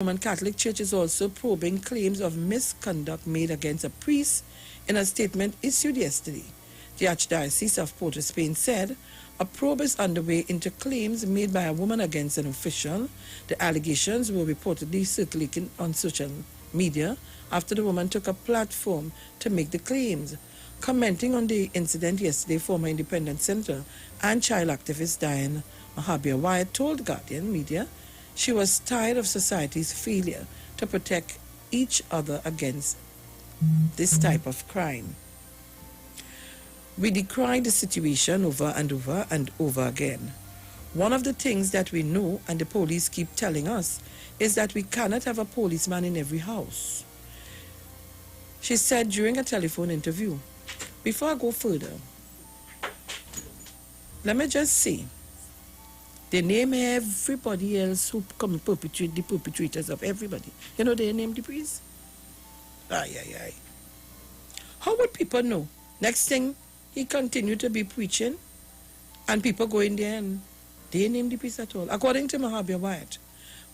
Roman Catholic Church is also probing claims of misconduct made against a priest in a statement issued yesterday. The Archdiocese of Port of Spain said a probe is underway into claims made by a woman against an official. The allegations were reportedly circulating on social media after the woman took a platform to make the claims. Commenting on the incident yesterday, former Independent Senator and child activist Diane Mahabir-Wyatt told Guardian Media she was tired of society's failure to protect each other against this type of crime. We decry the situation over and over and over again. One of the things that we know, and the police keep telling us, is that we cannot have a policeman in every house. She said during a telephone interview. Before I go further, let me just say, they name everybody else who come perpetrate the perpetrators of everybody. You know they name the priest? Aye. How would people know? Next thing, he continued to be preaching, and people go in there and they name the priest at all. According to Mahabir Wyatt,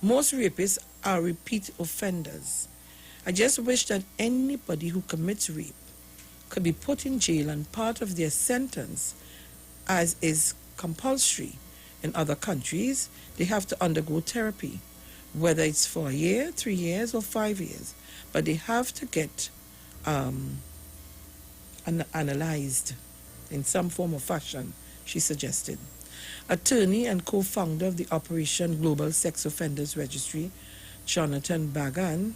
most rapists are repeat offenders. I just wish that anybody who commits rape could be put in jail, and part of their sentence, as is compulsory in other countries, they have to undergo therapy, whether it's for a year, 3 years, or 5 years. But they have to get analyzed in some form or fashion, she suggested. Attorney and co-founder of the Operation Global Sex Offenders Registry, Jonathan Bagan,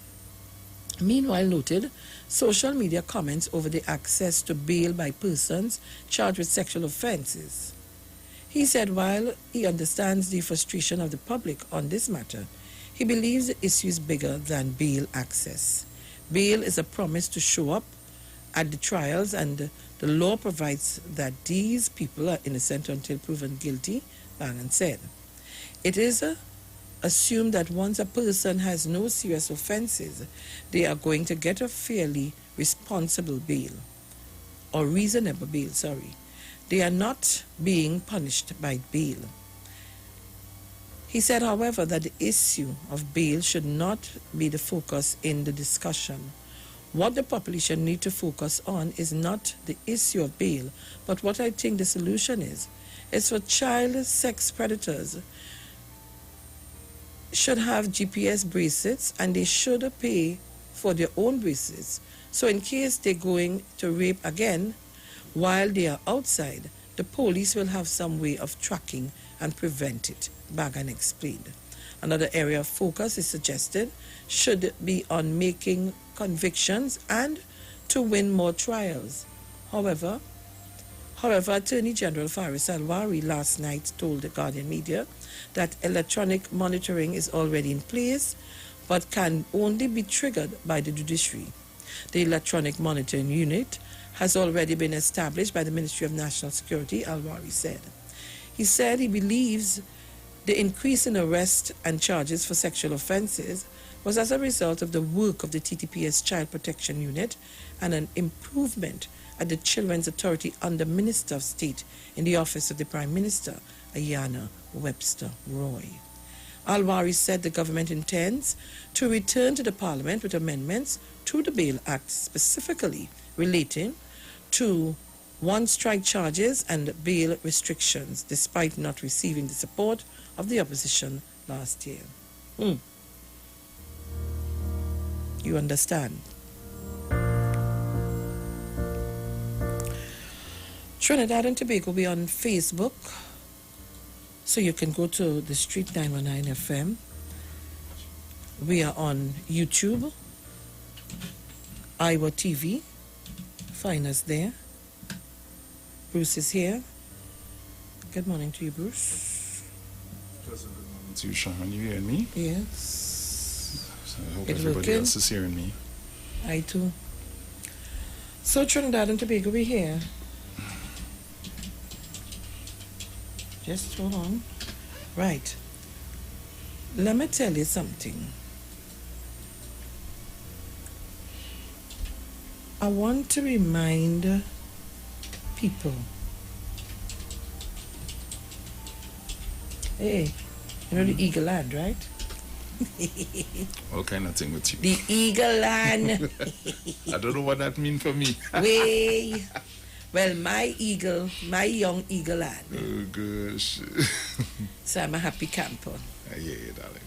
meanwhile noted social media comments over the access to bail by persons charged with sexual offenses. He said while he understands the frustration of the public on this matter, he believes the issue is bigger than bail access. Bail is a promise to show up at the trials, and the law provides that these people are innocent until proven guilty, Bagan said. It is assumed that once a person has no serious offenses, they are going to get a fairly responsible bail, or reasonable bail, They are not being punished by bail. He said, however, that the issue of bail should not be the focus in the discussion. What the population need to focus on is not the issue of bail, but what I think the solution is for child sex predators should have GPS bracelets, and they should pay for their own bracelets. So in case they're going to rape again while they are outside, the police will have some way of tracking and prevent it, Bagan explained. Another area of focus is suggested should be on making convictions and to win more trials. However, Attorney General Faris Alwari last night told the Guardian Media that electronic monitoring is already in place, but can only be triggered by the judiciary. The electronic monitoring unit has already been established by the Ministry of National Security, Alwari said. He said he believes the increase in arrests and charges for sexual offenses was as a result of the work of the TTPS Child Protection Unit and an improvement at the Children's Authority under Minister of State in the Office of the Prime Minister, Ayanna Webster Roy. Alwari said the government intends to return to the Parliament with amendments to the Bail Act, specifically relating to one-strike charges and bail restrictions, despite not receiving the support of the opposition last year. You understand? Trinidad and Tobago, we are on Facebook, so you can go to the Street 919 FM. We are on YouTube, IWER TV. Find us there. Bruce is here. Good morning to you, Bruce. Good morning to you, Sharon. You hearing me? Yes. So I hope everybody else is hearing me. I too. So Trinidad and Tobago, we're here. Just hold on. Right. Let me tell you something. I want to remind people. Hey, you know the Eagle Land, right? All kind of thing with you. The eagle land. I don't know what that means for me. Way. Well, my young eagle land. Oh, gosh. So I'm a happy camper. Yeah, darling.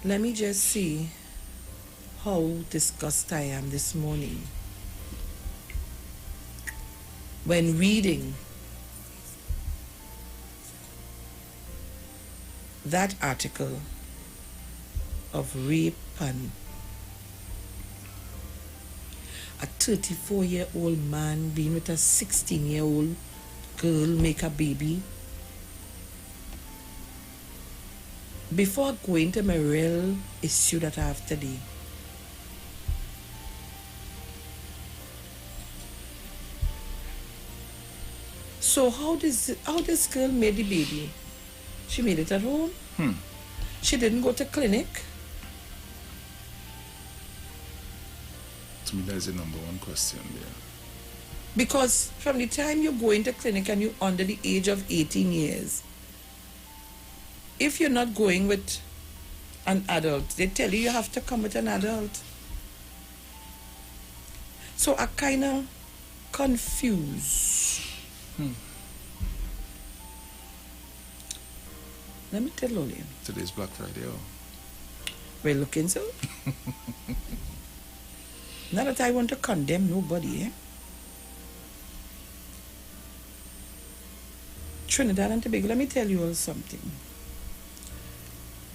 Let me just see how disgusted I am this morning when reading that article of rape and a 34-year-old man being with a 16-year-old girl make a baby. Before going to my real issue that I have today, so how this girl made the baby? She made it at home. She didn't go to clinic. To me, that's the number one question there. Because from the time you go into clinic and you're under the age of 18 years, if you're not going with an adult, they tell you have to come with an adult. So I kind of confused. Let me tell you. Today's Black Friday, oh. We're looking so. Not that I want to condemn nobody, eh? Trinidad and Tobago, let me tell you all something.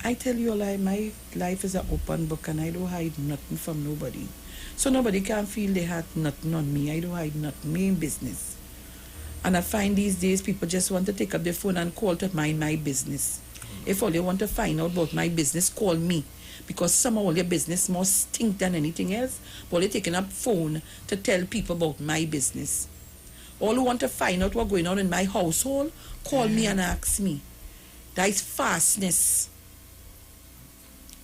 I tell you all, my life is an open book and I don't hide nothing from nobody. So nobody can feel they had nothing on me. I don't hide nothing. Me in business. And I find these days people just want to take up their phone and call to mind my business. If all they want to find out about my business, call me. Because some of all your business more stink than anything else. But they're taking up phone to tell people about my business. All who want to find out what's going on in my household, call me and ask me. That is fastness.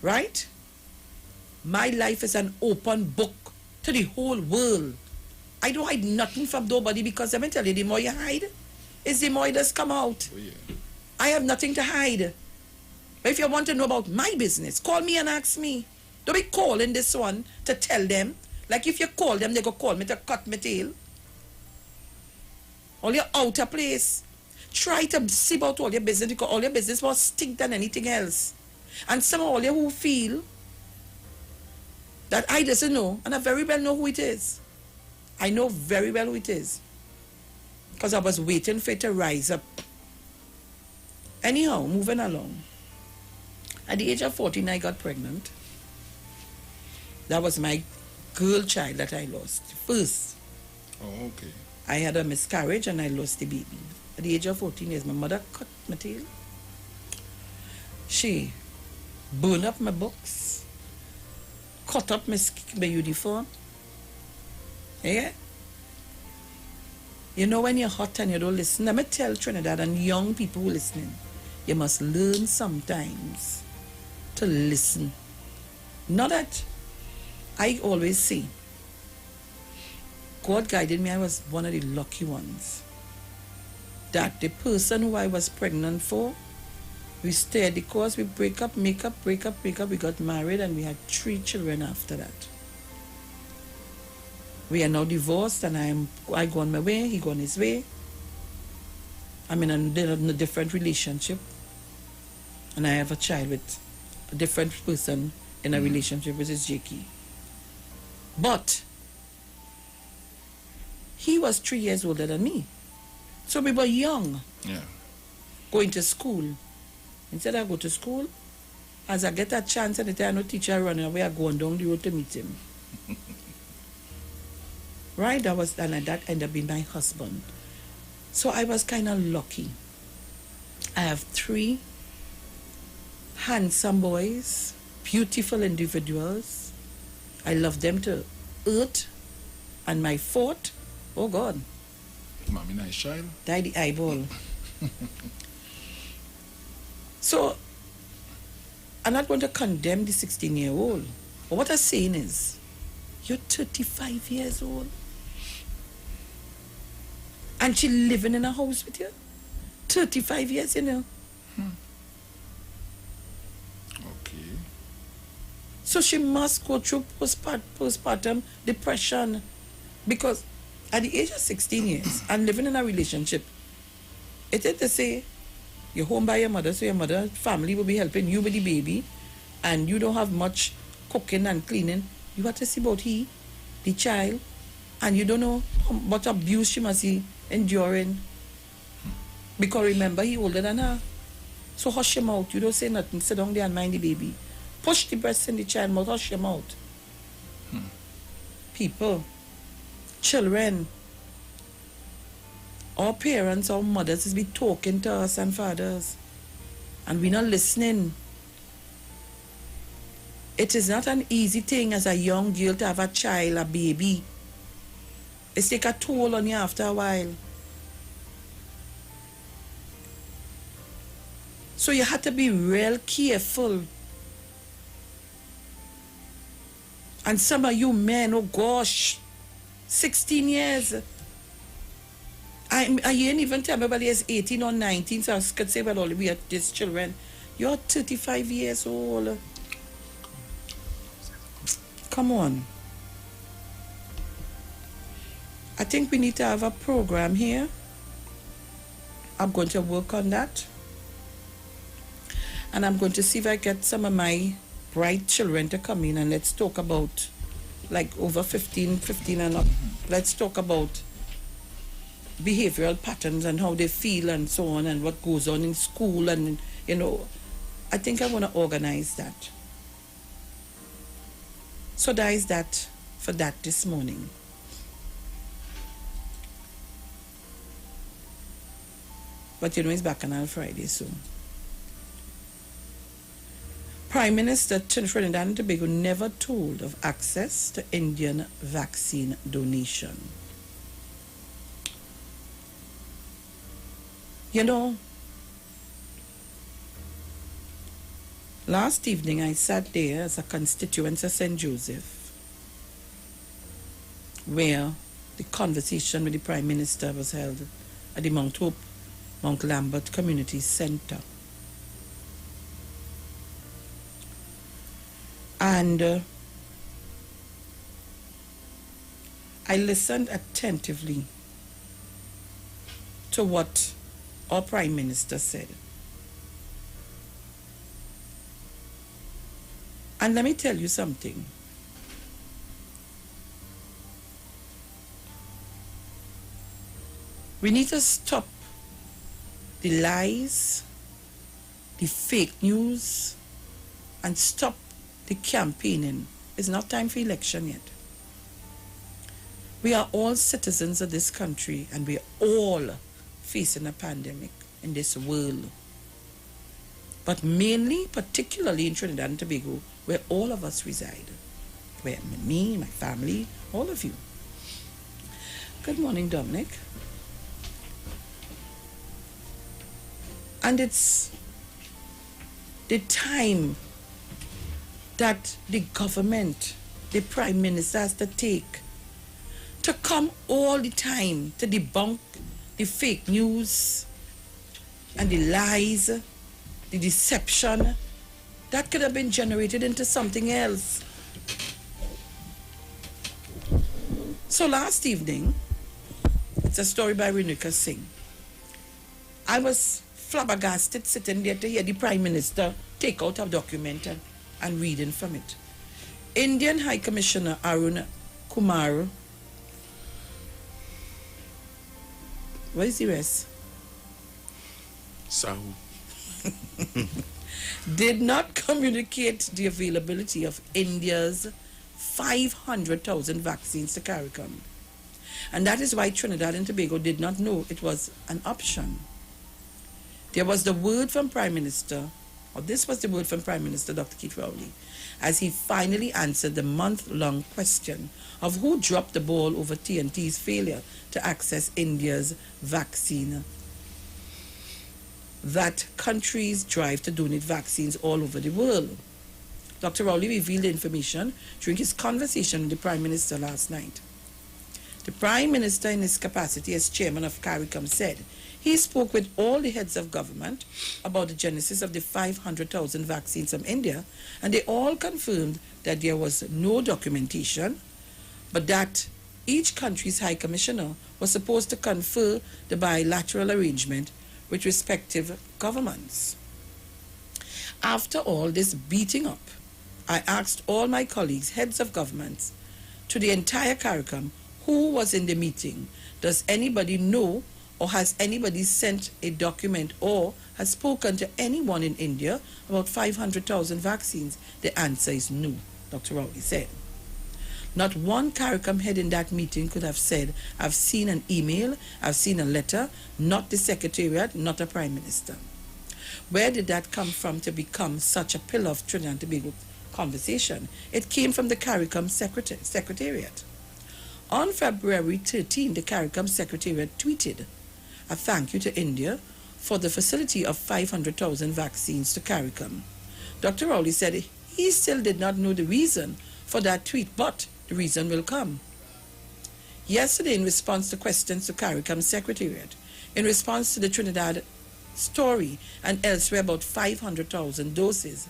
Right? My life is an open book to the whole world. I don't hide nothing from nobody because let me tell you, the more you hide, is the more it does come out. Oh, yeah. I have nothing to hide. But if you want to know about my business, call me and ask me. Don't be calling this one to tell them. Like if you call them, they go call me to cut my tail. All your outer place. Try to see about all your business because all your business more stink than anything else. And some of all you who feel that I doesn't know, and I very well know who it is. I know very well who it is. Because I was waiting for it to rise up. Anyhow, moving along. At the age of 14, I got pregnant. That was my girl child that I lost. First. Oh, okay. I had a miscarriage and I lost the baby. At the age of 14 years, my mother cut my tail. She burned up my books, cut up my uniform. Yeah? You know when you're hot and you don't listen, let me tell Trinidad and young people who are listening, you must learn sometimes to listen. Not that I always say, God guided me, I was one of the lucky ones. That the person who I was pregnant for, we stayed the course, we break up, make up, we got married and we had 3 children after that. We are now divorced and I go on my way, he go on his way. I'm in a different relationship. And I have a child with a different person in a relationship with his Jakey. But he was 3 years older than me. So we were young. Yeah. Going to school. Instead I go to school, as I get a chance and the time no teacher running away, I go on down the road to meet him. Right? And that ended up being my husband. So I was kind of lucky. I have 3 handsome boys, beautiful individuals. I love them to earth. And my 4th, oh God. Mommy, nice child. Died the eyeball. So, I'm not going to condemn the 16-year-old. But what I'm saying is, you're 35 years old. And she living in a house with you. 35 years, you know. So she must go through postpartum depression, because at the age of 16 years and living in a relationship, it is to say you're home by your mother, so your mother family will be helping you with the baby, and you don't have much cooking and cleaning. You have to see about the child, and you don't know what abuse she must be enduring. Because remember, he older than her. So hush him out. You don't say nothing. Sit down there and mind the baby. Push the breast in the child mouth. Hush him out. People, children, our parents, our mothers is be talking to us and fathers, and we're not listening. It is not an easy thing as a young girl to have a child, a baby. It's take a toll on you after a while. So you have to be real careful. And some of you men, oh gosh, 16 years. I ain't even tell me whether it's 18 or 19, so I could say, well, we are these children. You're 35 years old. Come on. I think we need to have a program here. I'm going to work on that. And I'm going to see if I get some of my bright children to come in, and let's talk about, like over 15 and up. Let's talk about behavioral patterns and how they feel and so on, and what goes on in school, and you know, I think I want to organize that. So that is that for that this morning. But you know, it's back on Friday, so. Prime Minister Trinidad and Tobago never told of access to Indian vaccine donation. You know, last evening I sat there as a constituent of St. Joseph, where the conversation with the Prime Minister was held at the Mount Hope, Mount Lambert Community Center. And I listened attentively to what our Prime Minister said. And let me tell you something. We need to stop the lies, the fake news, and stop the campaigning. It's not time for election yet. We are all citizens of this country, and we are all facing a pandemic in this world. But mainly, particularly in Trinidad and Tobago, where all of us reside. Where me, my family, all of you. Good morning, Dominic. And it's the time that the government, the Prime Minister has to take to come all the time to debunk the fake news and the lies, the deception that could have been generated into something else. So last evening, it's a story by Renuka Singh. I was flabbergasted sitting there to hear the Prime Minister take out a document and reading from it. Indian High Commissioner Arun Kumar, what is the rest? Sahu. Did not communicate the availability of India's 500,000 vaccines to CARICOM. And that is why Trinidad and Tobago did not know it was an option. There was the word from Prime Minister, or this was the word from Prime Minister Dr. Keith Rowley, as he finally answered the month-long question of who dropped the ball over TNT's failure to access India's vaccine. That countries drive to donate vaccines all over the world. Dr. Rowley revealed the information during his conversation with the Prime Minister last night. The Prime Minister, in his capacity as chairman of CARICOM, said He spoke with all the heads of government about the genesis of the 500,000 vaccines from India, and they all confirmed that there was no documentation, but that each country's high commissioner was supposed to confer the bilateral arrangement with respective governments. After all this beating up, I asked all my colleagues, heads of governments, to the entire CARICOM, who was in the meeting. Does anybody know, or has anybody sent a document or has spoken to anyone in India about 500,000 vaccines? The answer is no, Dr. Rowley said. Not one CARICOM head in that meeting could have said, I've seen an email, I've seen a letter, not the Secretariat, not a Prime Minister. Where did that come from to become such a pillar of Trinidad and Tobago conversation? It came from the CARICOM Secretariat. On February 13, the CARICOM Secretariat tweeted a thank you to India for the facility of 500,000 vaccines to CARICOM. Dr. Rowley said he still did not know the reason for that tweet, but the reason will come. Yesterday, in response to questions to CARICOM Secretariat, in response to the Trinidad story and elsewhere about 500,000 doses,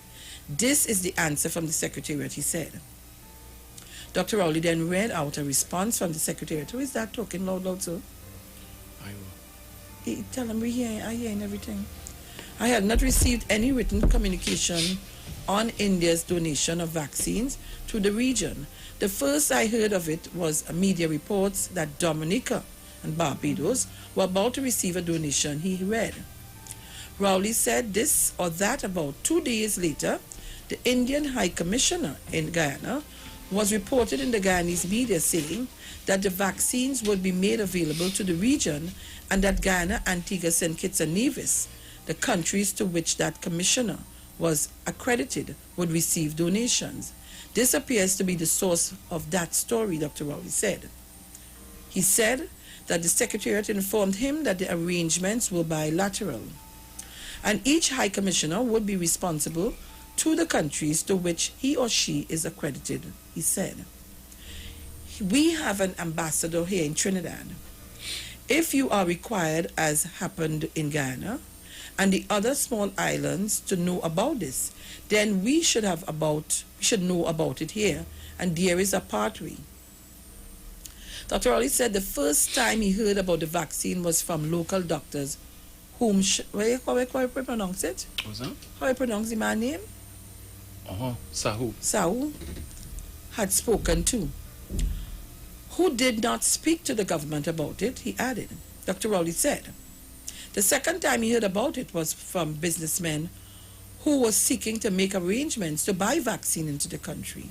this is the answer from the Secretariat, he said. Dr. Rowley then read out a response from the Secretariat. Who is that talking loud, sir? Tell him I hear everything. I had not received any written communication on India's donation of vaccines to the region. The first I heard of it was media reports that Dominica and Barbados were about to receive a donation, he read. Rowley said this or that about 2 days later, the Indian High Commissioner in Guyana was reported in the Guyanese media saying that the vaccines would be made available to the region and that Guyana, Antigua, St. Kitts and Nevis, the countries to which that commissioner was accredited, would receive donations. This appears to be the source of that story, Dr. Rowley said. He said that the Secretariat informed him that the arrangements were bilateral, and each High Commissioner would be responsible to the countries to which he or she is accredited, he said. We have an ambassador here in Trinidad. If you are required, as happened in Guyana and the other small islands, to know about this, then we should know about it here, and there is a pathway. Dr. Rowley said the first time he heard about the vaccine was from local doctors whom, how you pronounce it? What's that? How you pronounce the man's name? Sahu had spoken to, who did not speak to the government about it, he added. Dr. Rowley said the second time he heard about it was from businessmen who were seeking to make arrangements to buy vaccine into the country.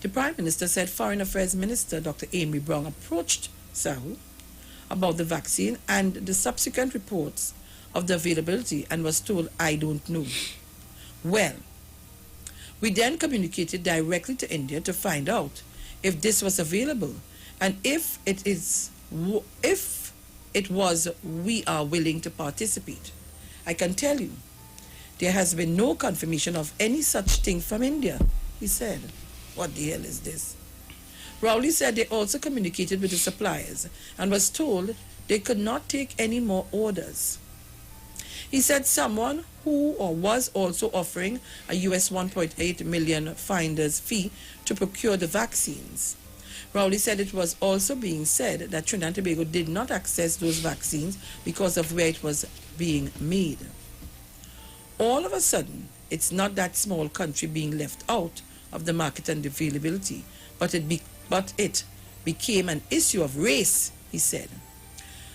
The Prime Minister said Foreign Affairs Minister Dr. Amy Brown approached Sahu about the vaccine and the subsequent reports of the availability and was told, I don't know. Well, we then communicated directly to India to find out if this was available, and if it was, we are willing to participate. I can tell you, there has been no confirmation of any such thing from India, he said. What the hell is this? Rowley said they also communicated with the suppliers and was told they could not take any more orders. He said someone who was also offering a US $1.8 million finder's fee to procure the vaccines. Rowley said it was also being said that Trinidad and Tobago did not access those vaccines because of where it was being made. All of a sudden, it's not that small country being left out of the market and availability, but it became an issue of race, he said.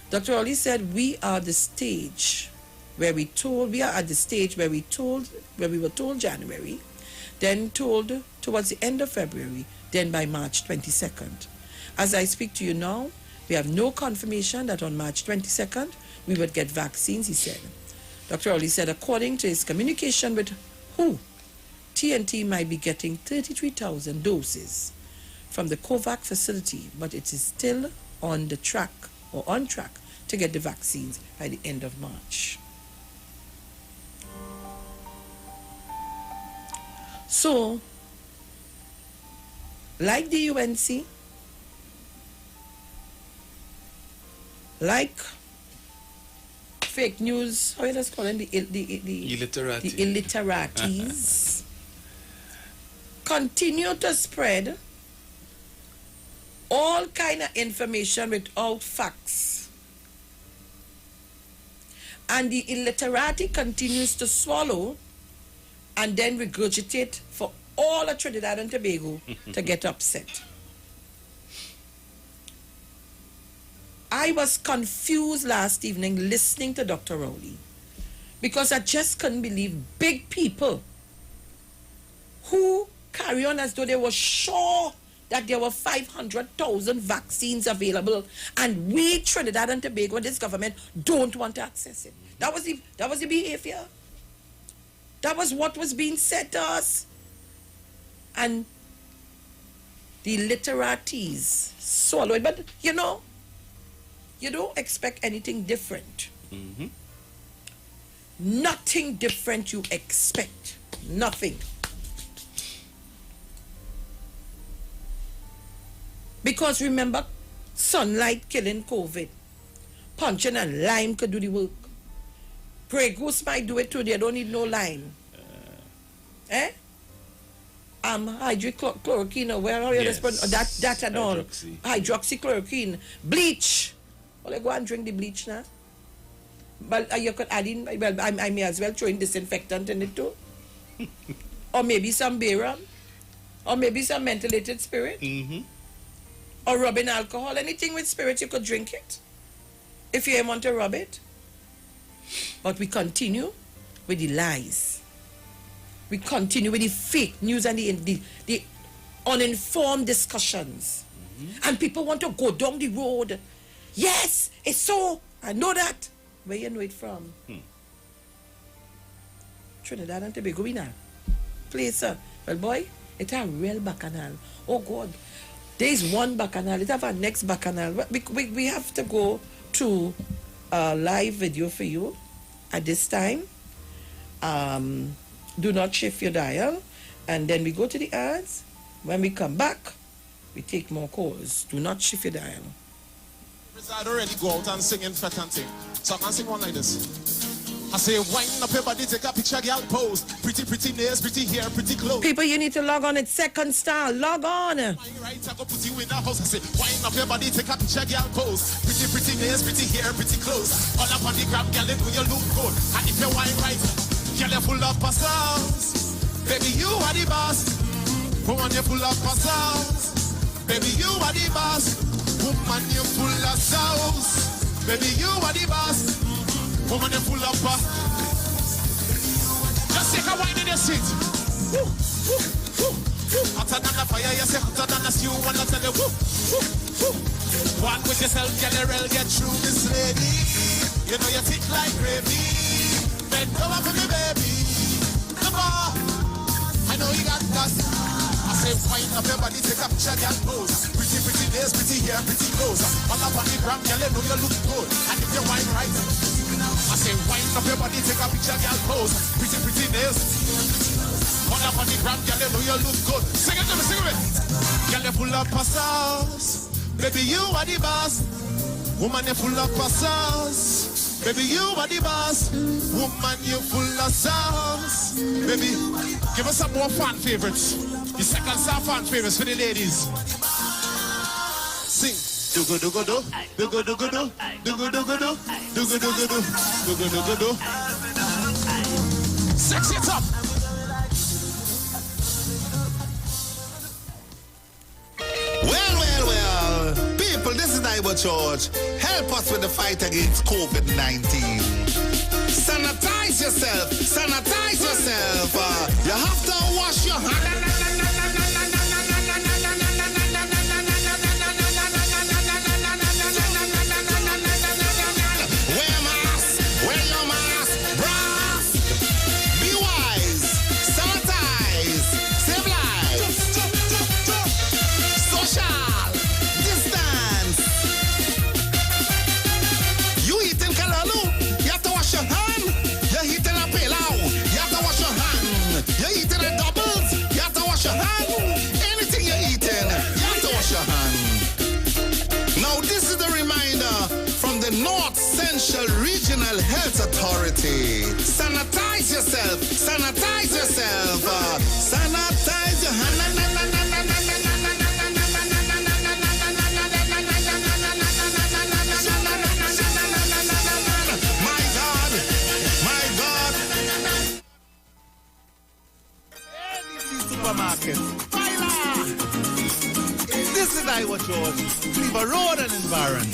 Dr. Rowley said we are at the stage where we were told January, then told towards the end of February, then by March 22nd. As I speak to you now, we have no confirmation that on March 22nd we would get vaccines, he said. Dr. Rowley said according to his communication with WHO, TNT might be getting 33,000 doses from the COVAX facility, but it is still on track to get the vaccines by the end of March. So, like the UNC, like fake news, how you just call them, the illiterates, continue to spread all kind of information without facts. And the illiterati continues to swallow and then regurgitate for all of Trinidad and Tobago to get upset. I was confused last evening listening to Dr. Rowley because I just couldn't believe big people who carry on as though they were sure that there were 500,000 vaccines available and we, Trinidad and Tobago, and this government don't want to access it. That was the behavior. That was what was being said to us. And the literates swallowed. But, you know, you don't expect anything different. Mm-hmm. Nothing different you expect. Nothing. Because remember, sunlight killing COVID. Punching and lime could do the work. Grey Goose might do it too. They don't need no lime. Hydroxychloroquine or where are you that and all. Hydroxychloroquine. Bleach. Well, I go and drink the bleach now. But you could add in, well, I may as well throw in disinfectant in it too. Or maybe some barium. Or maybe some mentholated spirit. Mm-hmm. Or rubbing alcohol. Anything with spirit, you could drink it. If you want to rub it. But we continue with the lies. We continue with the fake news and the uninformed discussions. Mm-hmm. And people want to go down the road. Yes, it's so. I know that. Where you know it from? Trinidad and Tobago, we now. Please, sir. Well, boy, it's a real bacchanal. Oh, God. There's one bacchanal. It's our next bacchanal. We have to go to a live video for you at this time. Do not shift your dial. And then we go to the ads. When we come back, we take more calls. Do not shift your dial. I'd already go out and sing in fat and thing. So I can sing one like this. I say, wind up your body, take a picture, girl, pose. Pretty, pretty nails, pretty hair, pretty clothes. People, you need to log on at Second Star. Log on. Right, I go put you in the house. I say, wind up your body, take a picture, girl, pose. Pretty, pretty nails, pretty hair, pretty clothes. All up on the gram, girl, you know you look good. And if you wine right, girl, you're full of passes. Baby, you are the boss. Woman, you're full of passes. Baby, you are the boss. Woman, you're full of sauce. Baby, you are the boss. Woman, you're full of just take a wine in your seat. Hotter than the fire, you say hotter than the stew. One tell you, one with yourself, girl, get through this lady. You know you thick like gravy. Bend over for me, baby. Come on, I know you got that. I say, wind up your body, take a picture, girl, pose. Pretty, pretty nails, pretty hair, pretty clothes. All up on the gram, girl, you know you look good. And if you wine right, I say, wind up your body, take a picture, girl, pose. Pretty, pretty nails. All up on the gram, girl, you know you look good. Sing it to me, sing it. Girl, you full of passes. Baby, you are the boss. Woman, you full of passes. Baby, you are the boss. Woman, you full of sauce. Baby, give us some more fan favorites. The Second Star fan favorites for the ladies. Sing. Do go do. Do go do. Do go do. Do go do. Sex it up. Well. People, this is IWER Church. Help us with the fight against COVID-19. Sanitize yourself. You have to wash your hands. Regional Health authority. Sanitize yourself. Sanitize yourself. Sanitize your hand. My God. My God. Supermarket. This is IWER George. Leave a road and environment.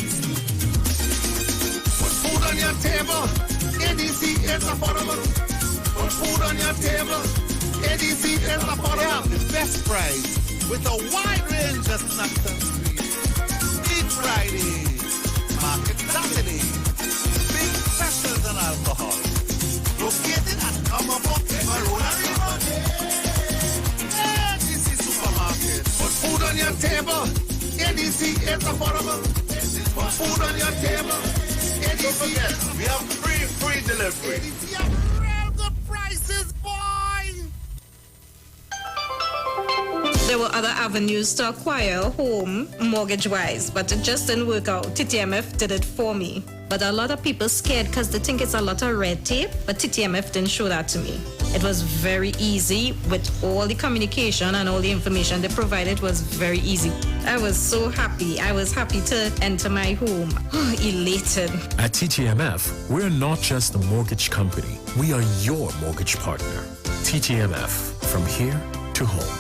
Put food on your table. ADC is affordable. Put food on your table. ADC is affordable. The best price with a wide range of snacks and sweets. Eat Friday. Market Saturday. Big specials on alcohol. Located at number 4 ADC Supermarket. Put food on your table. ADC is affordable. Put food on your table. Don't forget, we have free delivery. ADC have raised the prices, boy. There were other avenues to acquire a home mortgage-wise, but it just didn't work out. TTMF did it for me. But a lot of people scared because they think it's a lot of red tape, but TTMF didn't show that to me. It was very easy with all the communication and all the information they provided was very easy. I was so happy. I was happy to enter my home. Elated. At TTMF, we're not just a mortgage company. We are your mortgage partner. TTMF, from here to home.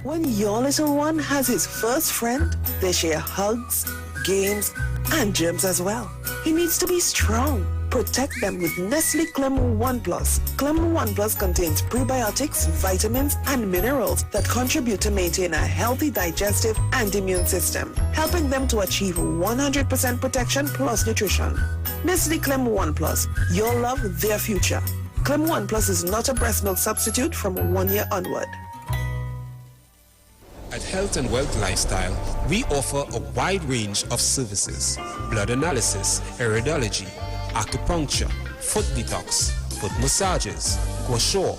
When your little one has his first friend, they share hugs, games, and germs as well. He needs to be strong. Protect them with Nestle Clem 1 Plus. Clem 1 Plus contains prebiotics, vitamins, and minerals that contribute to maintain a healthy digestive and immune system, helping them to achieve 100% protection plus nutrition. Nestle Clem 1 Plus. Your love, their future. Clem 1 Plus is not a breast milk substitute from 1 year onward. At Health and Wealth Lifestyle, we offer a wide range of services: blood analysis, iridology, acupuncture, foot detox, foot massages, gua sha,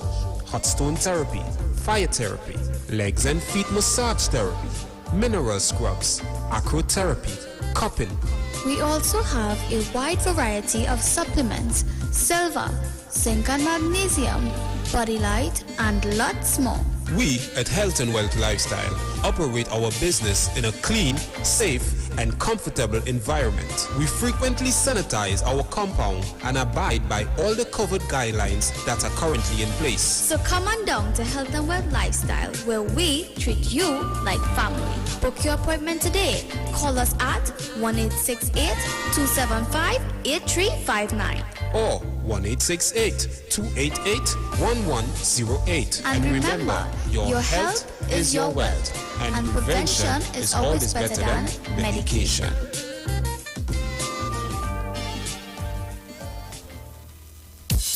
hot stone therapy, fire therapy, legs and feet massage therapy, mineral scrubs, acrotherapy, cupping. We also have a wide variety of supplements: silver, zinc and magnesium, body light, and lots more. We at Health and Wealth Lifestyle operate our business in a clean, safe, and comfortable environment. We frequently sanitize our compound and abide by all the COVID guidelines that are currently in place. So come on down to Health and Wealth Lifestyle, where we treat you like family. Book your appointment today. Call us at 1-868-275-8359. Or 1-868-288-1108. And remember, your health is your wealth, and prevention is always better than medication.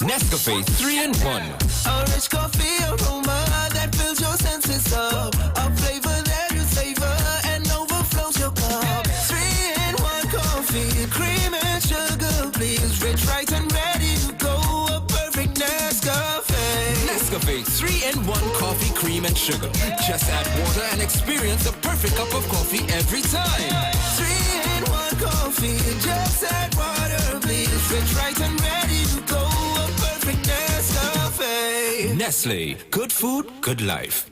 Nescafe 3-in-1. A rich coffee aroma that fills your senses up. A flavor that you savor and overflows your cup. 3-in-1 coffee, cream and sugar, please. Rich, right, and ready to go. A perfect Nescafe. Nescafe 3-in-1 coffee, cream, and sugar. Just add water and experience the perfect cup of coffee every time. 3-in-1 coffee, just add water, please. Rich, right, and ready to go. A perfect Nescafe. Nestle, good food, good life.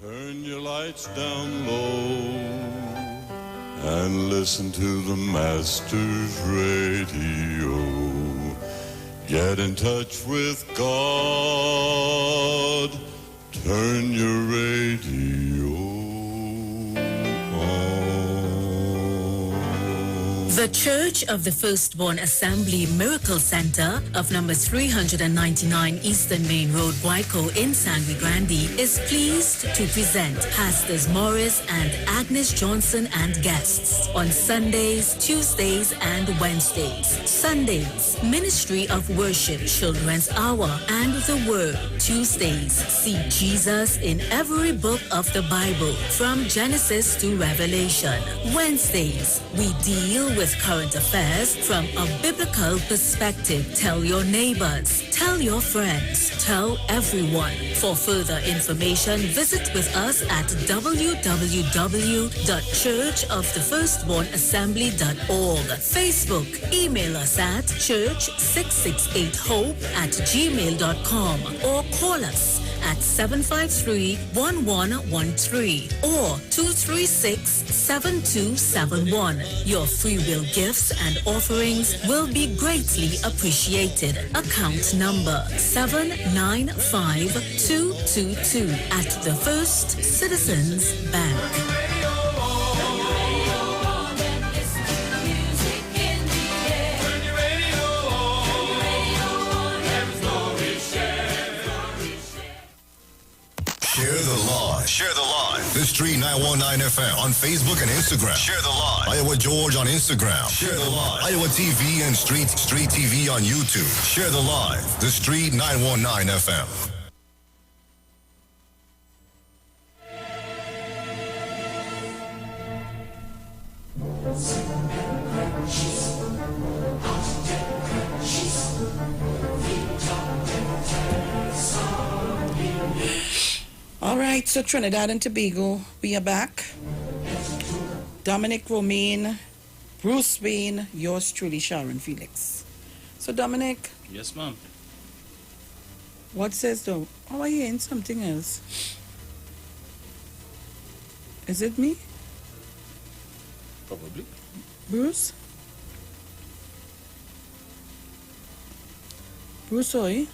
Turn your lights down low and listen to the Master's radio. Get in touch with God. Turn your radio on. The Church of the Firstborn Assembly Miracle Center of number 399 Eastern Main Road, Guayco in Sangre Grande is pleased to present Pastors Morris and Agnes Johnson and guests on Sundays, Tuesdays, and Wednesdays. Sundays, Ministry of Worship, Children's Hour, and the Word. Tuesdays, see Jesus in every book of the Bible, from Genesis to Revelation. Wednesdays, we deal with with current affairs from a biblical perspective. Tell your neighbors, tell your friends, tell everyone. For further information, visit with us at www.churchofthefirstbornassembly.org. Facebook, email us at church668hope@gmail.com or call us at 753-1113 or 236-7271. Your free will gifts and offerings will be greatly appreciated. Account number 795222 at the First Citizens Bank. Share the live. The Street 919 FM on Facebook and Instagram. Share the live. Iowa George on Instagram. Share the live. Iowa TV and Street TV on YouTube. Share the live. The Street 919 FM. All right, so Trinidad and Tobago, we are back. Dominic, Romain, Bruce Wayne, yours truly, Sharon Felix. So Dominic. Yes, ma'am. What says though? Oh, I hearing something else. Is it me? Probably. Bruce? Bruce, oi?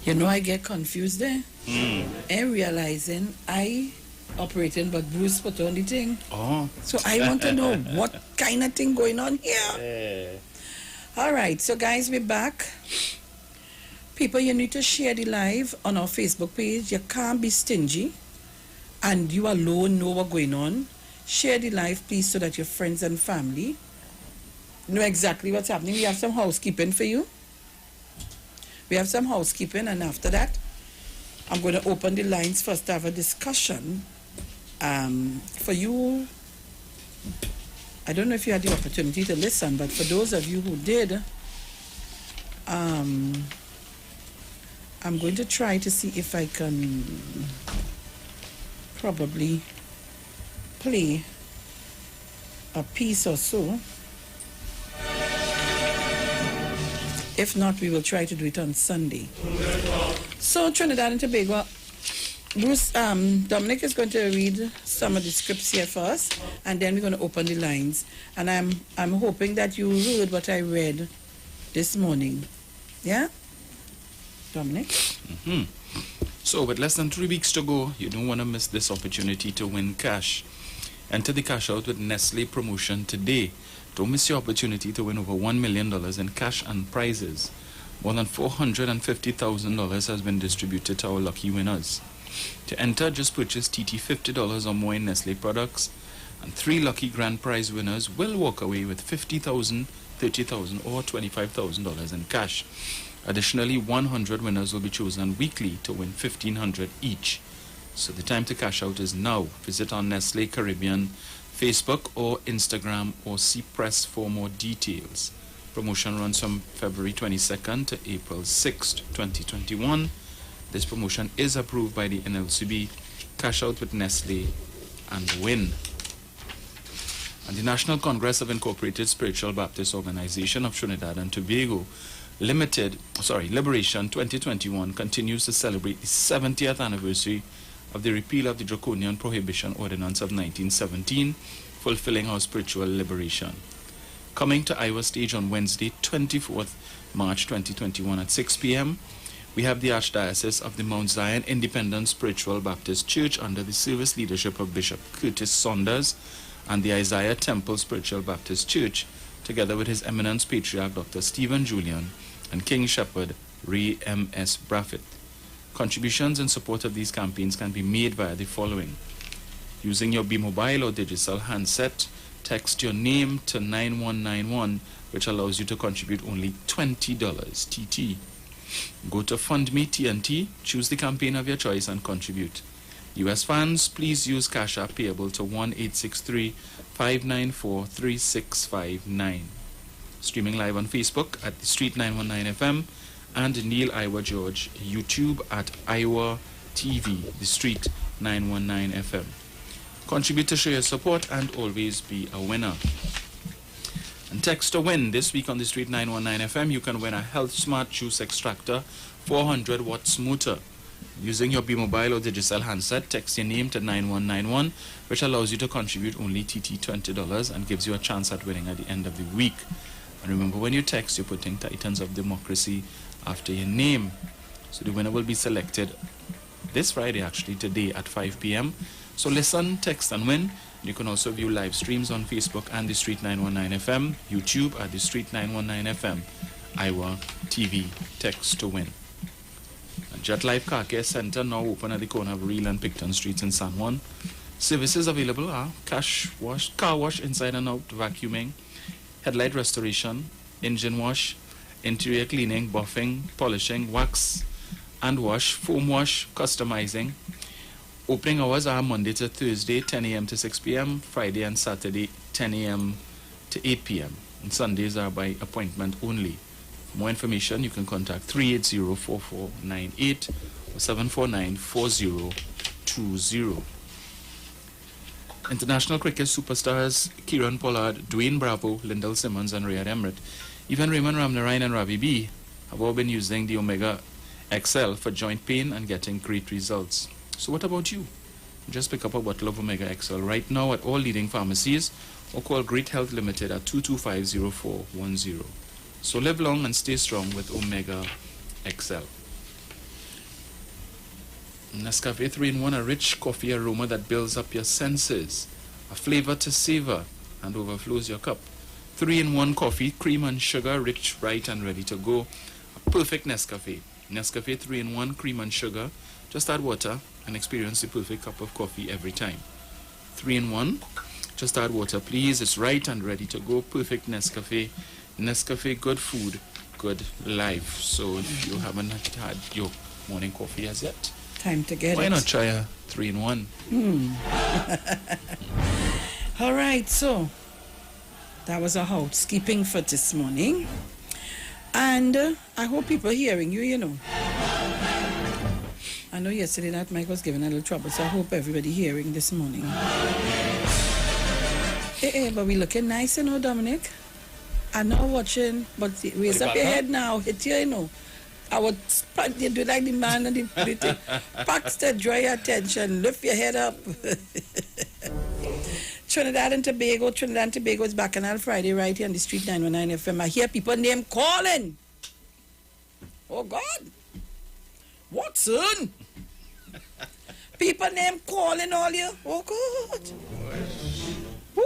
You know, I get confused there. And realizing I operating, but Bruce put on the thing. Oh. So I want to know what kind of thing going on here. All right, so guys, we're back. People, you need to share the live on our Facebook page. You can't be stingy and you alone know what's going on. Share the live, please, so that your friends and family know exactly what's happening. We have some housekeeping for you. We have some housekeeping, and after that, I'm going to open the lines first to have a discussion. For you, I don't know if you had the opportunity to listen, but for those of you who did, I'm going to try to see if I can probably play a piece or so. If not, we will try to do it on Sunday. So Trinidad and Tobago, Bruce, Dominic is going to read some of the scripts here for us, and then we're going to open the lines. And I'm hoping that you heard what I read this morning. Yeah? Dominic? So with less than 3 weeks to go, you don't want to miss this opportunity to win cash. Enter the cash out with Nestle promotion today. Don't miss your opportunity to win over $1 million in cash and prizes. More than $450,000 has been distributed to our lucky winners. To enter, just purchase TT $50 or more in Nestle products, and 3 lucky grand prize winners will walk away with $50,000, $30,000 or $25,000 in cash. Additionally, 100 winners will be chosen weekly to win $1,500 each. So the time to cash out is now. Visit our Nestle Caribbean Facebook or Instagram or see press for more details. Promotion runs from February 22nd to April 6th, 2021. This promotion is approved by the NLCB. Cash out with Nestle and win. And the National Congress of Incorporated Spiritual Baptist Organization of Trinidad and Tobago Liberation 2021 continues to celebrate the 70th anniversary of the repeal of the Draconian Prohibition Ordinance of 1917, fulfilling our spiritual liberation. Coming to Iowa Stage on Wednesday, 24th March 2021 at 6 p.m., we have the Archdiocese of the Mount Zion Independent Spiritual Baptist Church under the service leadership of Bishop Curtis Saunders and the Isaiah Temple Spiritual Baptist Church together with His Eminence Patriarch Dr. Stephen Julian and King Shepherd Ray M.S. Braffett. Contributions in support of these campaigns can be made via the following. Using your B-Mobile or digital handset, text your name to 9191, which allows you to contribute only $20 TT. Go to Fund Me TNT, choose the campaign of your choice and contribute. U.S. fans, please use Cash App payable to 1-863-594-3659. Streaming live on Facebook at The Street 919 FM and Neil IWER George, YouTube at IWER TV, The Street 919 FM. Contribute to show your support and always be a winner. And text to win. This week on The Street 919 FM, you can win a Health Smart Juice Extractor 400 watts motor. Using your B-Mobile or digital handset, text your name to 9191, which allows you to contribute only TT $20 and gives you a chance at winning at the end of the week. And remember, when you text, you're putting Titans of Democracy after your name. So the winner will be selected this Friday, actually, today at 5 p.m. So listen, text and win. You can also view live streams on Facebook and The Street 919 FM, YouTube at The Street 919 FM, IWER TV, text to win. Jet Life Car Care Center now open at the corner of Real and Picton Streets in San Juan. Services available are car wash inside and out, vacuuming, headlight restoration, engine wash, interior cleaning, buffing, polishing, wax and wash, foam wash, customizing. Opening hours are Monday to Thursday, 10 a.m. to 6 p.m., Friday and Saturday, 10 a.m. to 8 p.m. And Sundays are by appointment only. For more information, you can contact 380-4498 or 749-4020. International cricket superstars Kieran Pollard, Dwayne Bravo, Lyndall Simmons and Riyad Emirates, even Raymond Ramnarine and Ravi B have all been using the Omega XL for joint pain and getting great results. So what about you? Just pick up a bottle of Omega XL right now at all leading pharmacies or call Great Health Limited at 225-0410. So live long and stay strong with Omega XL. Nescafe 3-in-1, a rich coffee aroma that builds up your senses, a flavor to savor and overflows your cup. 3-in-1 coffee, cream and sugar, rich, bright and ready to go. A perfect Nescafe. Nescafe 3-in-1, cream and sugar. Just add water and experience the perfect cup of coffee every time. 3-in-1, just add water please. It's right and ready to go. Perfect Nescafe. Nescafe, good food, good life. So if you haven't had your morning coffee as yet, time to get why it. not try a 3-in-1? All right, so that was our housekeeping for this morning. And I hope people are hearing you, you know. I know yesterday that mic was giving a little trouble, so I hope everybody hearing this morning. But we looking nice, you know, Dominic. I'm not watching, but raise up your head now. Hit you, you know. I would you do like the man and the thing. Paxton, draw your attention. Lift your head up. Trinidad and Tobago is back on Friday right here on the Street 919 FM. I hear people name calling. Oh, God. Watson. People name calling all you. Oh, God. Ooh.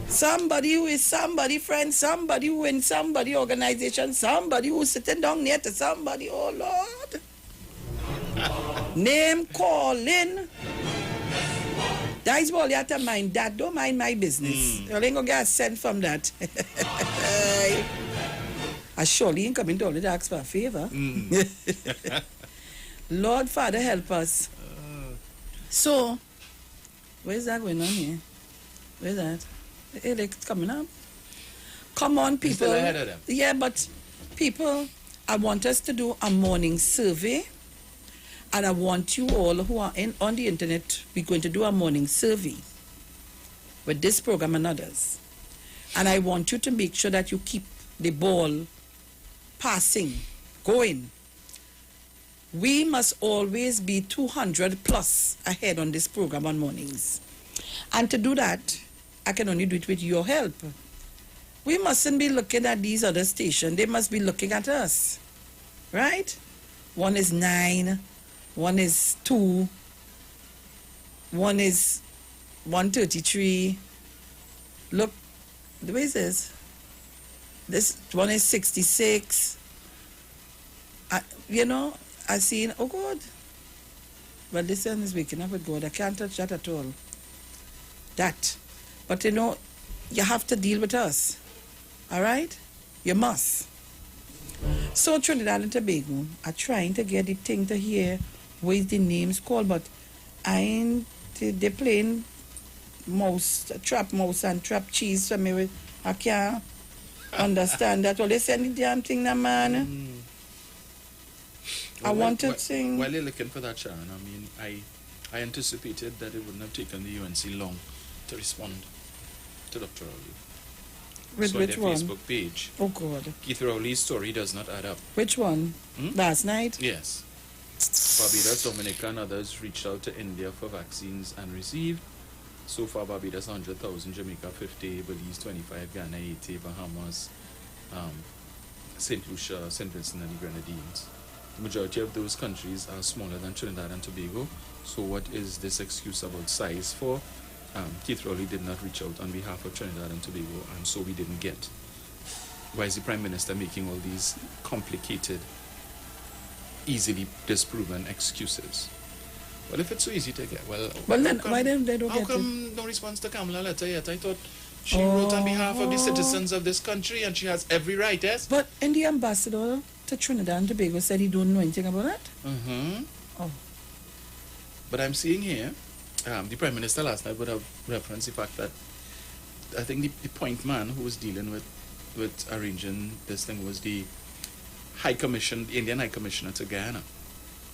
Somebody who is somebody friend, somebody who in somebody organization, somebody who's sitting down near to somebody. Oh, Lord. Name calling. That's all you have to mind. That don't mind my business. You ain't gonna get sent from that. I surely ain't coming to only to ask for a favor. Lord Father, help us. So, where's that going on here? Where's that? Hey, they're coming up. Come on, people. Still ahead of them. Yeah, but people, I want us to do a morning survey. And I want you all who are on the internet, we're going to do a morning survey with this program and others. And I want you to make sure that you keep the ball passing, going. We must always be 200 plus ahead on this program on mornings. And to do that, I can only do it with your help. We mustn't be looking at these other stations. They must be looking at us. Right? One is 9. One is 2. One is 133. Look, the way is this one is 66. You know, I seen, oh God. Well, this one is waking up with God. I can't touch that at all. That. But you know, you have to deal with us. All right? You must. So Trinidad and Tobago are trying to get the thing to hear what is the names called, but I ain't, they playing mouse, trap mouse and trap cheese for me. I can't understand that. All they send the damn thing now, man. I want to sing. While you're looking for that, Sharon, I mean, I anticipated that it wouldn't have taken the UNC long to respond to Dr. Rowley. With which their one? Facebook page. Oh God. Keith Rowley's story does not add up. Which one? Last night? Yes. Barbados, Dominica, and others reached out to India for vaccines and received. So far, Barbados 100,000, Jamaica 50, Belize 25, Ghana 80, Bahamas, St. Lucia, St. Vincent, and the Grenadines. The majority of those countries are smaller than Trinidad and Tobago. So what is this excuse about size for? Keith Rowley did not reach out on behalf of Trinidad and Tobago, and so we didn't get. Why is the Prime Minister making all these complicated, easily disproven excuses? Well, if it's so easy to get, well then why don't they don't how get come it? no response to Kamala letter yet? I thought she wrote on behalf of the citizens of this country, and she has every right, yes? But and the ambassador to Trinidad and Tobago said he don't know anything about that. Oh. But I'm seeing here, the Prime Minister last night would have referenced the fact that I think the point man who was dealing with arranging this thing was the High Commission, the Indian High Commissioner to Guyana,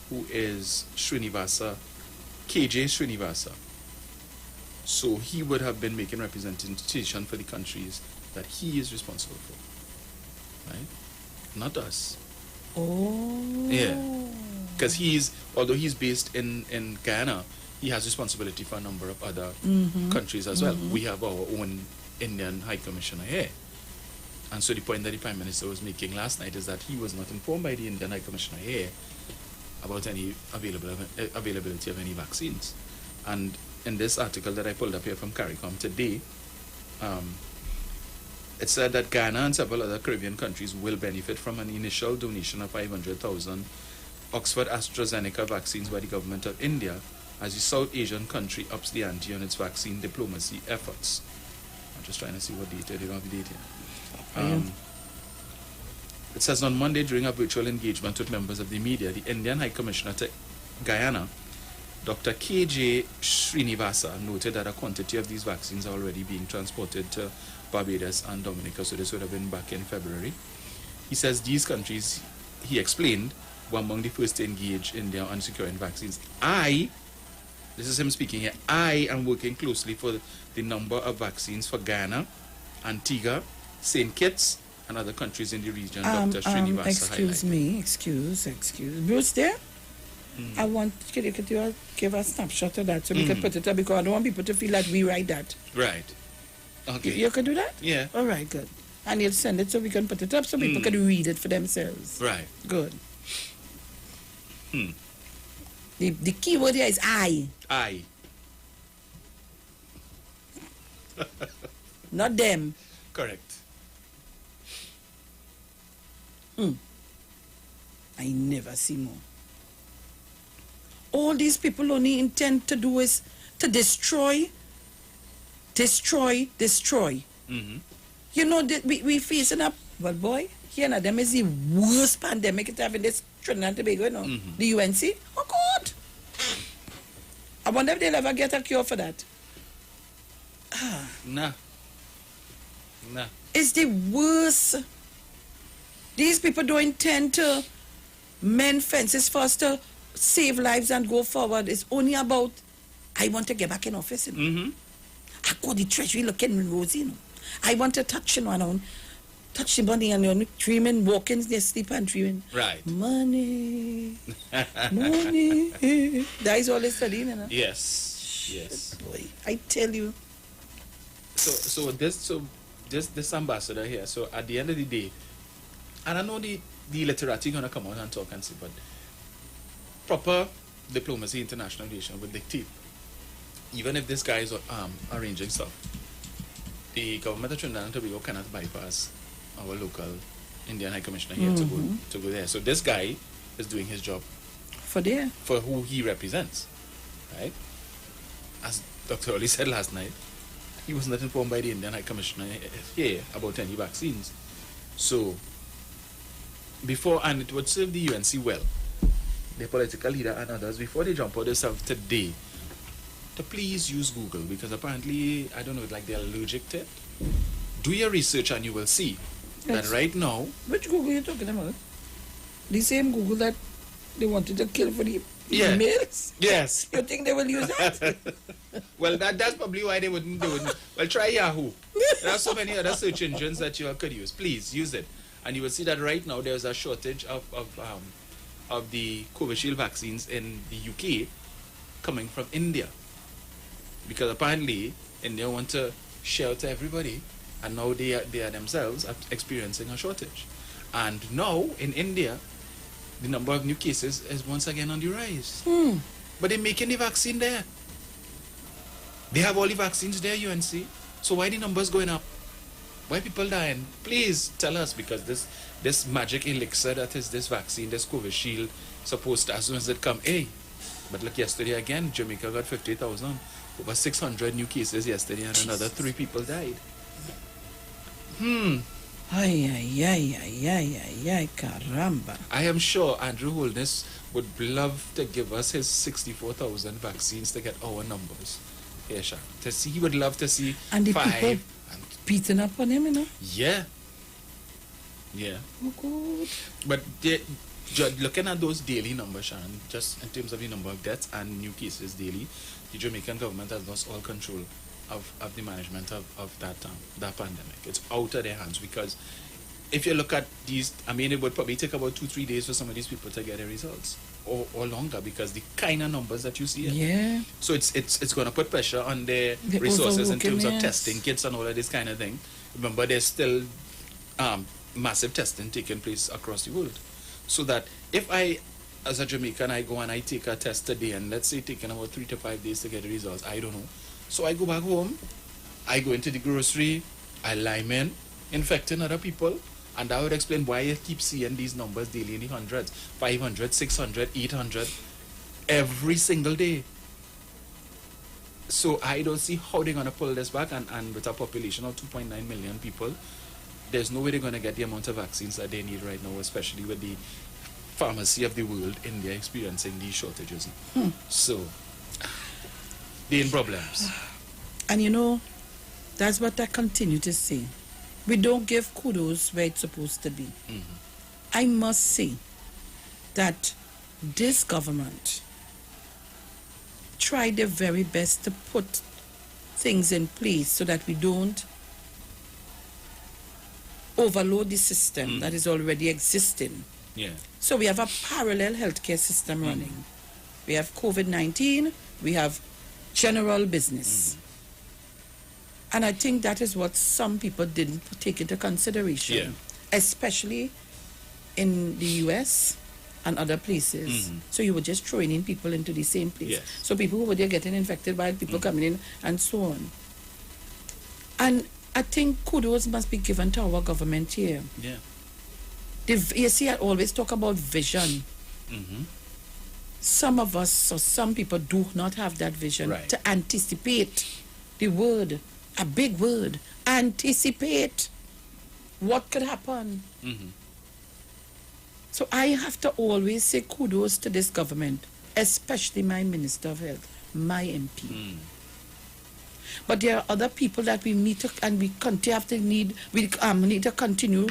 who is Srinivasa, KJ Srinivasa. So he would have been making representation for the countries that he is responsible for, right? Not us. Oh. Yeah. Because although he's based in Guyana, he has responsibility for a number of other countries as well. We have our own Indian High Commissioner here. And so the point that the Prime Minister was making last night is that he was not informed by the Indian High Commissioner here about any availability of any vaccines. And in this article that I pulled up here from CARICOM today, it said that Ghana and several other Caribbean countries will benefit from an initial donation of 500,000 Oxford AstraZeneca vaccines by the government of India as the South Asian country ups the ante on its vaccine diplomacy efforts. I'm just trying to see what date. They don't have the date here. It says on Monday during a virtual engagement with members of the media, the Indian High Commissioner to Guyana, Dr. KJ Srinivasa, noted that a quantity of these vaccines are already being transported to Barbados and Dominica, so this would have been back in February. He says these countries, he explained, were among the first to engage India on securing vaccines. This is him speaking here, I am working closely for the number of vaccines for Ghana, Antigua, St. Kitts, and other countries in the region, Dr. Srinivasa excuse highlighted. me, excuse. Bruce there? I want, could you give a snapshot of that so we can put it up, because I don't want people to feel like we write that. Right. Okay. You could do that? Yeah. All right, good. And you'll send it so we can put it up so people can read it for themselves. Right. Good. The key word here is I. I. Not them. Correct. I never see more. All these people only intend to do is to destroy. You know, we facing up, well, boy, here now, them is the worst pandemic it have in this Trinidad and Tobago, you know, the UNC. Oh, God. I wonder if they'll ever get a cure for that. Nah. It's the worst. These people don't intend to mend fences first to save lives and go forward. It's only about, I want to get back in office, you know. I go the treasury looking rosy, you know. I want to touch, you know, and touch the money and, you know, dreaming, walking, they sleep and dreaming. Right. Money. That is all they studying, you know. Yes. Boy, I tell you. So this ambassador here, so at the end of the day, and I know the literati gonna come out and talk and say, but proper diplomacy, international relations would dictate, even if this guy is arranging stuff, the government of Trinidad and Tobago cannot bypass our local Indian High Commissioner here to go there. So this guy is doing his job for who he represents, right? As Dr. Oli said last night, he was not informed by the Indian High Commissioner here about any vaccines. So before, and it would serve the UNC well, the political leader and others, before they jump out themselves today, to please use Google, because apparently, I don't know, like they're allergic to it. Do your research and you will see that right now. Which Google are you talking about? The same Google that they wanted to kill for the emails? Yes. You think they will use that? Well, that's probably why they wouldn't. Well, try Yahoo. There are so many other search engines that you could use. Please use it. And you will see that right now there's a shortage of the Covishield vaccines in the UK coming from India. Because apparently India want to share to everybody, and now they are themselves experiencing a shortage. And now in India, the number of new cases is once again on the rise. But they're making the vaccine there. They have all the vaccines there, UNC. So why the numbers going up? Why people dying? Please tell us, because this magic elixir that is this vaccine, this Covishield, supposed to, as soon as it come, but look, yesterday again, Jamaica got 50,000. Over 600 new cases yesterday, and another 3 people died. Caramba. I am sure Andrew Holness would love to give us his 64,000 vaccines to get our numbers. Yeah, Sharon. He would love to see and the 5. People beating up on him, you know? Yeah. Yeah. Oh, good. But looking at those daily numbers, Sharon, just in terms of the number of deaths and new cases daily, the Jamaican government has lost all control of the management of that pandemic. It's out of their hands, because if you look at these, I mean, it would probably take about 2-3 days for some of these people to get their results, or longer, because the kind of numbers that you see. Yeah. So it's going to put pressure on their resources in terms of testing kits and all of this kind of thing. Remember, there's still massive testing taking place across the world. So that if I, as a Jamaican, I go and I take a test today, and let's say taking about 3 to 5 days to get the results, I don't know. So I go back home, I go into the grocery, I lime in, infecting other people, and that would explain why you keep seeing these numbers daily in the hundreds, 500, 600, 800, every single day. So I don't see how they're going to pull this back, and with a population of 2.9 million people, there's no way they're going to get the amount of vaccines that they need right now, especially with the pharmacy of the world, India, experiencing these shortages. So, they're in problems. And you know, that's what I continue to say. We don't give kudos where it's supposed to be. I must say that this government tried their very best to put things in place so that we don't overload the system that is already existing. Yeah. So we have a parallel healthcare system running. We have COVID-19, we have general business. And I think that is what some people didn't take into consideration, especially in the US and other places. So you were just throwing in people into the same place. So people who were there getting infected by people coming in and so on. And I think kudos must be given to our government here. Yeah. You see, I always talk about vision. Some of us, or some people, do not have that vision to anticipate the word, a big word, anticipate what could happen. So I have to always say kudos to this government, especially my Minister of Health, my MP. But there are other people that we need to, and we need to continue,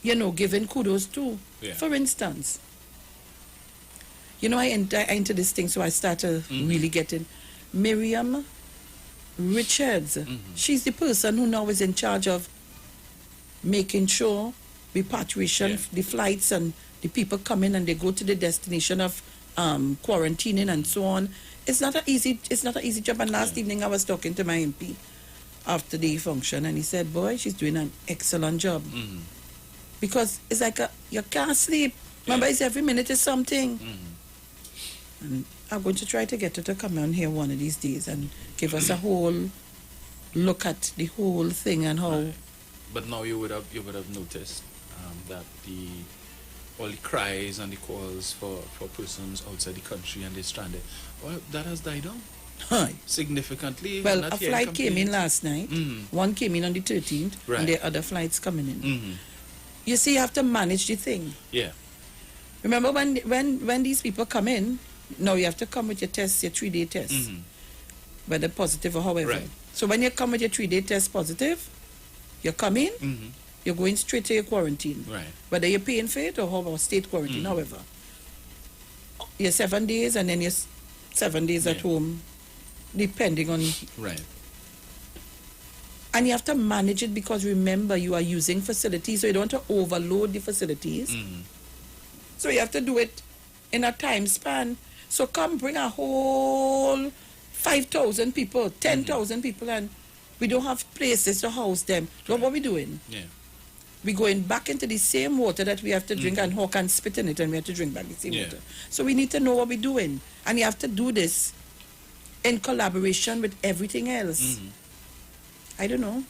you know, giving kudos to. For instance, you know, I entered this thing, so I started really getting Miriam Richards. She's the person who now is in charge of making sure repatriation, the flights, and the people come in and they go to the destination of quarantining and so on. It's not an easy job. And last evening I was talking to my MP after the function, and he said, boy, she's doing an excellent job. Because it's like you can't sleep. Remember, it's every minute is something. And I'm going to try to get her to come on here one of these days and give us a whole look at the whole thing and how. Right. But now you would have noticed that all the cries and the calls for persons outside the country and they're stranded, well, that has died down. Hi. Significantly. Well, a flight came in last night. One came in on the 13th, Right. and there are other flights coming in. You see, you have to manage the thing. Yeah. Remember when these people come in, now you have to come with your test, your 3-day test, whether positive or however. Right. So when you come with your 3-day test positive, you come in, you're going straight to your quarantine. Right. Whether you're paying for it or state quarantine, however. You're 7 days and then you're 7 days at home, depending on. Right. And you have to manage it because remember, you are using facilities, so you don't want to overload the facilities. So you have to do it in a time span. So come bring a whole 5,000 people, 10,000 people, and we don't have places to house them. So what are we doing? Yeah. We're going back into the same water that we have to drink, and Hawk can spit in it, and we have to drink back the same water. So we need to know what we're doing. And you have to do this in collaboration with everything else. I don't know.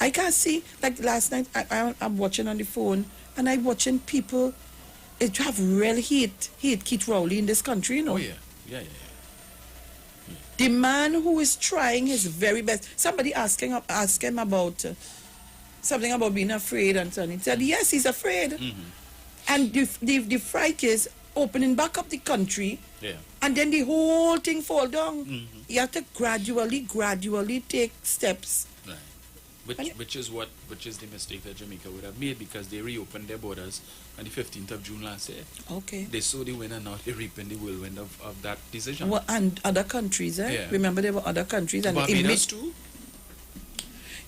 I can't see, like last night, I'm watching on the phone, and I'm watching people have real hate Keith Rowley in this country, you know. Oh, yeah. Yeah. The man who is trying his very best. Somebody asked him about something about being afraid, and so on. He said, yes, he's afraid. And the fright is opening back up the country, and then the whole thing fall down. You have to gradually take steps. Right. Which is the mistake that Jamaica would have made, because they reopened their borders on the 15th of June last year. Okay. They saw the wind, and now they're reaping the whirlwind of that decision. Well, and other countries, Remember, there were other countries, and Barbados too?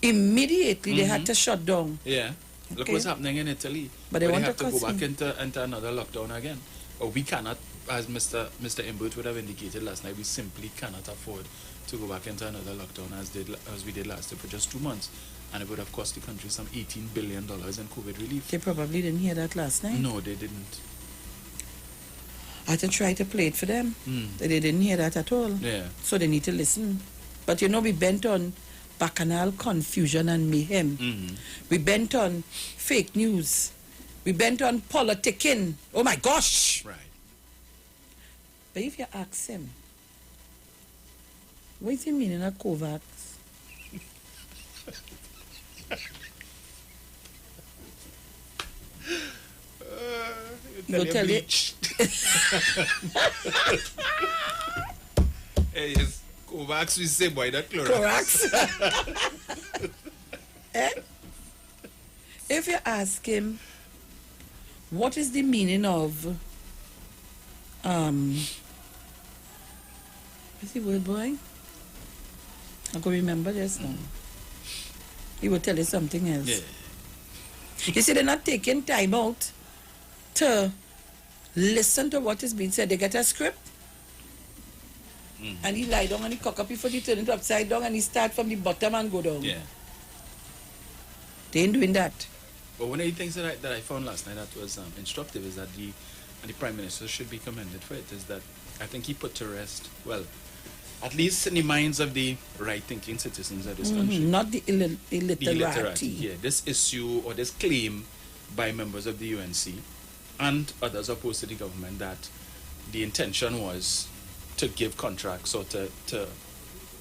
Immediately they had to shut down. Yeah. Look what's happening in Italy. But they want have to go back into another lockdown again. Or we cannot, as Mr. Imbert would have indicated last night, we simply cannot afford to go back into another lockdown as we did last year for just 2 months. And it would have cost the country some $18 billion in COVID relief. They probably didn't hear that last night. No, they didn't. I had to try to play it for them. They didn't hear that at all. Yeah. So they need to listen. But you know, we bent on bacchanal confusion and mayhem. We bent on fake news. We bent on politicking. Oh my gosh! Right. But if you ask him, what is the meaning of COVAX? You'll tell you. Hey, yes. COVAX, we say, boy, that Clorox. If you ask him, what is the meaning of, what's the word, boy? I can remember this now. He will tell you something else. Yeah. You see, they're not taking time out to listen to what is being said. They get a script, and he lie down and he cock up before he turn it upside down, and he start from the bottom and go down. Yeah. They ain't doing that. But one of the things that I found last night that was instructive is that the Prime Minister should be commended for it, is that I think he put to rest, well, at least in the minds of the right-thinking citizens of this country. Not the illiterati. The illiterati, yeah. This issue or this claim by members of the UNC and others opposed to the government that the intention was to give contracts or to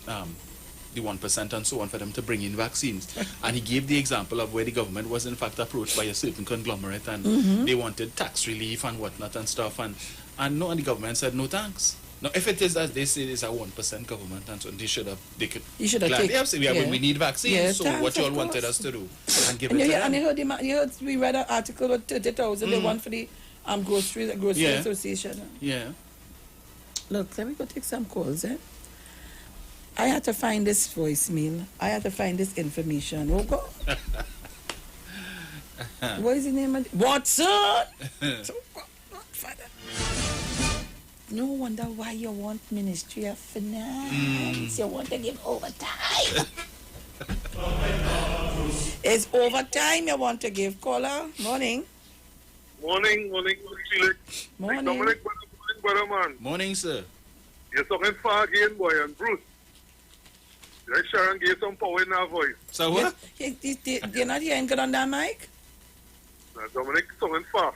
the 1% and so on for them to bring in vaccines. And he gave the example of where the government was in fact approached by a certain conglomerate and they wanted tax relief and whatnot and stuff, and the government said no thanks. Now, if it is as they say, it's a 1% government, and so they should have taken. We need vaccines. Yeah, so what you all wanted us to do and give it to them. And we read an article about 30,000 they want for the grocery association. Yeah. Look, let me go take some calls. I had to find this voicemail. I had to find this information. Oh God. What is the name of it? Watson? Father. No wonder why you want Ministry of Finance. You want to give overtime. It's overtime you want to give. Caller, morning. Morning, Felix. Morning. Dominic, brother man. Morning, sir. You're talking far again, boy, and Bruce. Like Sharon gave some power in her voice. So what? You're not hearing good on that mic? Now, Dominic sounding far.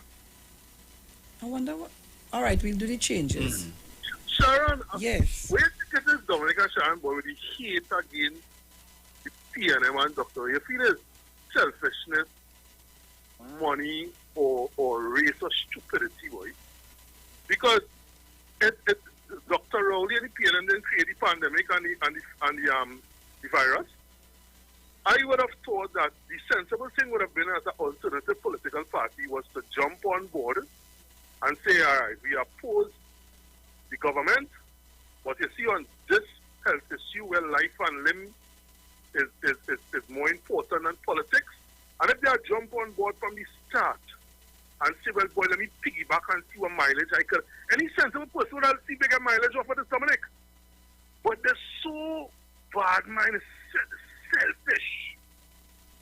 I wonder what... All right, we'll do the changes. Sharon, yes. Where did this Dominic and Sharon boy with the hate against the PNM and doctor? You feel it's selfishness, money, or race or stupidity, boy? Because Dr. Rowley and the PNM didn't create the pandemic and the virus. I would have thought that the sensible thing would have been as an alternative political party was to jump on board and say, all right, we oppose the government, but you see on this health issue where life and limb is more important than politics, and if they are jump on board from the start and say, well, boy, let me piggyback and see what mileage I could. Any sensible person would have see bigger mileage off of this Dominic. But they're so bad-minded, selfish,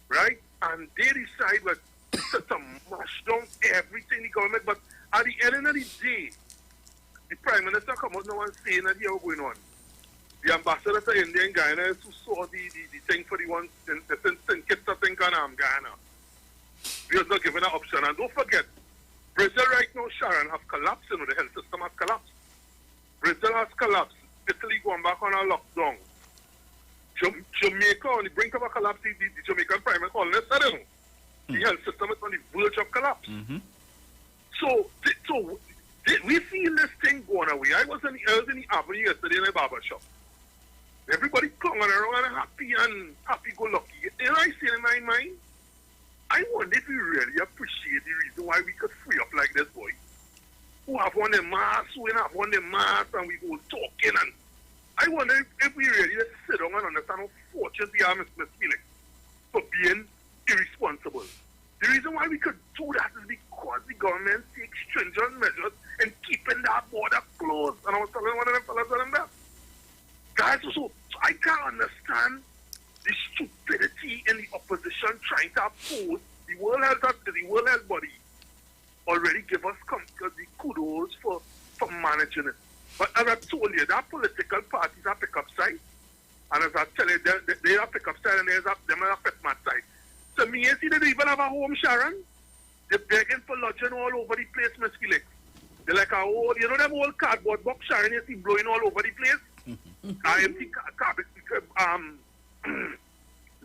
right? And they decide to mash down everything the government, but at the end of the day, the Prime Minister come out now and saying that here going on. The ambassador to India and Guyana is who saw the thing for the one in kids I think on Guyana. We was not given an option. And don't forget, Brazil right now, Sharon, has collapsed, the health system has collapsed. Brazil has collapsed. Italy going back on a lockdown. Jamaica on the brink of a collapse, the Jamaican Prime Minister calling it sudden. The health system is on the verge of collapse. So we feel this thing going away. I was in the avenue yesterday in a barber shop. Everybody clung around and happy-go-lucky. You know, I say in my mind, I wonder if we really appreciate the reason why we could free up like this, boy. Who have on the mask, who have on the mask, and we go talking. And I wonder if we really just sit down and understand how fortunate we are, Miss Felix, for being irresponsible. The reason why we could do that is because the government takes stringent measures in keeping that border closed. And I was telling one of them fellas on that. Guys, so I can't understand the stupidity in the opposition trying to oppose the World Health Body. Already give us the kudos for managing it. But as I told you, that political parties are pick up side. And as I tell you, they are pick up side and them are pick mat side. So me and see they don't even have a home, Sharon. They're begging for lodging all over the place, Miss Felix. They're like them old cardboard box, Sharon, you see blowing all over the place. Empty carpet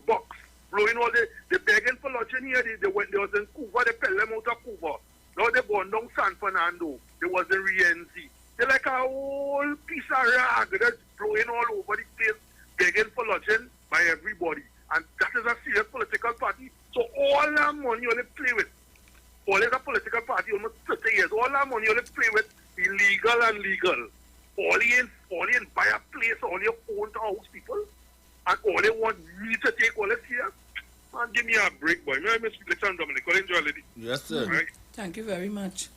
box blowing all they're begging for lodging here. They was in Cuba, they pelled them out of Cuba. Now they're going down San Fernando. They was in Rienzi. They're like a whole piece of rag that's blowing all over the place, begging for lodging by everybody. And that is a serious political party. So all that money you only play with, all is a political party almost 30 years, all that money you only play with, illegal and legal. All in buy a place, all you own to house people, and all they want me to take all this here. Man, give me a break, boy. May I miss Bruce and Dominic? Enjoy, lady. Yes, sir. Right. Thank you very much.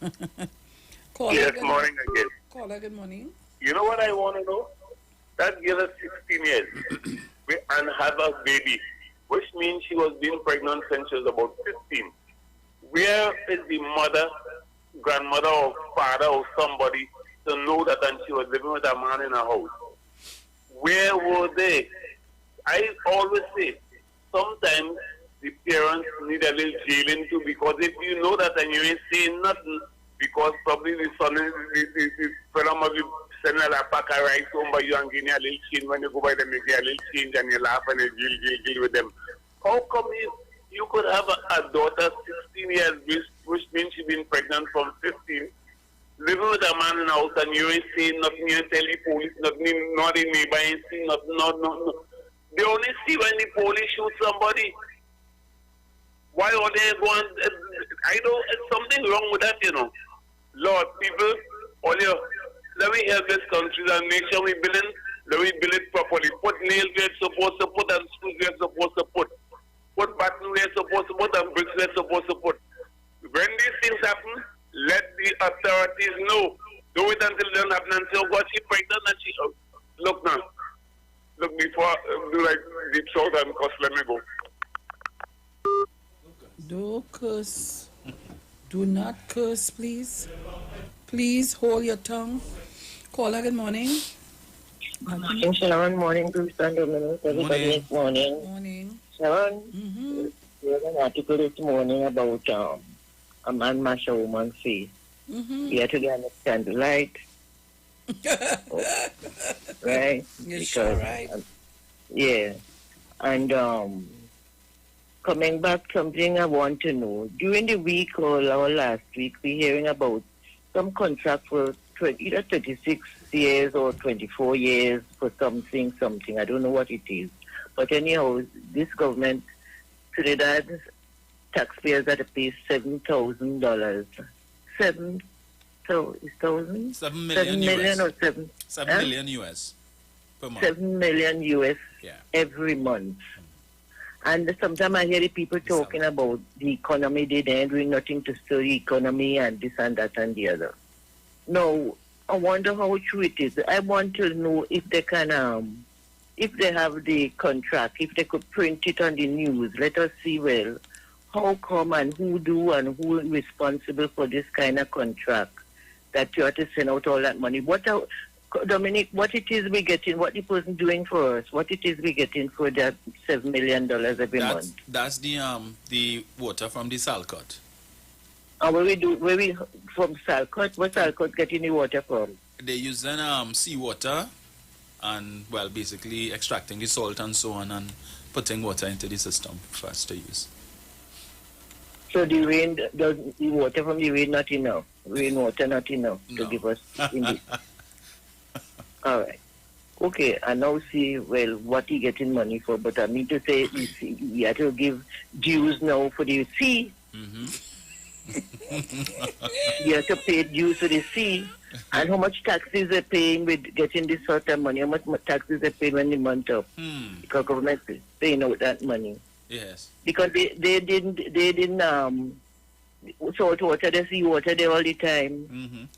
Yes, morning again. Caller, good morning. You know what I want to know? That girl is 16 years and had a baby, which means she was being pregnant since she was about 15. Where is the mother, grandmother, or father, or somebody to know that and she was living with a man in a house? Where were they? I always say, sometimes the parents need a little jailing too, because if you know that and you ain't saying nothing, because probably the son is the fellow must be sending a pack of rice home by you and giving a little change. When you go by them, you get a little change and you laugh and you deal with them. How come you could have a daughter 16 years, which means she's been pregnant from 15, living with a man in the house and you ain't saying nothing, you ain't tell the police nothing, not the neighbor ain't saying nothing, no. They only see when the police shoot somebody. Why are they going? I know there's something wrong with that, you know. Lord, people, let me help this country and make sure we build it properly. Put nails where it's supposed to put and screws where it's supposed to put. Put buttons where it's supposed to put and bricks where it's supposed to put. When these things happen, let the authorities know. Do it until it doesn't happen until God she's pregnant and she look now. Look before do like deep throat and cuss, let me go. Don't curse. Do not curse, please. Please hold your tongue. Caller, good morning. Morning, Sharon. Morning, Bruce and Dominic. Everybody, morning. Morning. Sharon, there's an article this morning about a man mash a woman's face. He had to get a candlelight. Right? You're sure right. Yeah. And coming back, something I want to know. During the week or last week, we're hearing about some contract for either 36 years or 24 years for something. I don't know what it is. But anyhow, this government, Trinidad taxpayers had to pay $7,000. $7 million or 7 million US per month. 7 million US every month. And sometimes I hear the people talking about the economy, they're doing nothing to stir the economy and this and that and the other. No, I wonder how true it is. I want to know if they can, if they have the contract, if they could print it on the news. Let us see, well, how come and who do and who is responsible for this kind of contract that you have to send out all that money. Dominic, what it is we getting, what the person doing for us, what it is we getting for that $7 million every month. That's the water from the Salcott. And where we from Salcott? Where Salcott getting the water from? They're using seawater and, well, basically extracting the salt and so on and putting water into the system for us to use. So the rain, the water from the rain not enough? Rainwater not enough to give us in the... All right. Okay, I now see, well, what he getting money for, but I mean to say, he had to give dues now for the sea. You have to pay dues for the sea. And how much taxes they're paying with getting this sort of money? How much taxes they pay when the month up? Because government is paying out that money. Yes. Because they didn't salt water, they sea water there all the time.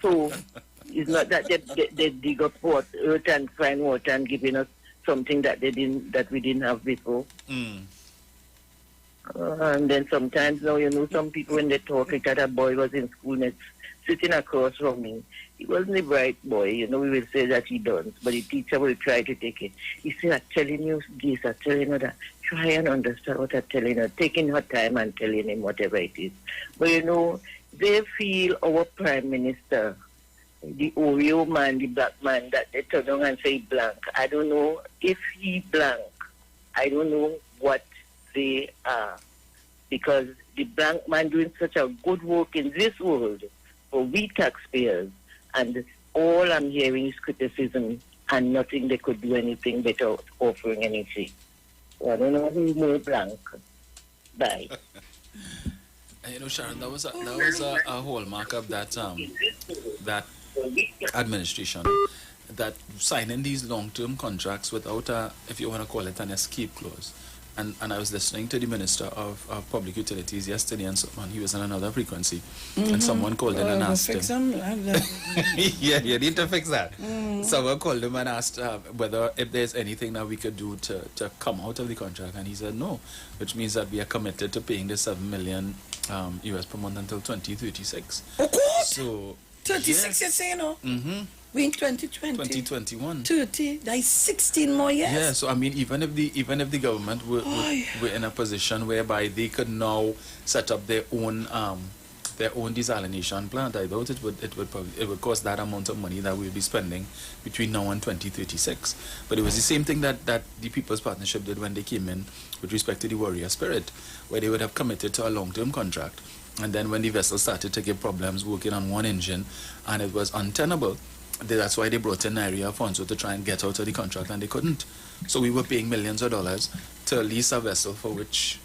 So it's not that they dig up earth and find water and giving us something that we didn't have before. And then sometimes now, you know, some people when they talk like that, a boy was in school next, sitting across from me. He wasn't a bright boy, you know, we will say that he does, but the teacher will try to take it. He said, I'm telling you this, I'm telling you that. Try and understand what I'm telling her, taking her time and telling him whatever it is. But you know, they feel our Prime Minister, the Oreo man, the black man, that they turn on and say blank. I don't know if he blank. I don't know what they are. Because the blank man doing such a good work in this world for we taxpayers, and all I'm hearing is criticism and nothing they could do anything better offering anything. So I don't know who's more blank. Bye. You know, Sharon, that was a hallmark of that administration, that signing these long-term contracts without if you want to call it an escape clause. And I was listening to the Minister of Public Utilities yesterday, and he was on another frequency, and someone called in and asked him. Yeah, you need to fix that. Someone called him and asked if there's anything that we could do to come out of the contract, and he said no, which means that we are committed to paying the $7 million US per month until 2036. Oh God! So 36, yes. You're saying, no? We in 2020. 2021. 30. That is 16 more years. Yeah. So I mean, even if the government were in a position whereby they could now set up their own desalination plant, I doubt it would cost that amount of money that we'll be spending between now and 2036. But it was the same thing that the People's Partnership did when they came in with respect to the Warrior Spirit, where they would have committed to a long-term contract. And then when the vessel started to give problems working on one engine and it was untenable, that's why they brought in Nairi Alfonso to try and get out of the contract, and they couldn't. So we were paying millions of dollars to lease a vessel for which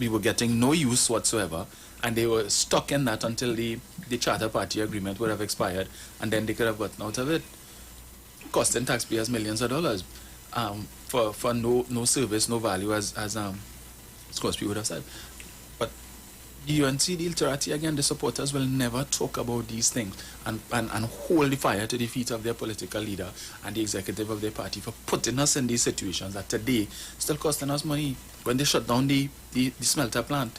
we were getting no use whatsoever, and they were stuck in that until the Charter Party agreement would have expired, and then they could have gotten out of it, costing taxpayers millions of dollars for no service, no value, as Scorsby would have said. But the UNC, the literati, again, the supporters will never talk about these things and hold the fire to the feet of their political leader and the executive of their party for putting us in these situations that today still costing us money. When they shut down the smelter plant,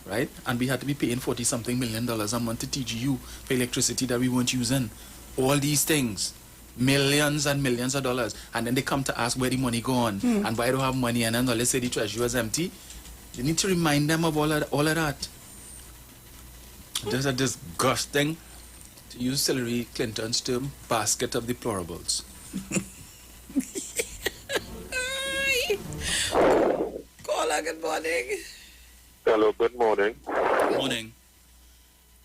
right? And we had to be paying $40-something million a month to TGU for electricity that we weren't using. All these things millions and millions of dollars, and then they come to ask where the money gone and why I don't have money, and then let's say the treasury was empty. You need to remind them of all of that. There's a disgusting, to use Hillary Clinton's term, basket of deplorables. Caller, good morning. Hello, good morning. Good morning.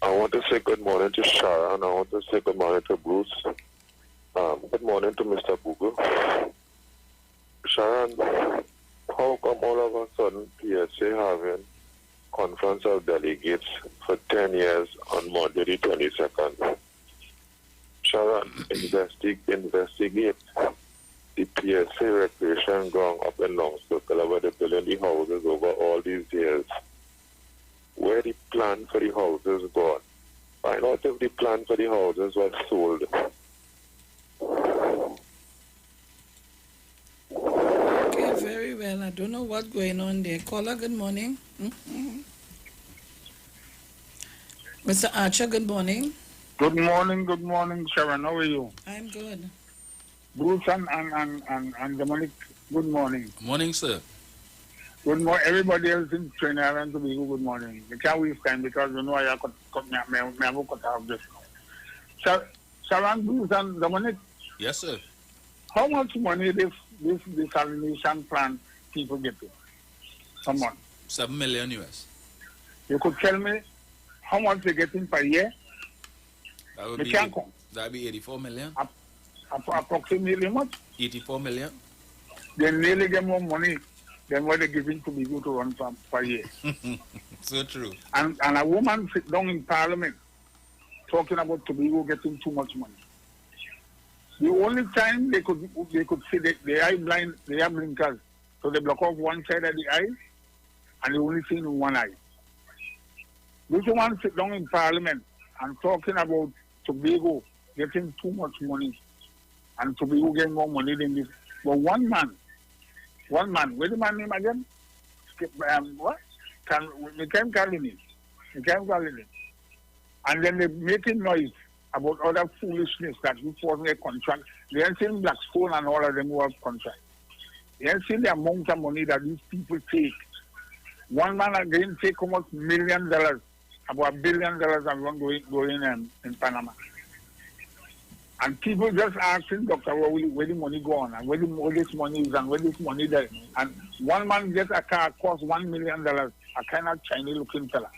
I want to say good morning to Sharon. I want to say good morning to Bruce. Good morning to Mr. Google. Sharon, how come all of a sudden PSA having conference of delegates for 10 years on Monday the 22nd? Sharon, investigate the PSA recreation ground up in Long Circle where they building the houses over all these years. Where the plan for the houses gone? Find out if the plan for the houses was sold. Okay, very well. I don't know what's going on there. Caller, good morning. Mr. Archer, good morning. Good morning, Sharon. How are you? I'm good. Bruce and Dominic, good morning. Morning, sir. Good morning. Everybody else in Trinidad and Tobago, good morning. We can't waste time because you know I have cut off this. Sharon, Bruce and Dominic. Yes, sir. How much money this desalination plant people get to? Come on. $7 million US. You could tell me how much they getting per year? That would They be can't come. that would be 84 million. Approximately much? 84 million. They nearly get more money than what they're giving to people to run per year. So true. And a woman sit down in Parliament talking about Tobago getting too much money. The only time they could see the eye blind, they have blinkers, so they block off one side of the eye, and they only see in one eye. This woman sit down in Parliament and talking about Tobago getting too much money, and Tobago getting more money than this. But one man, what's the man name again? What? Mikhail Kalinin. And then they're making noise about other foolishness that we forcing a contract. They ain't seen Blackstone and all of them who have contract. They ain't seen the amount of money that these people take. One man again take almost $1 million, about $1 billion and one going in Panama. And people just asking Dr. where the money go on and where this money is and where this money there. And one man gets a car cost $1 million, a kind of Chinese looking fella.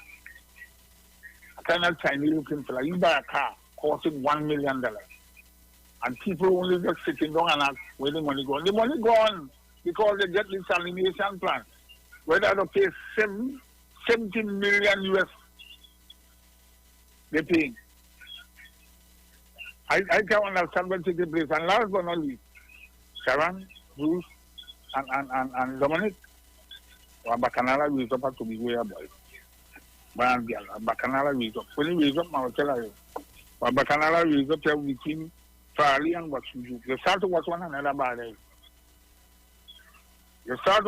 You buy a car costing $1 million. And people only just sitting down and ask where the money gone. The money gone because they get this salination plant. Whether they pay 70 million US, they paying. I can't understand what taking place. And last but not least, Sharon, Bruce, and Dominic, Bacanala will up to be where boy. Bacanala will up. When he wakes up, I'll tell you. Bacanala will up there between Farley and what you do. You start to watch one another bad day. So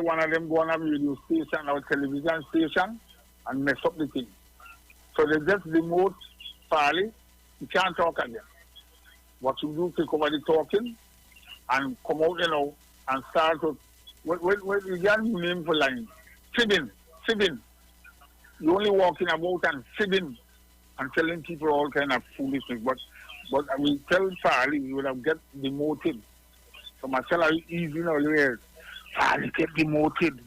one of them go on a radio station or television station and mess up the thing. So they just demote Farley. You can't talk again. What you do, take over the talking and come out, and start to, what you got new name for line? Fibbing. You only walking about and fibbing and telling people all kind of foolishness. But we tell Farley, you would have get demoted. So my salary easy now, years. Farley get demoted.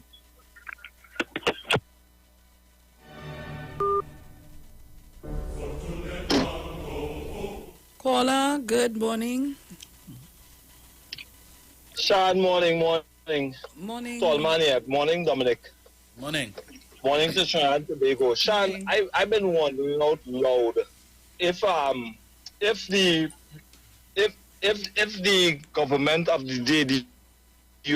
Caller, good morning. Sharon, morning. Morning. Tallman here. Morning, Dominic. Morning. Morning to Trinidad and Tobago. Sharon, I've been wondering out loud if the government of the day, the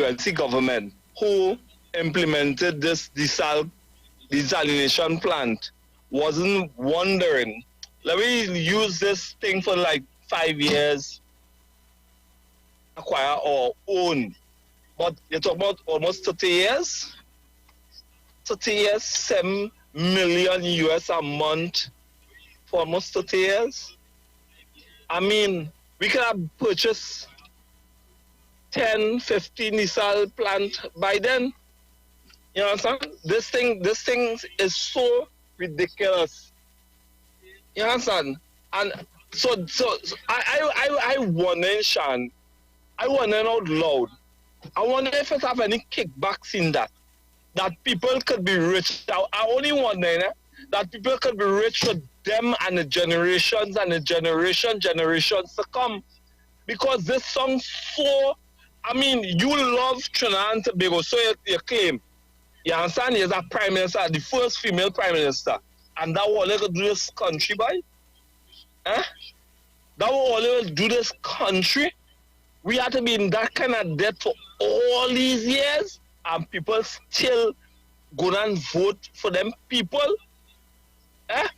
UNC government, who implemented this desalination plant, wasn't wondering, let me use this thing for like 5 years, acquire or own. But you're talking about almost 30 years? 30 years, $7 million US a month for almost 30 years? I mean, we could have purchased 10, 15 Nissan plant by then. You understand? This thing is so ridiculous. You understand? And so I wonder, Sean, I wonder out loud, I wonder if it have any kickbacks in that people could be rich. I only wonder that people could be rich for them and the generations to come. Because this song so, I mean, you love Trinidad and Tobago, so you claim. You understand? You're a prime minister, the first female prime minister. And that will only do this country, boy? Eh? That will only do this country? We have to be in that kind of debt for all these years, and people still go and vote for them people? Eh?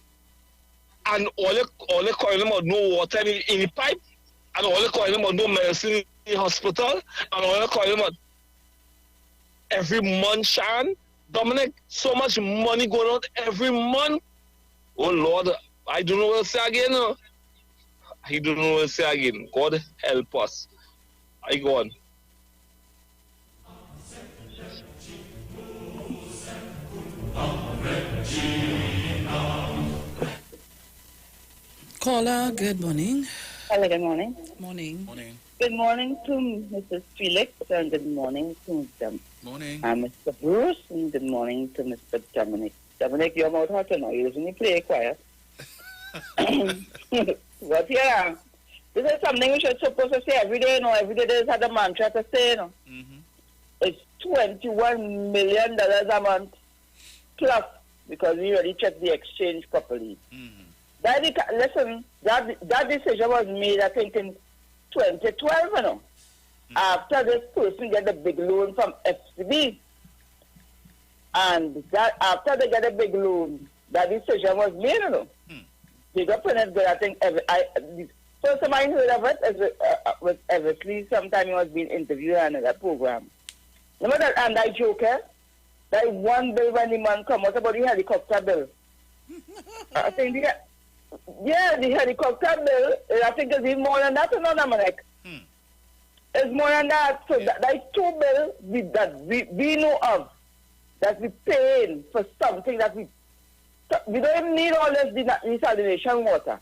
And all they calling them about no water in the pipe, and all they calling them about no medicine in the hospital, and all they calling them about every month, Sharon, Dominic, so much money going out every month. Oh Lord, I don't know what to say again. No? I don't know what to say again. God help us. I go on. Caller, good morning. Hello, good morning. Morning. Morning. Good morning to Mrs. Felix and good morning to Mr. Bruce and good morning to Mr. Dominic. Dominic, you're out hot now. You usually play quiet. But yeah, this is something we should supposed to say every day. Every day there's a mantra to say. It's $21 million a month plus because we already checked the exchange properly. That decision was made, I think, in 2012, after this person get a big loan from FCB. And that after they get a big loan, that decision was made, Big up in it, but I think, first time I heard of it was Eversley, sometime he was being interviewed in another program. Remember that, and I joke, that one bill when the man come out about the helicopter bill. I think the helicopter bill, I think it's even more than that, Dominic. It's more than that. So that's two bills that we know of, that we paying for something that we don't even need all this desalination water.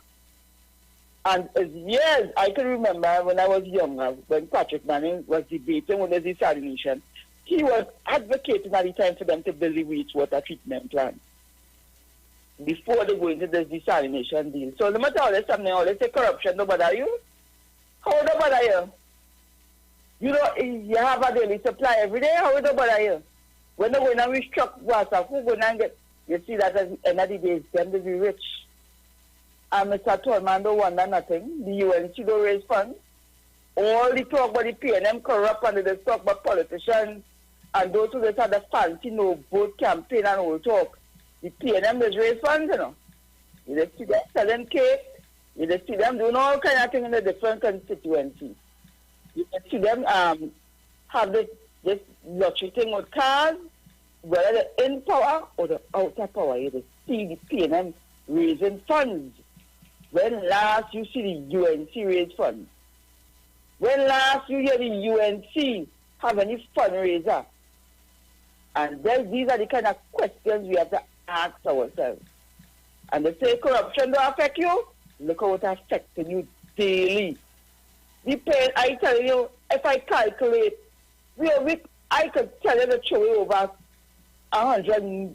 And years, I can remember when I was younger, when Patrick Manning was debating with the desalination, he was advocating at the time for them to build the wastewater treatment plant before they go into this desalination deal. So no matter all this something, all they say corruption, don't bother you. How don't bother you? You have a daily supply every day, how don't bother you? When they go in and restruct water, who go and get, you see that at the end of the day, it's them to be rich. And Mr. Tolman don't wonder nothing. The UNC don't raise funds. All the talk about the PNM corrupt and they talk about politicians and those who just had the fancy vote campaign and all talk. The PNM does raise funds, You just see them selling cake. You just see them doing all kind of things in the different constituencies. You just see them have this lottery thing with cars, whether they're in power or the out of power. You just see the PNM raising funds. When last you see the UNC raise funds? When last you hear the UNC have any fundraiser? And these are the kind of questions we have to ask ourselves. And they say corruption don't affect you. Look how it's affecting you daily. I tell you, if I calculate, I could tell you the truth over 100.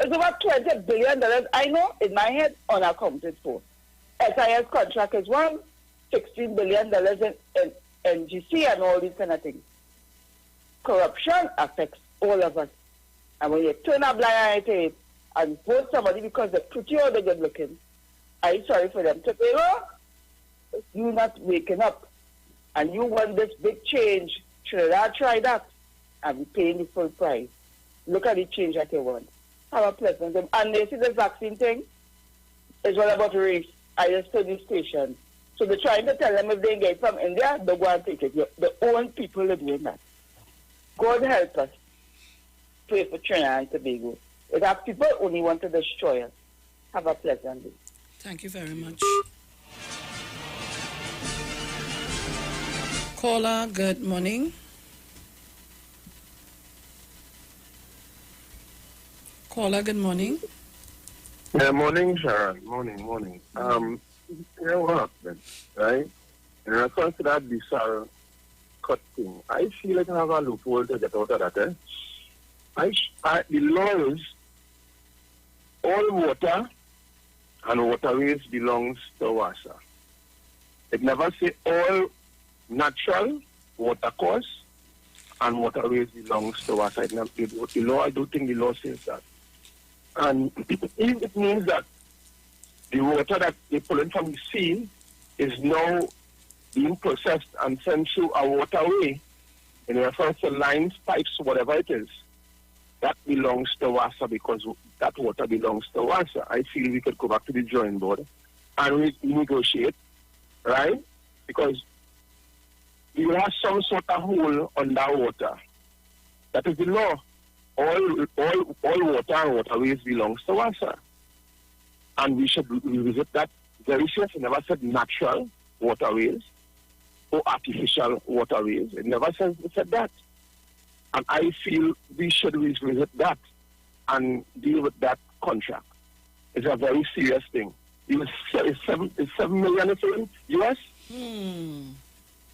It's over $20 billion. I know in my head unaccounted for. SIS contract is one, $16 billion in NGC and all these kind of things. Corruption affects all of us. And when you turn a blind eye to it and vote somebody because they're pretty or they're good looking, I'm sorry for them to pay. You're not waking up. And you want this big change. Should I try that? And be paying the full price. Look at the change that you want. Have a pleasant day. And they see the vaccine thing is all about race. I just told the station. So they're trying to tell them if they get from India, they'll go and take it. The own people are doing that. God help us. Pray for Trinidad and Tobago. If our people only want to destroy us, have a pleasant day. Thank you very much. Caller, good morning. Caller, good morning. Yeah, morning, Sharon. Morning. You know what happened, right? In response to that bizarre cut thing, I feel like I have a loophole to get out of that. The law is all water and waterways belongs to WASA. It never say all natural watercourse and waterways belongs to WASA. The law, I don't think the law says that. And if it means that the water that they pull in from the sea is now being processed and sent through a waterway in reference to lines, pipes, whatever it is, that belongs to WASA because that water belongs to WASA. I feel we could go back to the drawing board and negotiate, right? Because you have some sort of hole on that water. That is the law. All water and waterways belongs to WASA. And we should revisit that very seriously. It never said natural waterways or artificial waterways. It never said that. And I feel we should revisit that and deal with that contract. It's a very serious thing. It's 7 million US.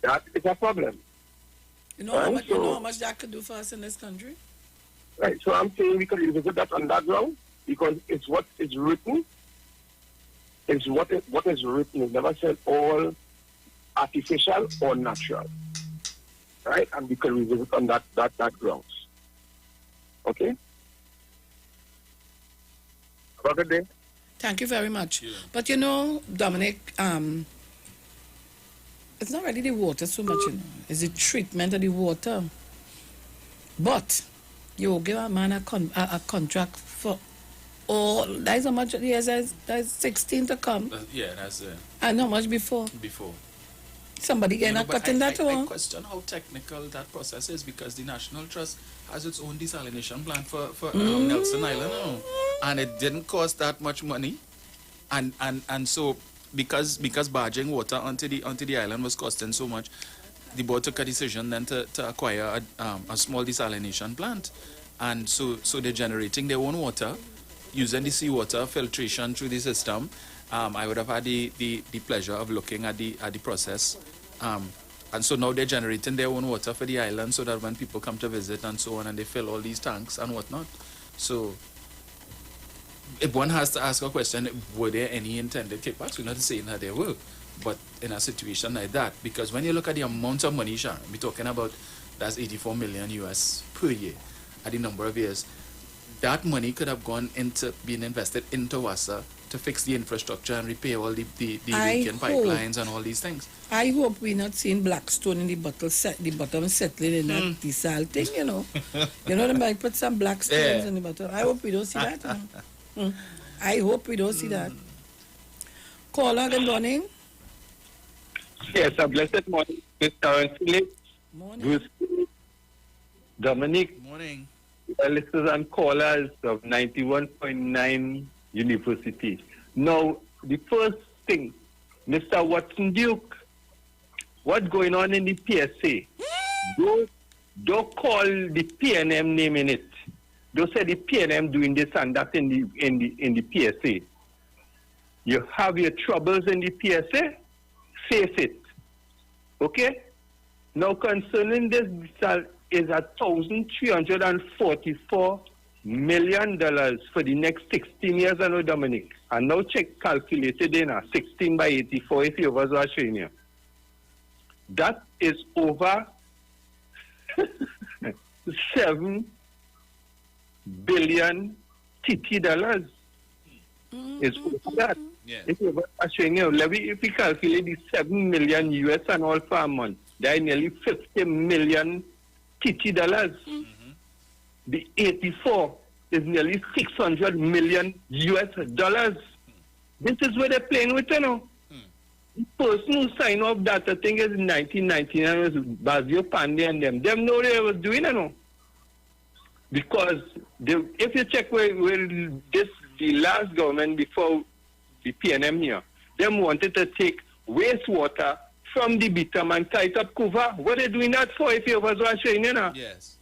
That is a problem. You know how much that could do for us in this country? Right, so I'm saying we could revisit that on that ground because it's what is written. It's what is written. It never said all artificial or natural. Right? And we could revisit on that grounds. Okay? Have a good day. Thank you very much. Yeah. But you know, Dominic, it's not really the water so much, you know. It's the treatment of the water. But you give a man a contract for all. That's how much years. That's 16 to come. Yeah, that's it. And how much before? Before. Somebody getting a cut in that one. I question how technical that process is because the National Trust has its own desalination plant for Nelson Island now. And it didn't cost that much money. And so because barging water onto the island was costing so much, the board took a decision then to acquire a small desalination plant. And so they're generating their own water, using the seawater filtration through the system. I would have had the pleasure of looking at the process. And so now they're generating their own water for the island so that when people come to visit and so on and they fill all these tanks and whatnot. So if one has to ask a question, were there any intended kickbacks? We're not saying that there were. But in a situation like that, because when you look at the amount of money, Sharon, we're talking about that's 84 million US per year at the number of years. That money could have gone into being invested into WASA to fix the infrastructure and repair all the leaking pipelines and all these things. I hope we're not seeing Blackstone in the bottom settling in that desal thing, you know. You know, they might put some black stones in the bottom. I hope we don't see that. You know? I hope we don't see that. Caller, good morning. Yes, a blessed morning, Mr. Sharon Felix. Morning. Bruce, Dominic. Morning. Listeners and callers of 91.9 University. Now, the first thing, Mr. Watson Duke, what's going on in the PSA? Don't call the PNM name in it. Don't say the PNM doing this and that in the PSA. You have your troubles in the PSA, face it. Okay? Now, concerning this is $1,344 million for the next 16 years, I know, Dominic. And now check calculated in 16 by 84 if you was watching here. That is over 7 billion TT dollars. It's over that. Yeah. If you was watching here, if we calculate the 7 million US and all for a month, there are nearly 50 million TT dollars. The 84 is nearly 600 million US dollars. This is what they're playing with, you know. The person who signed off that, I think, is in 1999, was Basio Pandey and them. Them know they was doing, you know. Because if you check where the last government before the PNM here, them wanted to take wastewater from the bottom and tight up cover. What are they doing that for if you was watching, you know? Yes.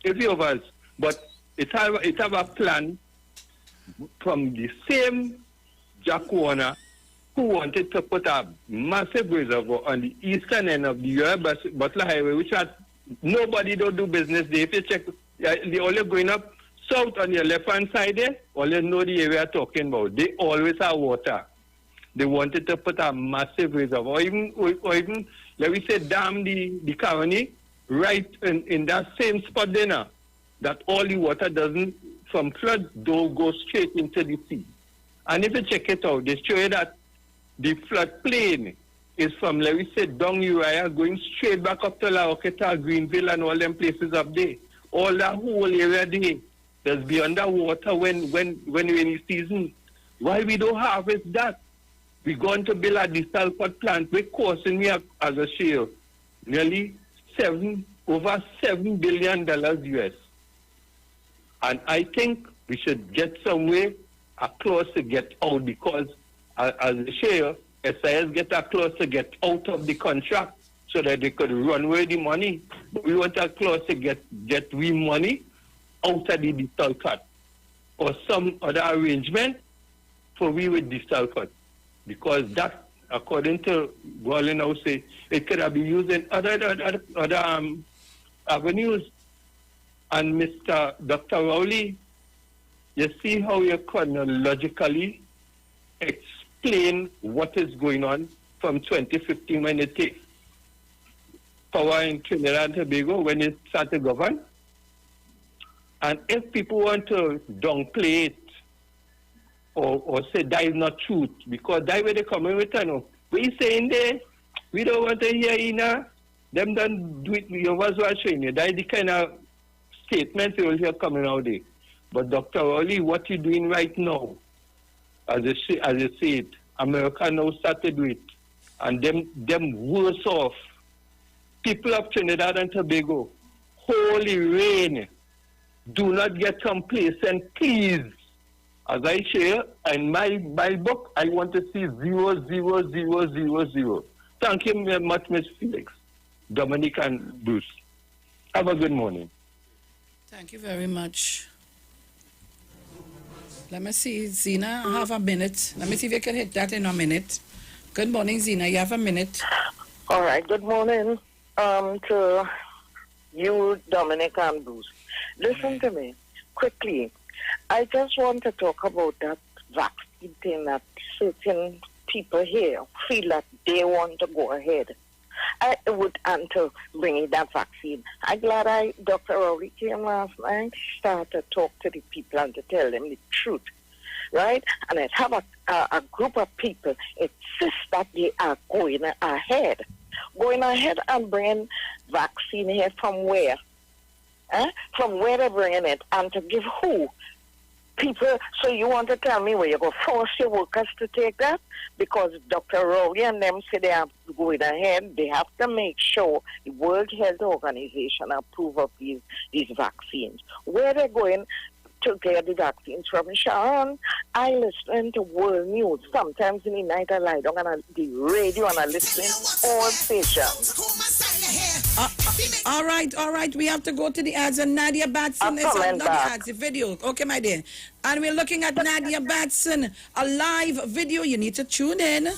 If you was. But it have a plan from the same Jack Warner who wanted to put a massive reservoir on the eastern end of the Butler Highway, which had nobody don't do business there. If you check, they only going up south on your left-hand side there, all you know the area talking about. They always have water. They wanted to put a massive reservoir, or even let me say, dam the colony right in that same spot there now, that all the water doesn't, from flood, don't go straight into the sea. And if you check it out, they show you that the floodplain is from, let me say, down Uriah, going straight back up to La Oqueta, Greenville, and all them places up there. All that whole area there, there's be underwater when rainy season. Why we don't harvest that? We're going to build a desulfate plant. We're costing me as a share nearly over $7 billion US. And I think we should get some way, a clause to get out, because as a share, SIS get a clause to get out of the contract so that they could run away the money. But we want a clause to get we money out of the desulfate or some other arrangement for we with desulfate. Because that, according to Golden House, it could have been used in other avenues. And Dr. Rowley, you see how you chronologically explain what is going on from 2015 when it takes power in Trinidad and Tobago, when it started to govern. And if people want to downplay it or say that is not truth, because that way they come in with, we saying there, we don't want to hear you now. Them don't do it, you was watching you. That is the kind of statements you will hear coming out there. But Dr. Rowley, what you doing right now, as you say it, America now started with, and them worse off. People of Trinidad and Tobago, holy rain, do not get complacent, please. As I share in my book, I want to see 0, 0, 0, 0, 0. Thank you very much, Ms. Felix, Dominic, and Bruce. Have a good morning. Thank you very much. Let me see, Zina, I have a minute. Let me see if you can hit that in a minute. Good morning, Zina. You have a minute. All right. Good morning to you, Dominic, and Bruce. Listen to me quickly. I just want to talk about that vaccine thing that certain people here feel that they want to go ahead. I would to bring in that vaccine. I'm glad Dr. Rowley came last night, started to talk to the people and to tell them the truth, right? And I have a group of people insist that they are going ahead and bringing vaccine here from where? From where they're bringing it, and to give who? People, so you want to tell me where you go force your workers to take that? Because Dr. Rowley and them say they are going ahead, they have to make sure the World Health Organization approve of these vaccines. Where they're going to get the vaccines from? Sharon, I listen to world news. Sometimes in the night I lie down on the radio and I listen all stations. All right. We have to go to the ads, and Nadia Batson is on the ads, the video. Okay, my dear. And we're looking at Nadia Batson, a live video. You need to tune in.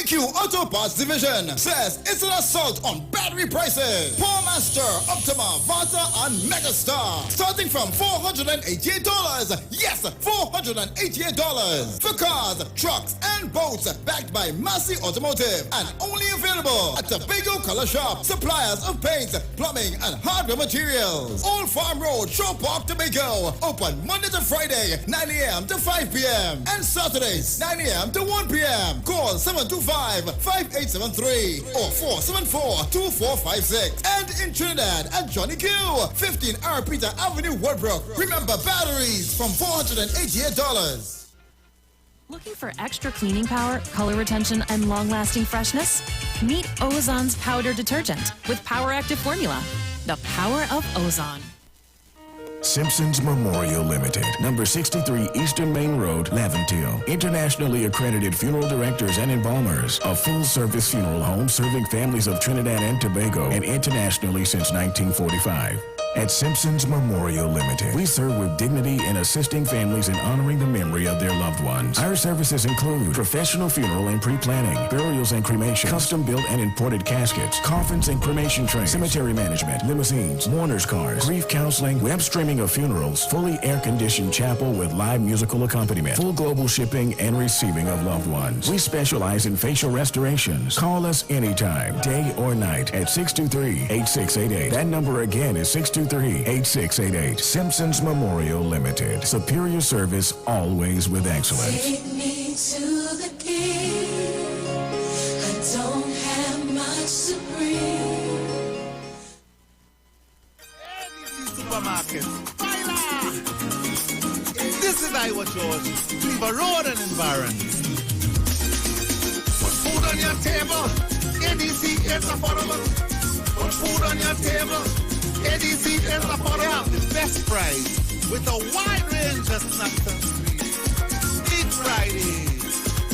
KQ Auto Parts Division says it's an assault on battery prices. Master, Optima, Vata, and Megastar. Starting from $488. Yes, $488. For cars, trucks, and boats. Backed by Massey Automotive. And only available at Tobago Color Shop. Suppliers of paints, plumbing, and hardware materials. Old Farm Road, Shore Park, Tobago. Open Monday to Friday, 9 a.m. to 5 p.m. And Saturdays, 9 a.m. to 1 p.m. Call 725-5873 or 474-2456. And in Trinidad at Johnny Q, 15 R. Peter Avenue, Woodbrook. Remember, batteries from $488. Looking for extra cleaning power, color retention, and long-lasting freshness? Meet Ozon's powder detergent with Power Active Formula. The power of Ozon. Simpsons Memorial Limited, number 63 Eastern Main Road, Laventille. Internationally accredited funeral directors and embalmers. A full-service funeral home serving families of Trinidad and Tobago and internationally since 1945. At Simpsons Memorial Limited, we serve with dignity in assisting families in honoring the memory of their loved ones. Our services include professional funeral and pre-planning, burials and cremation, custom-built and imported caskets, coffins and cremation trays, cemetery management, limousines, mourners cars, grief counseling, web streaming of funerals, fully air-conditioned chapel with live musical accompaniment, full global shipping and receiving of loved ones. We specialize in facial restorations. Call us anytime, day or night, at 623-8688. That number again is 623-8688. Simpsons Memorial Limited. Superior service, always with excellence. Take me to the king. I don't have much to bring. Supermarket. This is IWER George. Leave a road and environment. Put food on your table. ADC is affordable. Put food on your table. ADC is affordable. They have the best price with a wide range of snacks and sweets. Eat Friday.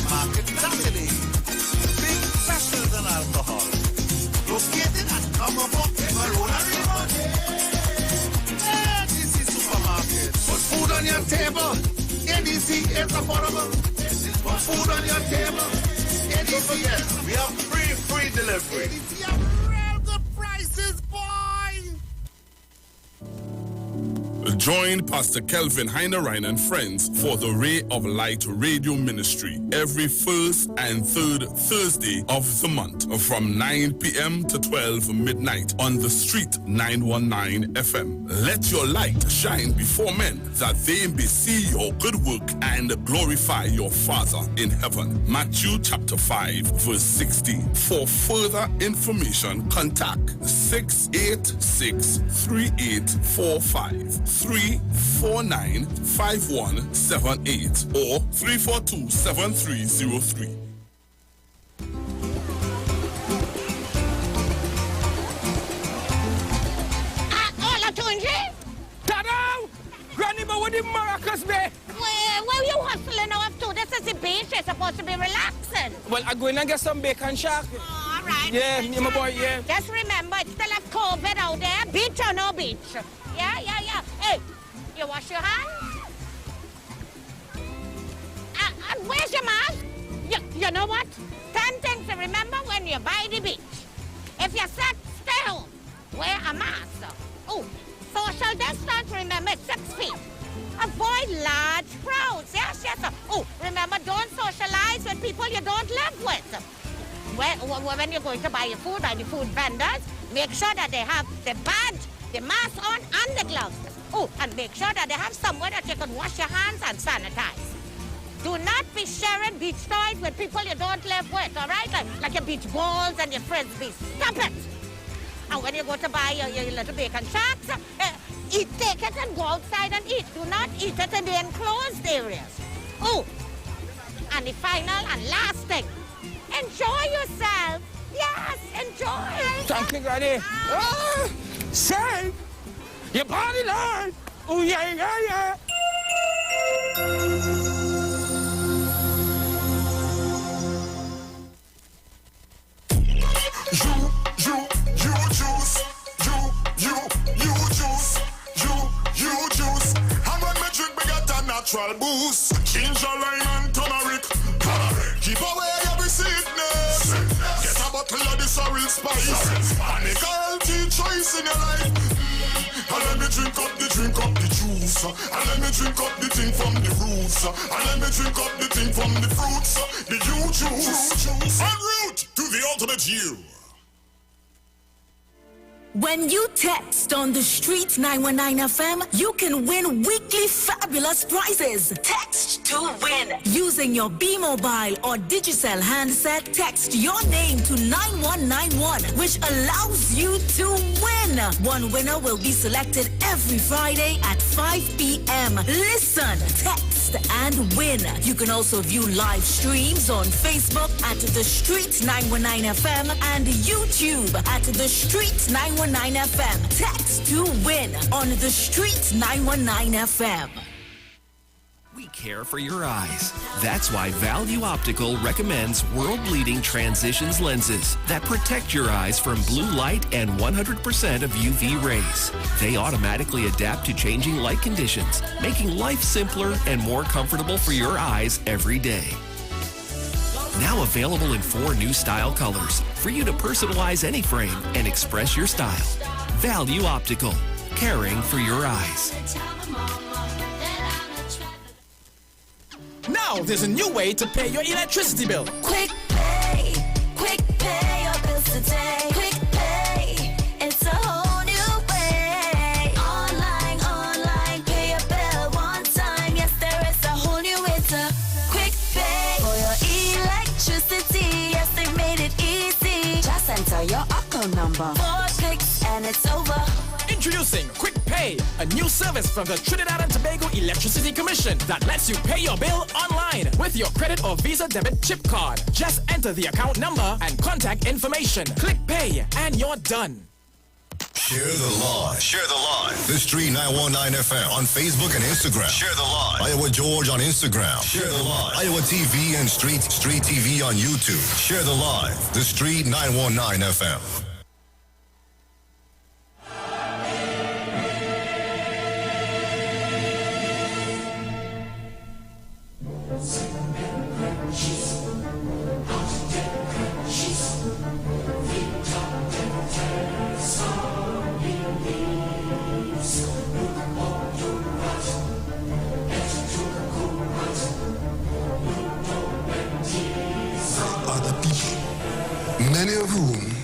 Market Saturday. Big specials and alcohol. Located at Commodore Maroon and Raymond. ADC Supermarket. Put food on your table. ADC is affordable. Put food on your table. ADC. We have free delivery. ADC have real good prices, boy. Join Pastor Kelvin Heinerine and friends for the Ray of Light Radio Ministry every first and third Thursday of the month from 9 p.m. to 12 midnight on the street 919 FM. Let your light shine before men that they may see your good work and glorify your Father in heaven. Matthew chapter 5 verse 16. For further information, contact 686-3845. 349-5178 or 342-7303. Hola, Tunji. Tada! Granny, but what the maracas be? Where you hustling up to? This is the beach. You're supposed to be relaxing. Well, I'm going to get some bacon shark. Oh, all right. Yeah, me and my boy, yeah. Just remember, it's still have COVID out there. Beach or no beach. Yeah. Hey, you wash your hands? And where's your mask? You know what? 10 things to remember when you're by the beach. If you're sick, stay home. Wear a mask. Oh, social distance, remember, 6 feet. Avoid large crowds. Yes. Oh, remember, don't socialize with people you don't live with. When you're going to buy your food by the food vendors, make sure that they have the badge, the mask on, and the gloves. Oh, and make sure that they have somewhere that you can wash your hands and sanitize. Do not be sharing beach toys with people you don't live with, all right? Like your beach balls and your frisbees. Stop it! And when you go to buy your little bacon sharks, take it and go outside and eat. Do not eat it in the enclosed areas. Oh, and the final and last thing, enjoy yourself. Yes, enjoy. Thank you, Granny. Say, your body line. Oh, yeah. You juice. And when me drink, me get a natural boost. Ginger, lime and turmeric. Keep away every sickness. spice. And make a healthy choice in your life. And let me drink up the juice. And let me drink up the thing from the roots. And let me drink up the thing from the fruits. The you juice. En route to the ultimate you. When you text on the Street 919 FM, you can win weekly fabulous prizes. Text to win. Using your B-Mobile or Digicel handset, text your name to 9191, which allows you to win. One winner will be selected every Friday at 5 p.m. Listen, text and win. You can also view live streams on Facebook at The Street 919 FM and YouTube at The Street 919 FM. Text to win on The Street 919 FM. We care for your eyes. That's why Value Optical recommends world-leading transitions lenses that protect your eyes from blue light and 100% of UV rays. They automatically adapt to changing light conditions, making life simpler and more comfortable for your eyes every day. Now available in 4 new style colors for you to personalize any frame and express your style. Value Optical, caring for your eyes. Now there's a new way to pay your electricity bill. Quick pay your bills today. Quick pay, it's a whole new way. Online, pay your bill one time. Yes, there is a whole new way to quick pay for your electricity. Yes, they made it easy. Just enter your account number. 4 clicks and it's over. Introducing Quick Pay, a new service from the Trinidad and Tobago Electricity Commission that lets you pay your bill online with your credit or Visa debit chip card. Just enter the account number and contact information. Click Pay and you're done. Share the live. Share the live. The Street 919 FM on Facebook and Instagram. Share the live. Iowa George on Instagram. Share the live. Iowa TV and Street TV on YouTube. Share the live. The Street 919 FM. Many of whom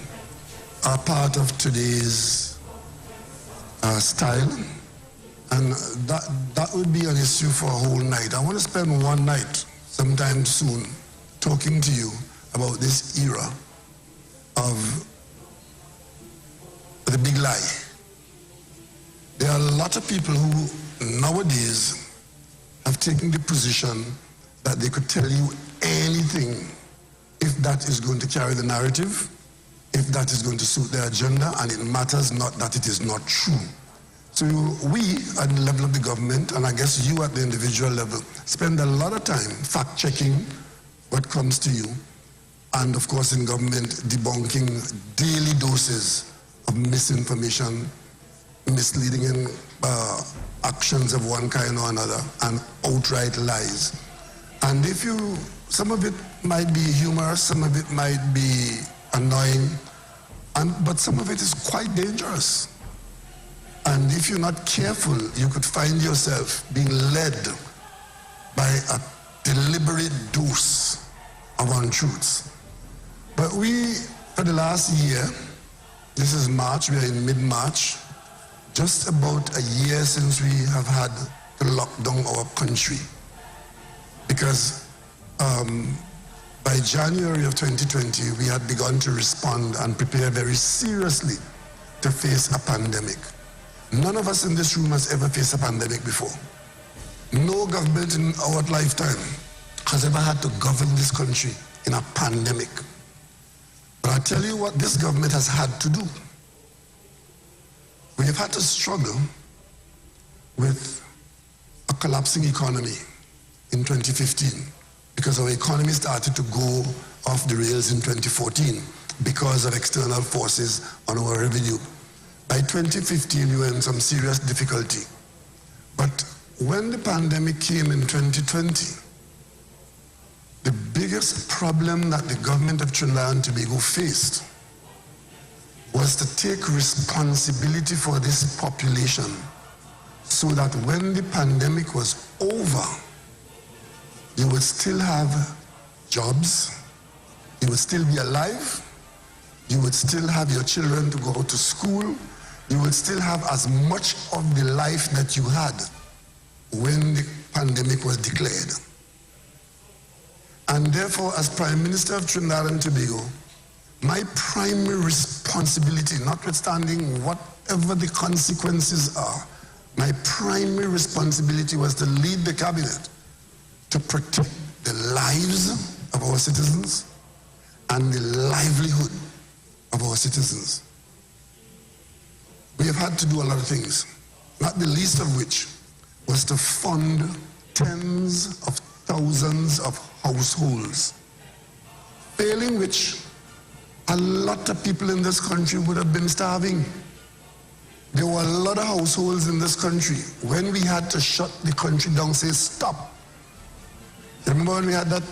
are part of today's style, and that would be an issue for a whole night. I want to spend one night sometime soon talking to you about this era of the big lie. There are a lot of people who nowadays have taken the position that they could tell you anything if that is going to carry the narrative, if that is going to suit their agenda, and it matters not that it is not true. So we at the level of the government, and I guess you at the individual level, spend a lot of time fact-checking what comes to you, and of course in government debunking daily doses of misinformation, misleading actions of one kind or another, and outright lies. And if you, some of it might be humorous, some of it might be annoying, but some of it is quite dangerous. And if you're not careful, you could find yourself being led by a deliberate dose of untruths. But we, for the last year, this is March, we are in mid-March, just about a year since we have had to lock down our country. Because by January of 2020, we had begun to respond and prepare very seriously to face a pandemic. None of us in this room has ever faced a pandemic before. No government in our lifetime has ever had to govern this country in a pandemic. But I tell you what this government has had to do. We have had to struggle with a collapsing economy in 2015 because our economy started to go off the rails in 2014 because of external forces on our revenue. By 2015, we were in some serious difficulty. But when the pandemic came in 2020, the biggest problem that the government of Trinidad and Tobago faced was to take responsibility for this population so that when the pandemic was over, you would still have jobs, you would still be alive, you would still have your children to go to school, you would still have as much of the life that you had when the pandemic was declared. And therefore, as Prime Minister of Trinidad and Tobago, my primary responsibility, notwithstanding whatever the consequences are, my primary responsibility was to lead the cabinet to protect the lives of our citizens and the livelihood of our citizens. We have had to do a lot of things, not the least of which was to fund tens of thousands of households, failing which a lot of people in this country would have been starving. There were a lot of households in this country when we had to shut the country down, say stop. Remember when we had that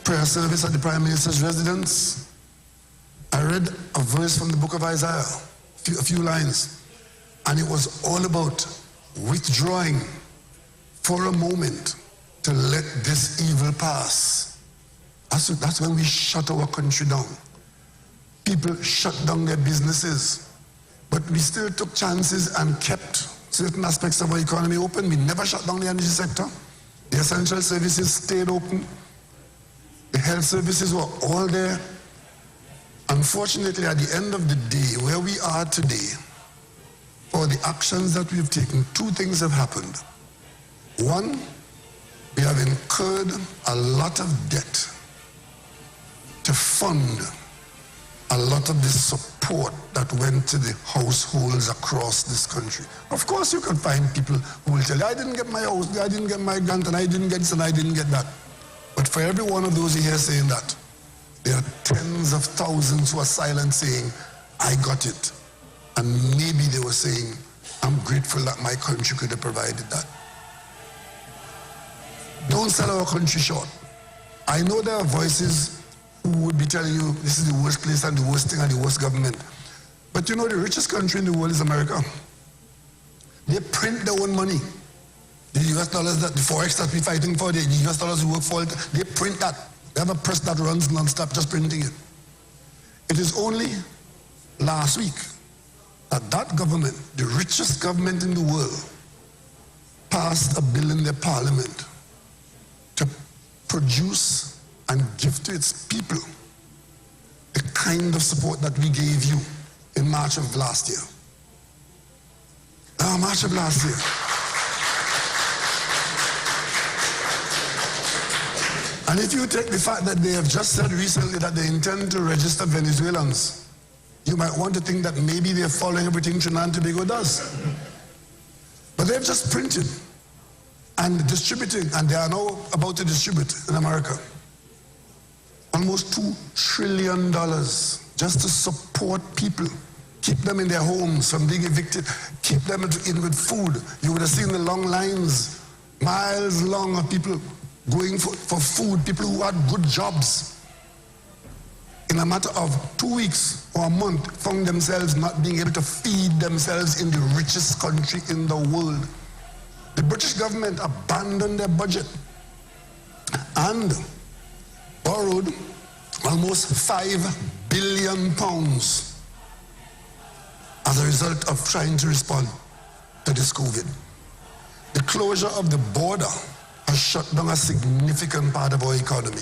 prayer service at the Prime Minister's residence? I read a verse from the book of Isaiah, a few lines, and it was all about withdrawing for a moment to let this evil pass. That's when we shut our country down. People shut down their businesses, but we still took chances and kept certain aspects of our economy open. We never shut down the energy sector. The essential services stayed open. The health services were all there. Unfortunately, at the end of the day, where we are today, for the actions that we've taken, two things have happened. One, we have incurred a lot of debt to fund a lot of the support that went to the households across this country. Of course, you can find people who will tell you, I didn't get my house, I didn't get my grant, and I didn't get this, and I didn't get that. But for every one of those you hear saying that, there are tens of thousands who are silent saying, I got it. And maybe they were saying, I'm grateful that my country could have provided that. Don't sell our country short. I know there are voices who would be telling you this is the worst place and the worst thing and the worst government. But you know, the richest country in the world is America. They print their own money. The US dollars, that the forex that we're fighting for, the US dollars we work for, they print that. They have a press that runs non-stop just printing it. It is only last week that that government, the richest government in the world, passed a bill in their parliament to produce and give to its people the kind of support that we gave you in March of last year. March of last year. And if you take the fact that they have just said recently that they intend to register Venezuelans, you might want to think that maybe they're following everything Trinidad and Tobago does. But they've just printed and distributed, and they are now about to distribute in America almost $2 trillion just to support people, keep them in their homes from being evicted, keep them in with food. You would have seen the long lines, miles long, of people going for food, people who had good jobs. In a matter of 2 weeks or a month, found themselves not being able to feed themselves in the richest country in the world. The British government abandoned their budget and borrowed almost £5 billion as a result of trying to respond to this COVID. The closure of the border has shut down a significant part of our economy.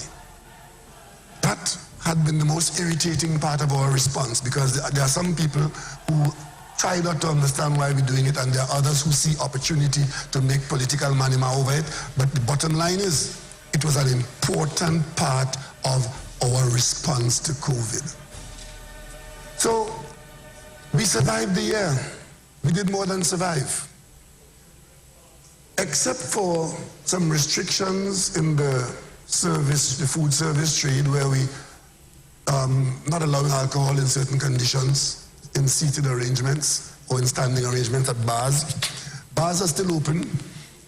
That had been the most irritating part of our response, because there are some people who try not to understand why we're doing it, and there are others who see opportunity to make political manima over it. But the bottom line is, it was an important part of our response to COVID. So we survived the year. We did more than survive. Except for some restrictions in the food service trade, where we not allowing alcohol in certain conditions, in seated arrangements or in standing arrangements at bars. Bars are still open.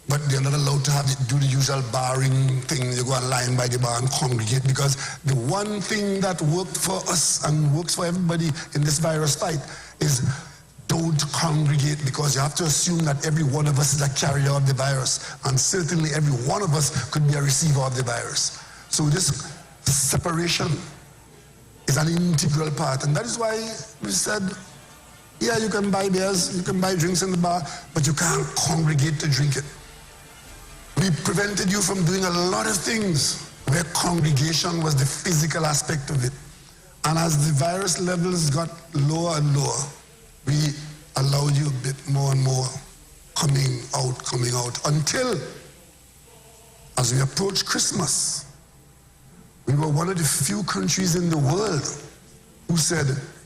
but they're not allowed to do the usual barring thing. You go and line by the bar and congregate, because the one thing that worked for us and works for everybody in this virus fight is don't congregate, because you have to assume that every one of us is a carrier of the virus, and certainly every one of us could be a receiver of the virus. So this separation is an integral part, and that is why we said, yeah, you can buy beers, you can buy drinks in the bar, but you can't congregate to drink it. We prevented you from doing a lot of things where congregation was the physical aspect of it. And as the virus levels got lower and lower, we allowed you a bit more and more coming out, until, as we approach Christmas, we were one of the few countries in the world who said,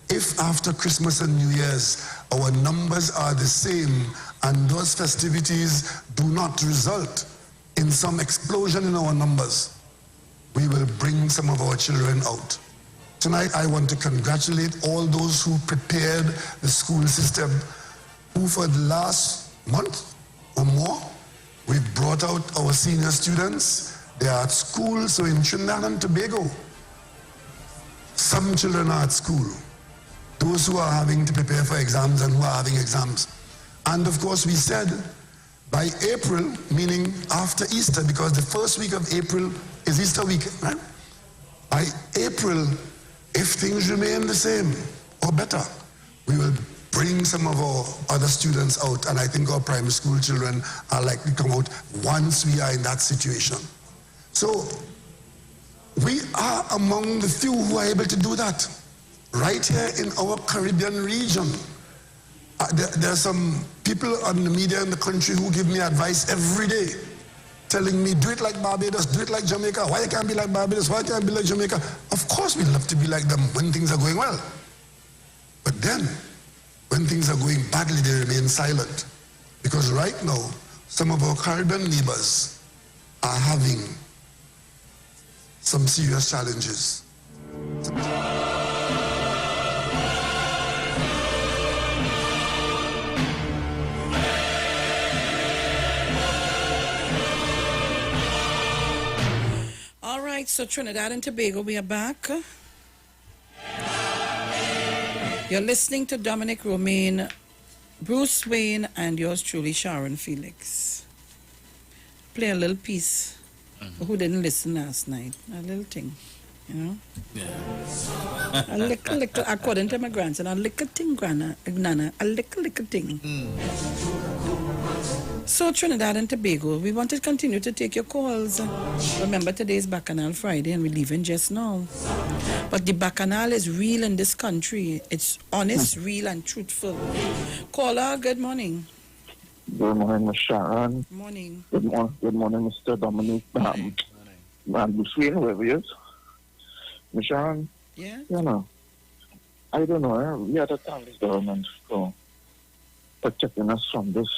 if after Christmas and New Year's our numbers are the same and those festivities do not result in some explosion in our numbers, we will bring some of our children out. Tonight I want to congratulate all those who prepared the school system, who for the last month or more, we've brought out our senior students. They are at school. So in Trinidad and Tobago, some children are at school. Those who are having to prepare for exams and who are having exams. And of course we said by April, meaning after Easter, because the first week of April is Easter weekend, right? By April, if things remain the same or better, we will bring some of our other students out, and I think our primary school children are likely to come out once we are in that situation. So we are among the few who are able to do that. Right here in our Caribbean region, there are some people on the media in the country who give me advice every day, telling me, do it like Barbados, do it like Jamaica. Why can't be like Barbados? Why can't be like Jamaica? Of course we'd love to be like them when things are going well. But then, when things are going badly, they remain silent. Because right now, some of our Caribbean neighbors are having some serious challenges. All right, so Trinidad and Tobago, we are back. You're listening to Dominic, Romain, Bruce Wayne, and yours truly, Sharon Felix. Play a little piece for who didn't listen last night. A little thing, you know? Yeah. A little, according to my grandson, a little thing, Nana, a little thing. So Trinidad and Tobago, we want to continue to take your calls. Remember, today is Bacchanal Friday and we're leaving just now. But the Bacchanal is real in this country. It's honest, real, and truthful. Caller, good morning. Good morning, Ms. Sharon. Morning. Good morning, Mr. Dominic. Bruce Wayne, whoever he is. Ms. Sharon. Yeah? You know, I don't know. We had to thank this government for protecting us from this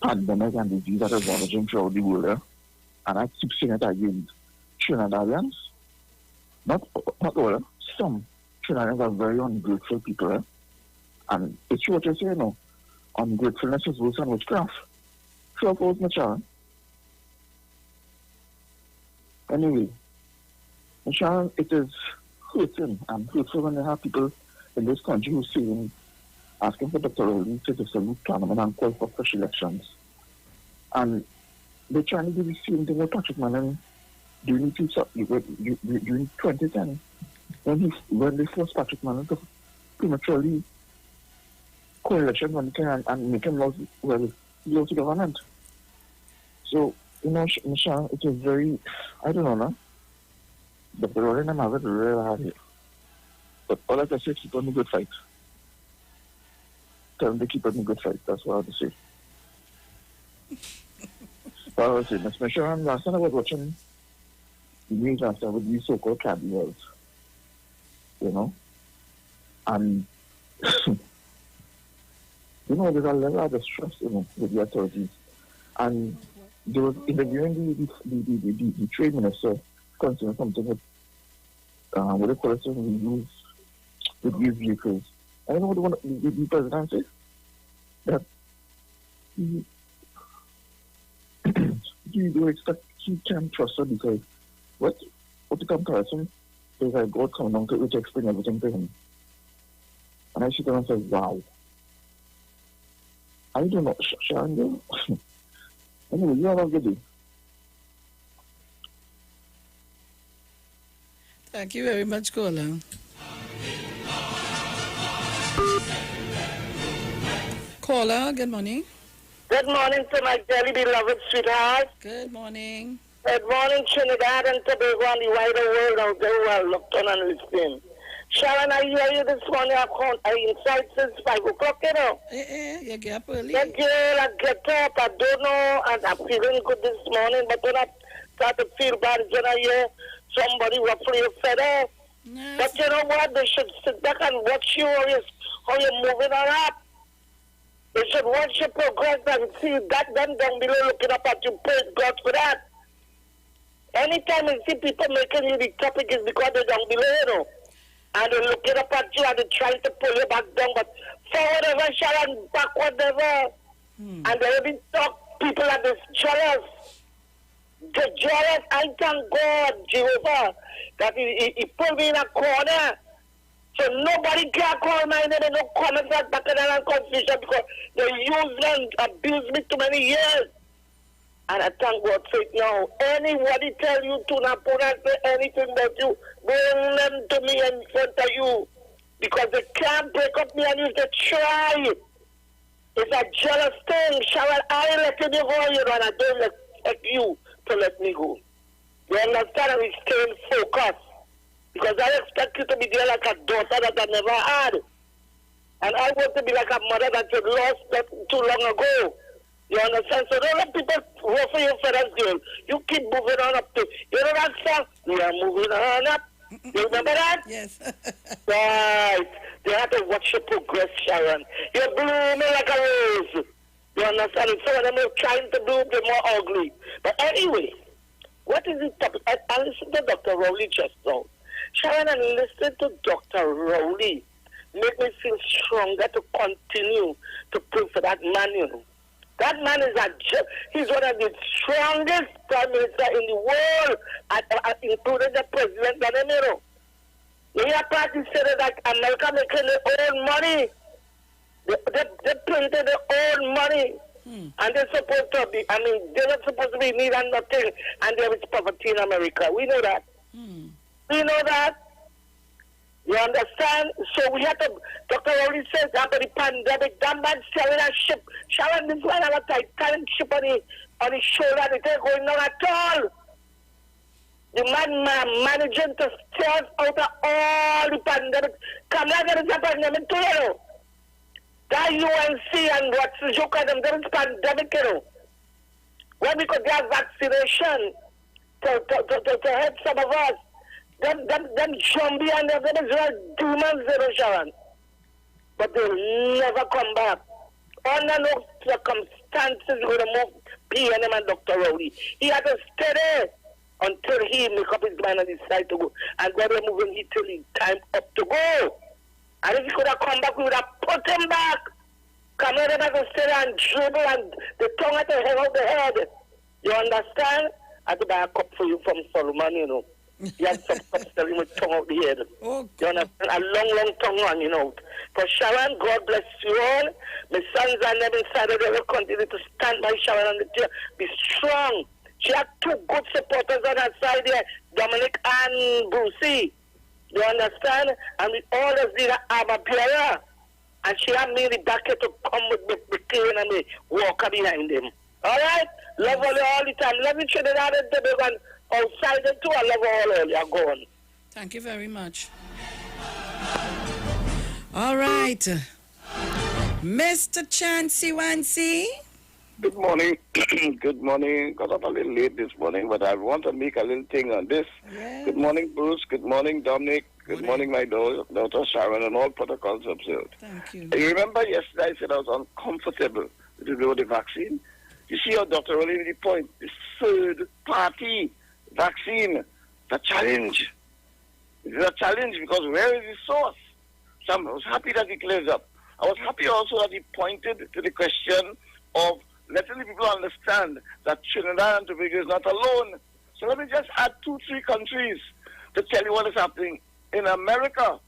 pandemic and disease that is ravaging throughout the world. And I keep saying it again. Trinidadians, not all, some Trinidadians are very ungrateful people. And it's true what you say, no. Ungratefulness is worse than witchcraft. True of course, Sharon. Anyway, Sharon, it is hurting and hurtful when you have people in this country who saying, asking for Dr. Rowley to dissolve Parliament and call for fresh elections. And they're trying to do the same thing with Patrick Manning during 2010, when they forced Patrick Manning to prematurely call elections when he can and make him lose the government. So, you know, Michelle, it is very, I don't know, no? Dr. Rowley and I have it really hard here. But all I can say is keep on the good fight. Tell them to keep on the good fight. That's what I have to say. But I was saying, Ms. Sharon, last time I was watching the news last time with these so-called cabinets, you know, and you know, there's a level of distrust, you know, with the authorities. And they were interviewing the trade minister concerning something with what they call it, with these vehicles. I don't know what the president said. That he do expect he can trust her because what the comparison is like God coming down to explain everything to him. And I sit down and say, wow. I don't know, Sharon, you anyway, you have a good day. Thank you very much, caller. Caller, good morning. Good morning to my dearly beloved sweetheart. Good morning. Good morning, Trinidad and Tobago and the wider world out there who are looked on and listening. Sharon, I hear you this morning. I inside since 5 o'clock, you know. You get up early. Yeah, girl, I get up. I don't know. And I'm feeling good this morning. But when I start to feel bad, when I hear somebody ruffle your feather. Yes. But you know what? They should sit back and watch you how you're moving on up. They should watch your progress and see that them down below looking up at you. Praise God for that. Anytime you see people making you the topic is because they're down below, you know. And they're looking up at you and they're trying to pull you back down. But forward ever, Sharon, backward never. And there will be people that are jealous. The jealous, I thank God, Jehovah, that he put me in a corner. So nobody can call my name and no comments at back and confusion because they used me and abused me too many years. And I thank God for it now. Anybody tell you to not put and say anything about you, bring them to me in front of you. Because they can't break up me and you they try. It's a jealous thing. Sharon, I let you go, you know, and I don't let you to let me go. You understand? And we stay focused. Because I expect you to be there like a daughter that I never had. And I want to be like a mother that you lost not too long ago. You understand? So don't let people ruffle your feathers, girl. You keep moving on up to. You know that song? We are moving on up. You remember that? Yes. Right. They have to watch your progress, Sharon. You're blooming like a rose. You understand? And some of them are trying to bloom, they're more ugly. But anyway, what is the topic? I listened to Dr. Rowley just now. Sharon, and listen to Dr. Rowley. Make me feel stronger to continue to pray for that man, you know. That man is he's one of the strongest prime minister in the world, including the president and them, you know. The other party said that America making their own money. They printed their own money. And they're supposed to be, they're not supposed to be need and nothing, and there is poverty in America. We know that. We know that. You understand? So we have to, Dr. Rowley says after the pandemic, that man selling a ship. Sharon, this man have a Titanic ship on his shoulder. It ain't going on at all. The man managing to stay us out of all the pandemic. Come here, there is a pandemic too, you know. That UNC and what's the joke of them, there is pandemic, you know. When we could get vaccination to help some of us. Them zombie and them demons, you know, Sharon. But they'll never come back. Under no circumstances, you're going to move PNM and Dr. Rowley. He had to stay there until he make up his mind and decide to go. And then we're moving him till his time up to go. And if he could have come back, we would have put him back. Come here, they have to stay there and dribble and the tongue had to hang out the head. You understand? I had to buy a cup for you from Solomon, you know. You have some cups telling with tongue out the head. Oh, you understand? A long tongue hanging out. For Sharon, God bless you all. My sons are never inside of they will continue to stand by Sharon on the tear. Be strong. She had two good supporters on her side here, Dominic and Brucey. You understand? And we always need an armor bearer. And she had me the back here to come with the cane and me walker behind him. All right? Love all the time. Love each other out and Tobago and outside it too. I love all earlier. Go on. Thank you very much. All right. Mr. Chancey Wancy. Good morning. Good morning. Got up a little late this morning, but I want to make a little thing on this. Yes. Good morning, Bruce. Good morning, Dominic. Good morning, my daughter Sharon, and all protocols observed. Thank you. You remember yesterday I said I was uncomfortable with the vaccine? You see how Dr. Rowley made the point? The third-party vaccine, the challenge. It is a challenge because where is the source? So I was happy that he clears up. I was happy also that he pointed to the question of letting the people understand that Trinidad and Tobago is not alone. So let me just add 2-3 countries to tell you what is happening. In America,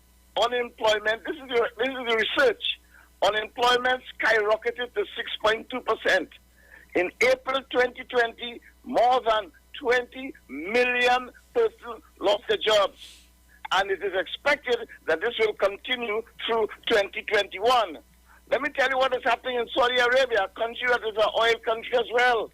unemployment, this is the research, unemployment skyrocketed to 6.2%. In April 2020, more than 20 million persons lost their jobs. And it is expected that this will continue through 2021. Let me tell you what is happening in Saudi Arabia, a country that is an oil country as well.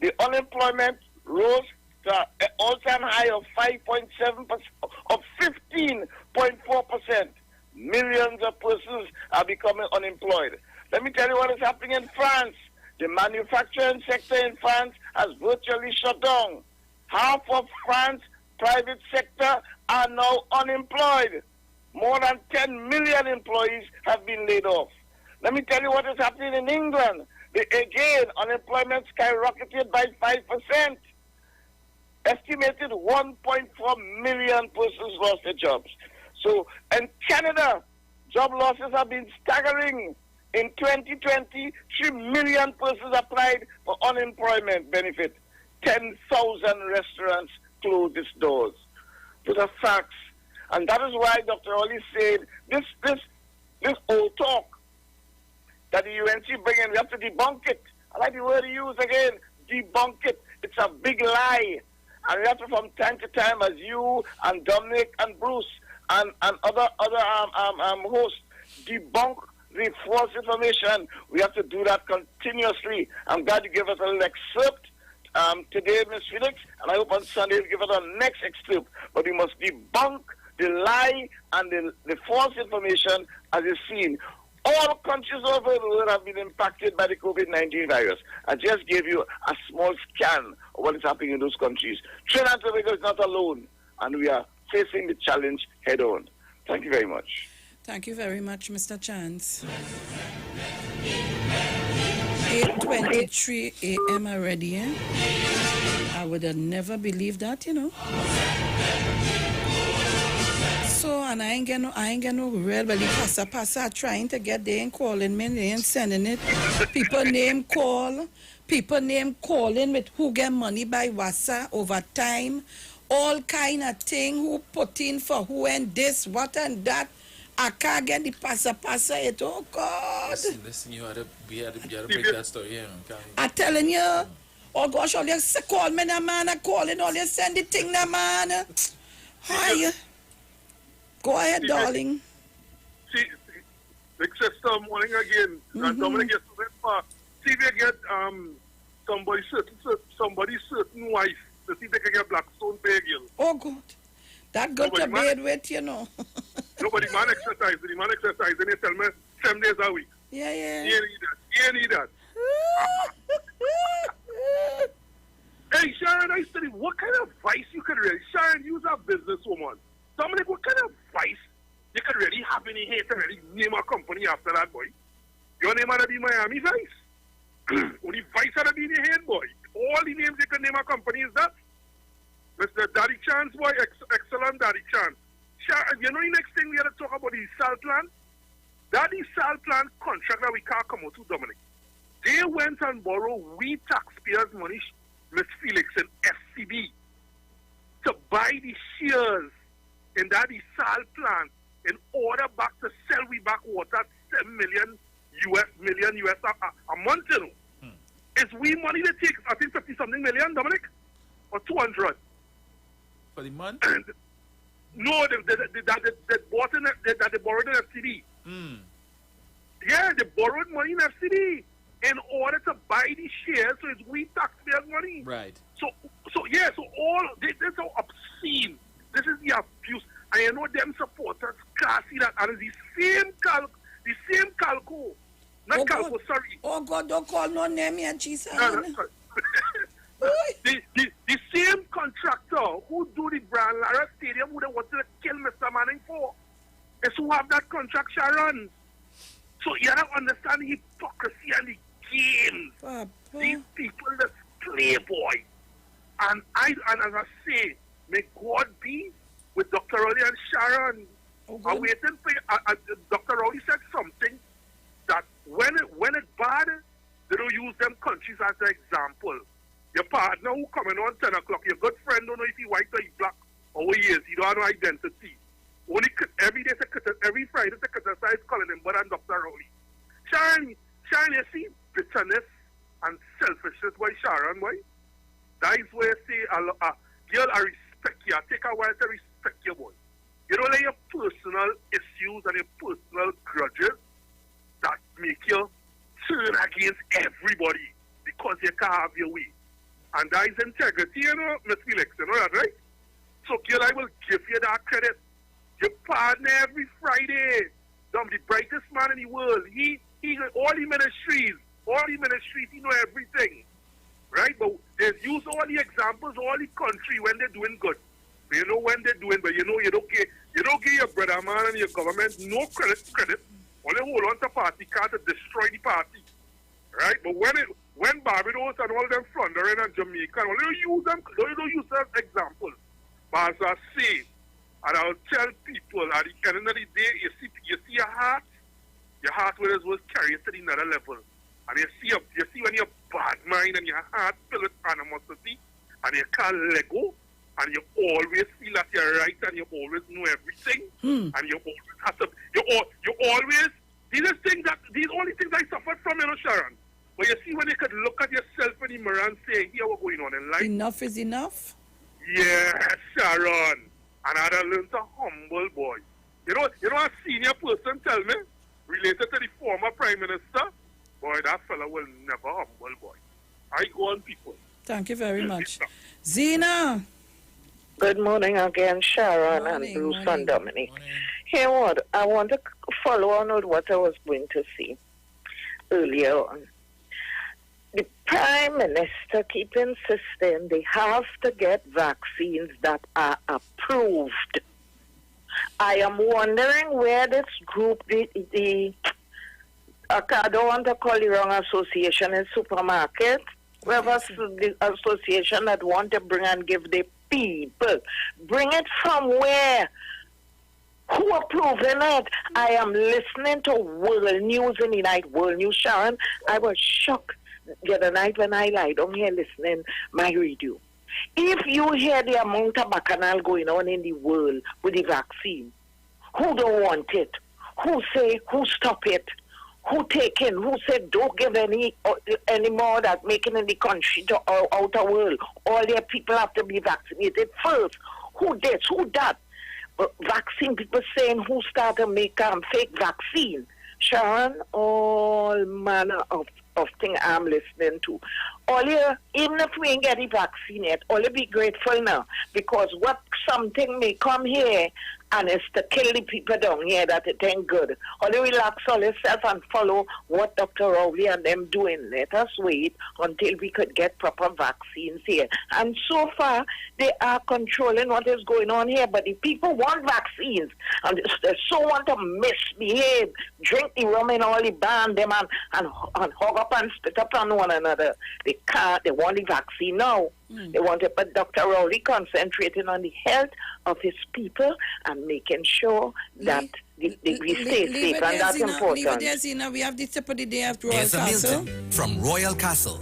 The unemployment rose to an all-time high of 5.7%, of 15.4%. Millions of persons are becoming unemployed. Let me tell you what is happening in France. The manufacturing sector in France has virtually shut down. Half of France's private sector are now unemployed. More than 10 million employees have been laid off. Let me tell you what is happening in England. Again, unemployment skyrocketed by 5%. Estimated 1.4 million persons lost their jobs. So, in Canada, job losses have been staggering. In 2020, 3 million persons applied for unemployment benefit. 10,000 restaurants closed its doors. Those are facts. And that is why Dr. Oli said, this old talk that the UNC bring in, we have to debunk it. I like the word he used again, debunk it. It's a big lie. And we have to, from time to time, as you and Dominic and Bruce and other hosts, debunk the false information. We have to do that continuously. I'm glad you gave us a little excerpt today, Ms. Felix, and I hope on Sunday you'll give us a next excerpt. But we must debunk the lie and the false information as is seen. All countries over the world have been impacted by the COVID-19 virus. I just gave you a small scan of what is happening in those countries. Trinidad and Tobago is not alone, and we are facing the challenge head on. Thank you very much. Thank you very much, Mr. Chance. 8:23 a.m. already, eh? I would have never believed that, you know. So, and I ain't get no real, but the passa trying to get, they ain't calling me, they ain't sending it. People name calling with who get money by WhatsApp over time, all kind of thing, who put in for who and this, what and that. I can't get the passa it. Oh God! Listen, you had to break that story here. I'm telling you. Oh gosh, all you call me na man, I calling, all you send the thing na man. Hi. Go ahead, darling. See, big sister, morning again. And Dominic gets to that far. See if they get somebody's certain wife to see if they can get Blackstone pay girl. Oh God. That got to bed with, you know. Nobody man exercise. The man exercise, and they tell me 7 days a week. Yeah. You need that. Hey, Sharon, I studied what kind of advice you could really... Sharon, you're a businesswoman. Dominic, what kind of advice you could really have in here to really name a company after that, boy? Your name ought to be Miami Vice. Only Vice ought to be in your head, boy. All the names you could name a company is that. Mr. Daddy Chance, boy, excellent Daddy Chance. Sharon, you know the next thing we have to talk about is salt plant? That is salt plant contract that we can't come out to, Dominic. They went and borrowed we taxpayers' money, Ms. Felix and FCB, to buy the shares in that salt plant in order back to sell we back water $7 million US a month, you know. Is we money they take, I think 50-something million, Dominic? Or 200? For the month? No, they bought in that they borrowed in FCB. Yeah, they borrowed money in FCB in order to buy the shares, so it's we taxpayers' money. Right. So all this is so obscene. This is the abuse. And you know them supporters can't see that, and it's the same calco. Not calco, sorry. Oh God, don't call no name here, Jesus. No, the same contractor who do the Brian Lara Stadium who they wanted to kill Mr. Manning for is who have that contract, Sharon. So you don't understand the hypocrisy and the games. These people that's playboy. And as I say, may God be with Dr. Rowley and Sharon. I'm waiting for Dr. Rowley said something that when it's bad, they don't use them country as an example. Your partner who coming on 10 o'clock, your good friend don't know if he white or he black or what he is. He don't have no identity. Only every day, every Friday, they criticize calling him, but I'm Dr. Rowley. Sharon, you see bitterness and selfishness, boy, Sharon, boy. That is where you say, girl, I respect you. I take a while to respect you, boy. You don't let your personal issues and your personal grudges that make you turn against everybody because you can't have your way. And that is integrity, you know, Miss Felix, you know that, right? So, girl, I will give you that credit. Your partner every Friday, the brightest man in the world. He all the ministries, he know everything, right? But they use all the examples, all the country when they're doing good. You know when they're doing, but you know you don't give your brother man and your government no credit. Only hold on to party card to destroy the party, right? But when Barbados and all them plundering and Jamaica, only use them as examples. But as I say, and I'll tell people at the end of the day, you see your heart will carry you to the another level. And you see when you're bad mind and your heart filled with animosity and you can't let go and you always feel that you're right and you always know everything and you always have to you always these only things I suffered from, you know, Sharon. But you see when you could look at yourself in the mirror and say, here what's going on in life. Enough is enough? Yes, Sharon. And I had to learn to humble, boy. You know a senior person tell me, related to the former Prime Minister, boy, that fella will never humble, boy. I go on, people. Thank you very much. Zena. Good morning again, Sharon and Bruce and Dominic. Here what, I want to follow on with what I was going to say earlier on. The Prime Minister keep insisting they have to get vaccines that are approved. I am wondering where this group, I don't want to call the wrong association in supermarket, whoever the association that want to bring and give the people, bring it from where? Who approving it? I am listening to World News in the night. World News, Sharon, I was shocked the other night when I lie down here listening my radio. If you hear the amount of bacchanal going on in the world with the vaccine, who don't want it? Who say, who stop it? Who take in? Who said don't give any more that making in the country to outer world? All their people have to be vaccinated first. Who this? Who that? Vaccine people saying who started make fake vaccine. Sharon, all manner of thing I'm listening to. Even if we ain't get the vaccine yet, only be grateful now because what something may come here and it's to kill the people down here that it ain't good. Only relax all yourself and follow what Dr. Rowley and them doing. Let us wait until we could get proper vaccines here. And so far, they are controlling what is going on here, but the people want vaccines and they so want to misbehave, drink the rum and all the ban them and hug up and spit up on one another. They can't, they want the vaccine now. They want it, but Dr. Rowley concentrating on the health of his people and making sure that we stay safe, and that's important. Leave it there, Zena. We have the tip of the day at Royal Here's Castle. a Milton from Royal Castle.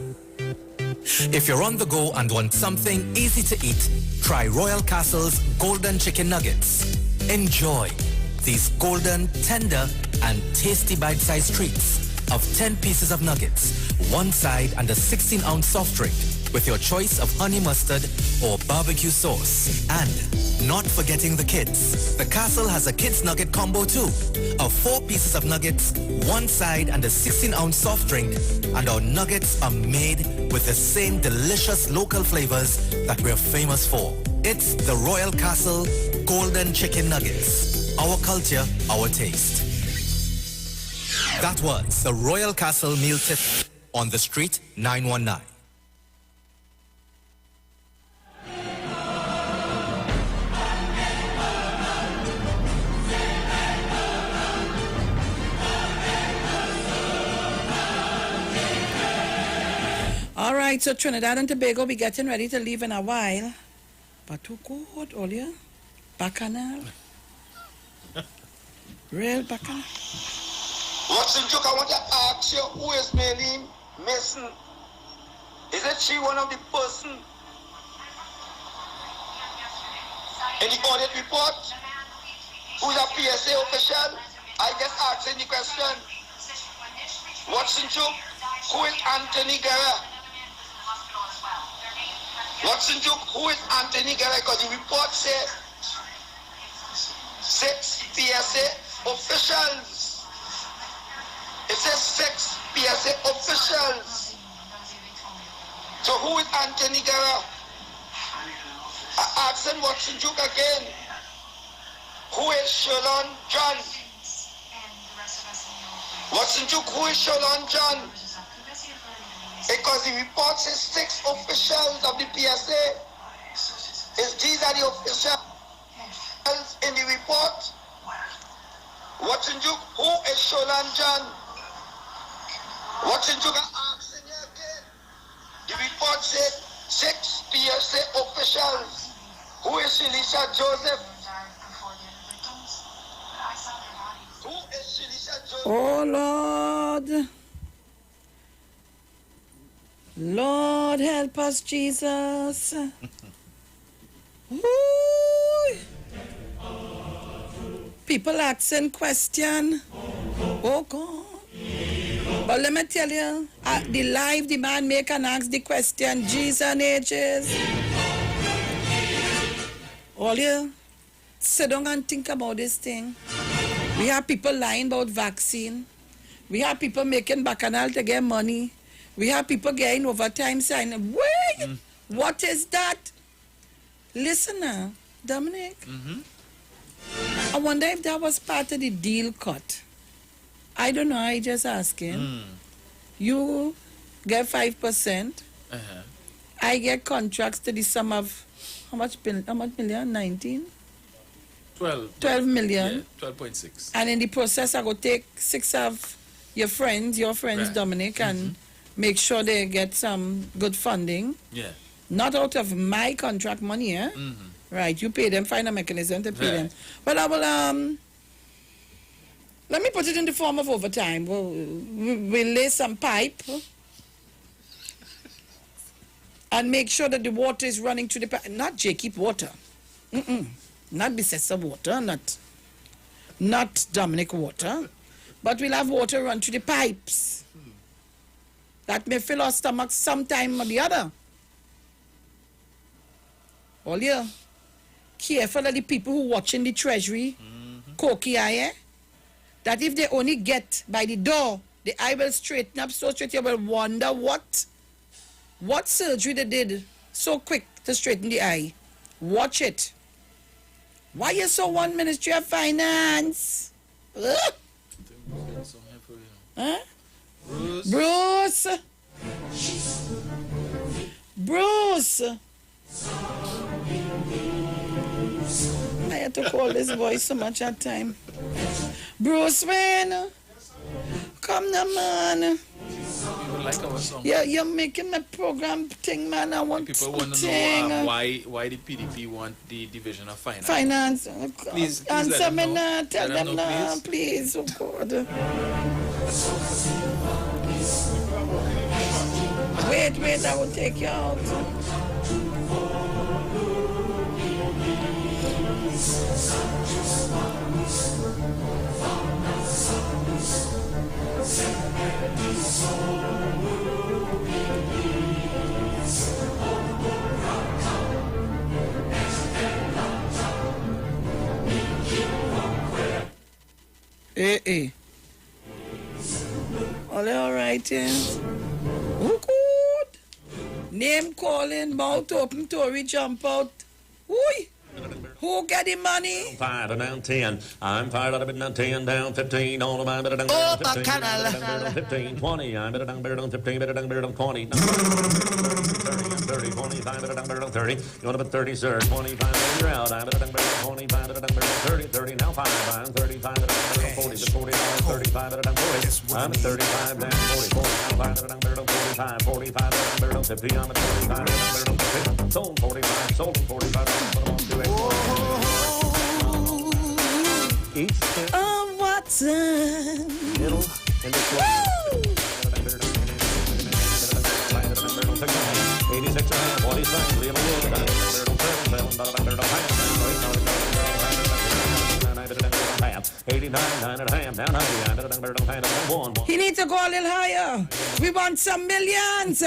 If you're on the go and want something easy to eat, try Royal Castle's Golden Chicken Nuggets. Enjoy these golden, tender, and tasty bite-sized treats of 10 pieces of nuggets, one side and a 16-ounce soft drink with your choice of honey mustard or barbecue sauce. And not forgetting the kids. The Castle has a kids nugget combo too. Of 4 pieces of nuggets, one side and a 16-ounce soft drink. And our nuggets are made with the same delicious local flavors that we're famous for. It's the Royal Castle Golden Chicken Nuggets. Our culture, our taste. That was the Royal Castle Meal Tip on the Street 919. All right, so Trinidad and Tobago, we're getting ready to leave in a while. But who good, Olia? Bacchanal? Real bacchanal? What's the joke? I want to ask you, who is Maylene Mason? Isn't she one of the person in the audit report who's a PSA official? I just asking the question. Watson Duke, who is Anthony Guerra? Watson Duke, who is Anthony Guerra? Because the report says 6 PSA officials. It says 6 PSA officials. So who is Anthony Guerra? I asked Watson Duke again. Who is Sharon John? Watson Duke, who is Sharon John? Because the report says 6 officials of the PSA. These are the officials in the report. Watson Duke, who is Sharon John? Watson Duke, I'm asking you again. The report said 6 PSA officials. Who is Alicia Joseph? Who is Alicia Joseph? Oh, Lord. Lord, help us, Jesus. Ooh. People asking question. Oh, God. But let me tell you, the man make and ask the question, Jesus and ages. All you sit down and think about this thing. We have people lying about vaccine. We have people making bacchanal to get money. We have people getting overtime signing. Wait, what is that? Listen now, Dominic. I wonder if that was part of the deal cut. I don't know, I just asking. You get 5%. I get contracts to the sum of, how much million? 19? 12 million. Yeah, 12.6. And in the process, I go take 6 of your friends, Right. Dominic, and make sure they get some good funding. Yeah. Not out of my contract money, eh? Right, you pay them, find a mechanism to pay them. Well, I will, let me put it in the form of overtime. We'll lay some pipe and make sure that the water is running to the pipe. Not Jacob water. Not Bethesda water, not Dominic water. But we'll have water run to the pipes. That may fill our stomachs sometime or the other. All you careful of the people who watching the treasury, Koki eye, that if they only get by the door, the eye will straighten up so straight, you will wonder what surgery they did so quick to straighten the eye. Watch it. Why you so want Ministry of Finance? Huh? Bruce. I had to call this boy so much at time. Bruce Wayne. Come now, man. People like our song. Yeah, you're making my program thing, man. I want People want to know why the PDP want the division of finance. Please answer me now. Tell Let them now, please. Oh, God. Wait, I will take you out. Hey. All right, yes. Oh, good. Name calling, mouth open, Tory jump out. Oi! Who get the money? 5 down 10. I'm fired out of it down 10 down 15. All of mine better down 15. Better down 15 20. I'm better down 15. Better down 20. 30 25. Better down 30. You want to put 30, sir? 25. You're out. I'm better down 25. Better down 30. Now 5. I'm 35. Better down 40. 40. 35. Better down 40. I'm at 35 down 40. 45. Better down 45. 45. Better down 50. I'm at 45. Better down 50. Sold 45. Sold 45. Watson. Middle and the 86 and a half, 47, Leave a Wood, 89, 9 and a half, down high, He needs to go a little higher. We want some millions.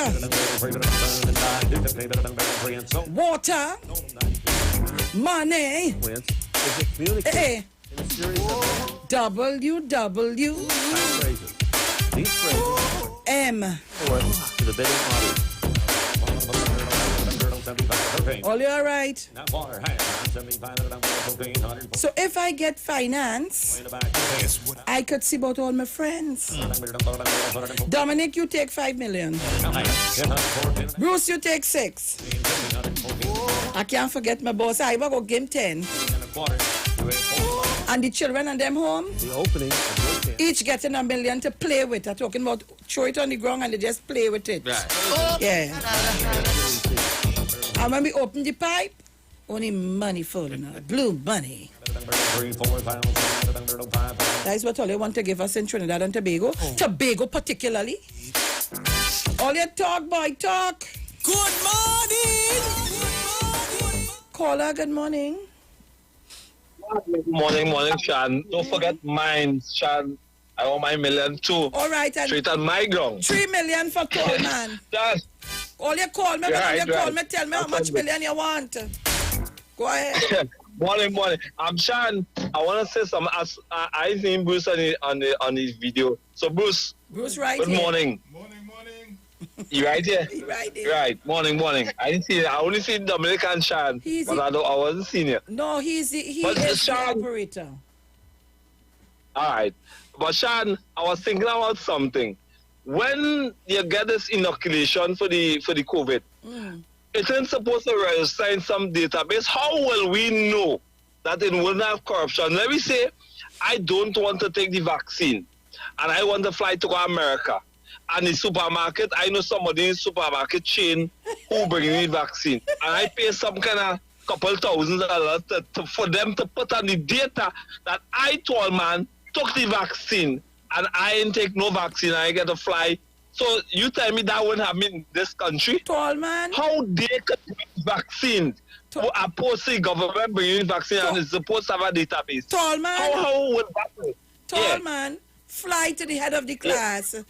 Water, money, hey. WW M. All you all right? So if I get finance, I could see about all my friends. Dominic, you take 5 million. Bruce, you take 6. I can't forget my boss. I will go give him 10. And the children and them home, the opening each getting $1 million to play with. I'm talking about throw it on the ground and they just play with it. Right. Yeah. And when we open the pipe, only money falling out. Blue money. That's what all they want to give us in Trinidad and Tobago. Tobago particularly. All your talk, boy, talk. Good morning. Caller, good morning. Morning, Sean. Don't forget mine, Sean. I want my million too. All right. And straight on my ground. 3 million for call, man. Yes. All you call me, right, call me, tell me how much million you want. Go ahead. morning. Sean, I want to say something. I seen Bruce on his video. So Bruce. Bruce, right Good here. morning. You right here? He right here. Right. Morning. I didn't see it. I only see Dominic and Sean. I wasn't seeing it. No, he is the operator. All right. But Sean, I was thinking about something. When you get this inoculation for the COVID, it ain't supposed to register in some database. How will we know that it wouldn't have corruption? Let me say, I don't want to take the vaccine, and I want to fly to America. And the supermarket, I know somebody in the supermarket chain who bring me vaccine. And I pay some kind of couple $1,000 for them to put on the data that I told man took the vaccine and I ain't take no vaccine and I get to fly. So you tell me that wouldn't happen in this country? Tall man. How they could bring vaccine? Opposed to the government bringing vaccine and it's supposed to have a database. Tall man. How would that work? Tall man. Fly to the head of the class. Yeah.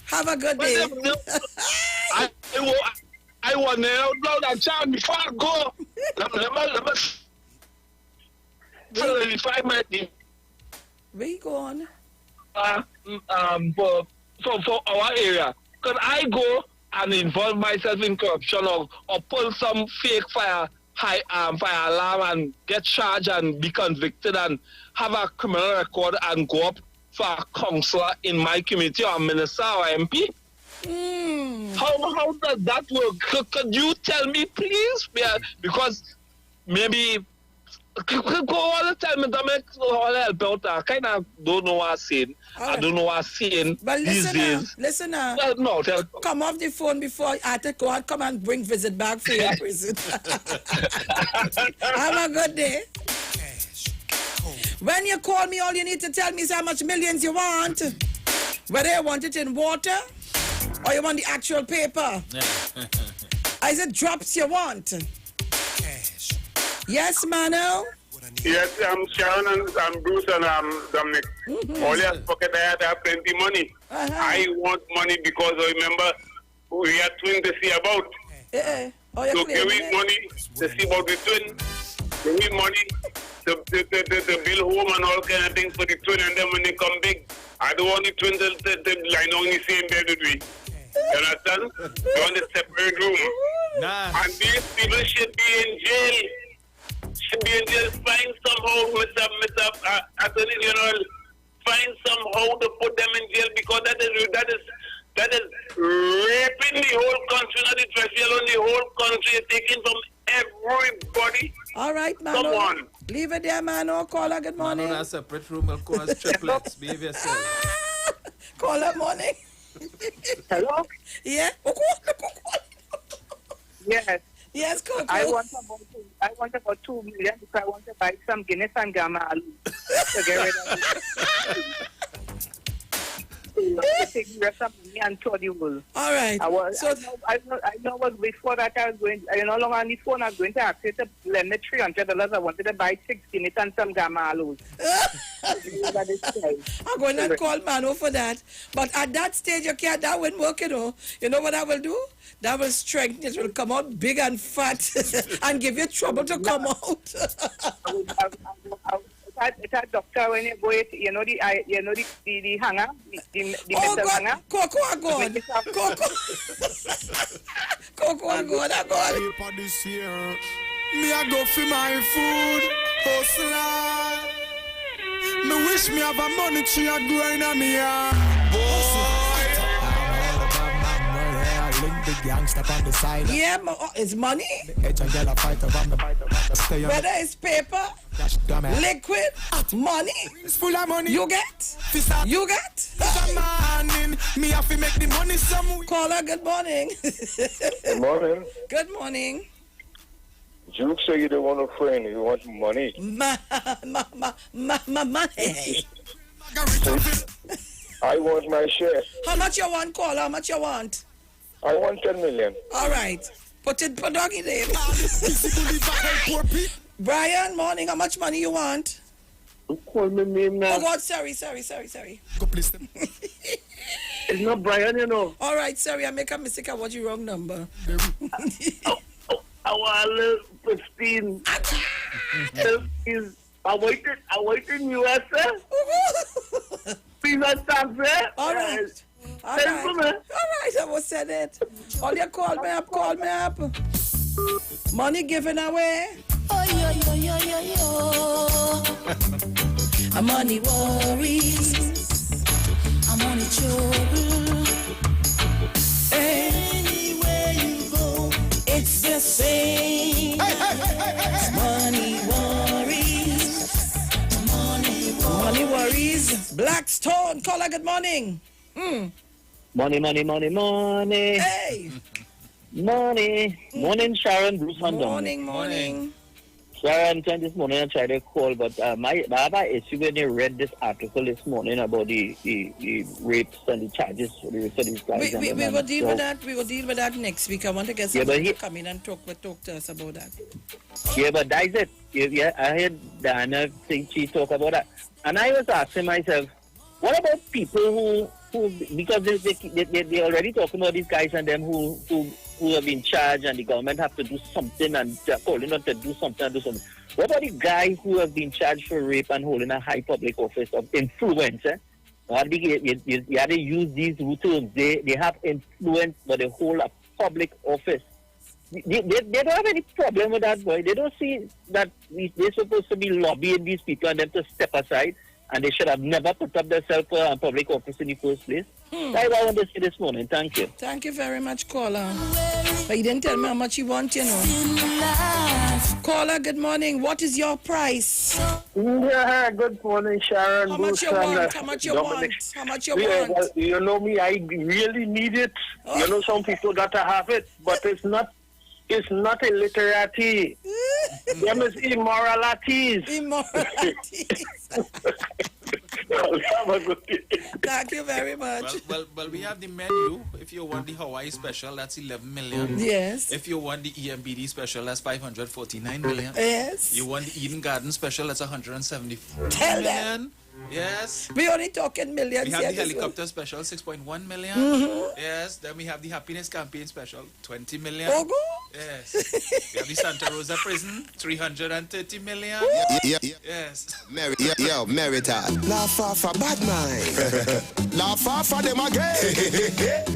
Have a good day. I want to know that child before I go. Let me 5 minutes. Where you going? For our area. Could I go and involve myself in corruption or pull some fake fire alarm and get charged and be convicted and have a criminal record and go up for a councillor in my community or a minister or MP? How does that work? Could you tell me, please? Yeah, because maybe go all the time, Dominic, all help out. I kind of don't know what I'm saying. Right. I don't know what I'm saying these days. Listen now. Well, no, come off the phone before I have to go and come and bring visit back for your prison. Have a good day. When you call me, all you need to tell me is how much millions you want. Whether you want it in water or you want the actual paper. I said drops you want. Yes, Mano? Yes, Sharon and Bruce and Dominic. All you have pocket, I have plenty money. I want money because I remember we had twins to see about. So give me money to see about the twin. Give me money to build home and all kind of things for the twin, and then when they come big, I don't want the twins to lie down in the same bed with me. You understand? You want a separate room. And these people should be in jail. Should be in jail. Find somehow, Mr. Attorney General, find somehow to put them in jail because that is raping the whole country, not the treasury alone, the whole country, taking from everybody. All right, Mano. Come on. Leave it there, Mano. Caller, good morning. Mano, a separate room will cause triplets. Behave yourself. Caller, morning. Hello? Yeah? Yes. Yes, Coco. I want about 2 million because I want to buy some Guinness and Gamma to get rid of it. take the rest of money and throw the wool. All right. I know was before that I was going, no longer on the phone, I was going to ask you to lend me $300. I wanted to buy 16 it and some gamalos. I'm going to call Mano for that. But at that stage, that won't work, you know. You know what I will do? That will strengthen it, will come out big and fat and give you trouble to come out. It's a doctor when you go, you know the hanger, the oh metal God, hanger. Cocoa God. Cocoa God, This year, me I go for my food, hustler. Me wish me have a money tree a growing on me yard. Yeah, it's money. Whether it's paper, liquid, money. It's full of money. You get? You get? Me have to make the money somewhere. Caller, good morning. Good morning. Good morning. Juke say you don't want a friend, you want money. Money. I want my share. How much you want, caller? How much you want? I want 10 million. All right. Put doggy there. Brian, morning. How much money you want? Call me name now. Oh, God, sorry. Go please. It's not Brian, you know. All right, sorry. I make a mistake. I want your wrong number. I want 15. I waited in USA. Please understand, sir. All right. All right, I will send it. All you call me up. Money given away. Oh, yo. I'm money worries. I'm money trouble. Anywhere you go, it's the same. Money worries. Money worries. Blackstone, caller, good morning. Money. Hey. Morning, Sharon, Bruce and Dominic. Morning. Sharon, this morning I tried to call, but I have an issue when I read this article this morning about the rapes and the charges for these guys. We will deal with that. We will deal with that next week. I want to get someone to come in and talk to us about that. Yeah, but that's it. Yeah, I heard Diana think she talk about that, and I was asking myself, what about people who because they already talking about these guys and them who have been charged and the government have to do something and they're calling on to do something. What about the guy who have been charged for rape and holding a high public office of influence? You have to use these terms. They have influence for the whole of public office. They don't have any problem with that, boy. They don't see that they're supposed to be lobbying these people and them to step aside. And they should have never put up themselves for a public office in the first place. That's what I want to say this morning. Thank you. Thank you very much, caller. But you didn't tell me how much you want, you know. Caller, good morning. What is your price? Yeah, good morning, Sharon. How much you want? How much you want? How much you want? Well, you know me, I really need it. Oh. You know, some people got to have it, but it's not illiterati. Them is immoralities. Thank you very much. Well, we have the menu. If you want the Hawaii special, that's 11 million. Yes. If you want the EMBD special, that's 549 million. Yes. You want the Eden Garden special, that's 174 Tell million. them. Yes. We only talking millions. We have the helicopter special, 6.1 million. Yes. Then we have the happiness campaign special, 20 million. Oh, good. Yes. We have the Santa Rosa prison, 330 million. Yeah. Yes. Meritat. Laugh off a bad mind. Laugh off for them again.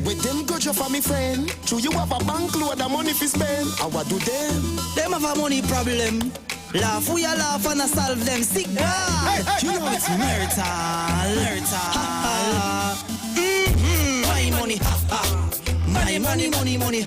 With them good for me friend. True you have a bank load of money for spend. I what do them? Them have a money problem. Laugh, we a laugh and a solve them sick bad. You know it's marital. My money, my money, money,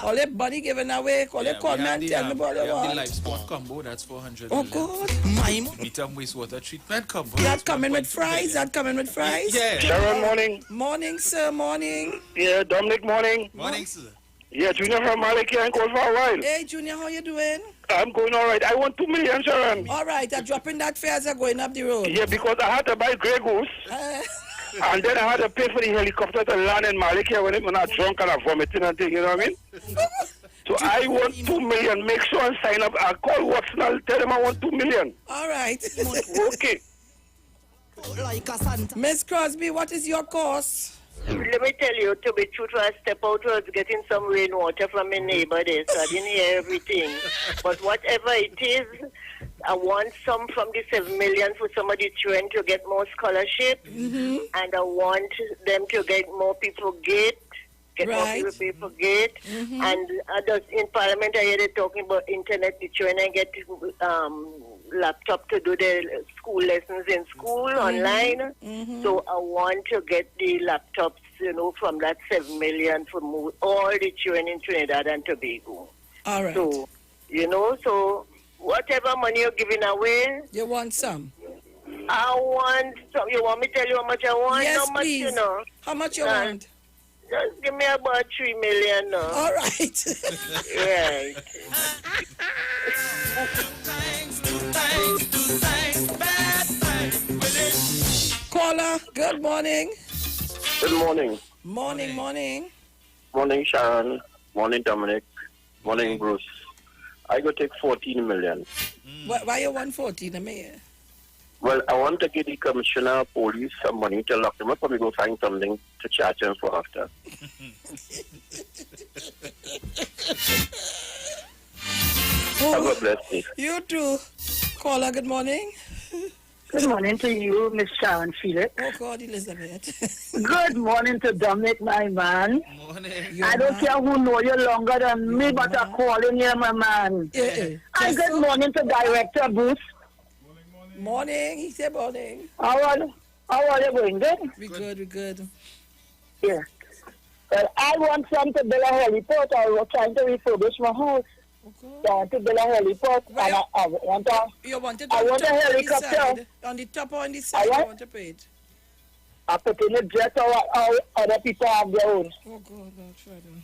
All that money given away, call me and tell me about the life sport combo, that's 400 million. God. My meat and wastewater treatment combo. That coming with fries? Yeah. Sharon, morning. Morning, sir, morning. Yeah, Dominic, morning. Morning, sir. Yeah, Junior from Maliki and call for a while. Hey, Junior, how you doing? I'm going all right. I want 2 million, Sharon. All right, I'm dropping that fares are going up the road. Yeah, because I had to buy Grey Goose. And then I had to pay for the helicopter to land in Maliki when I'm drunk and I'm vomiting and things, you know what I mean? So I want 2 million. Make sure and sign up. I'll call Watson. I'll tell them I want 2 million. All right. Okay. Miss Crosby, what is your course? Let me tell you, to be truthful, I step out was getting some rainwater from my neighbor there, so I didn't hear everything. But whatever it is, I want some from the 7 million for some of the children to get more scholarship, and I want them to get more people get more people pay for gate, and others in Parliament I hear they talking about internet, the children get laptop to do their school lessons in school online. So I want to get the laptops, you know, from that 7 million for all the children in Trinidad and Tobago. All right. So, you know, so whatever money you're giving away, you want some. I want some. You want me to tell you how much I want? Yes, how much, please. you know? How much you want? Just give me about 3 million now. All right. Right. Caller, good morning. Good morning. Morning. Morning, Sharon. Morning, Dominic. Morning, Bruce. I go take 14 million. Why you want 14, the mayor? Well, I want to give the commissioner of police some money to lock them up, and we go find something to charge them for after. Have a blessed day. You too. Caller, good morning. Good morning to you, Miss Sharon Felix. Oh, God, Elizabeth. Good morning to Dominic, my man. Morning. I don't care who know you longer than me, but I'm calling you, my man. And good morning to Director Bruce. Morning. He said morning. How are you going? Good? We good. Yeah. Well, I want some to build a heliport. I was trying to refurbish my house. So I want to build a heliport. And I want a helicopter. On the top or on the side, I want to pay it. I put in a jet or other people have their own. Oh, God, I'll try them.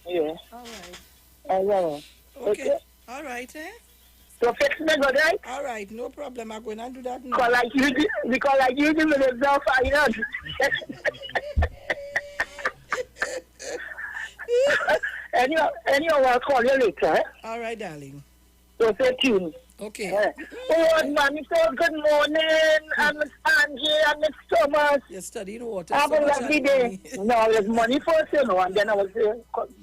Yeah. All right. Okay. All right, eh? So fix me good, right? All right, no problem. I'm going to do that now. Because like you do with yourself, I know. Anyhow, I'll call you later, eh? All right, darling. So stay tuned. Okay. Oh, man, so good morning. I'm Miss Angie and Miss Thomas. You're studying water. Have a lovely day. No, there's money first, you know, and then I will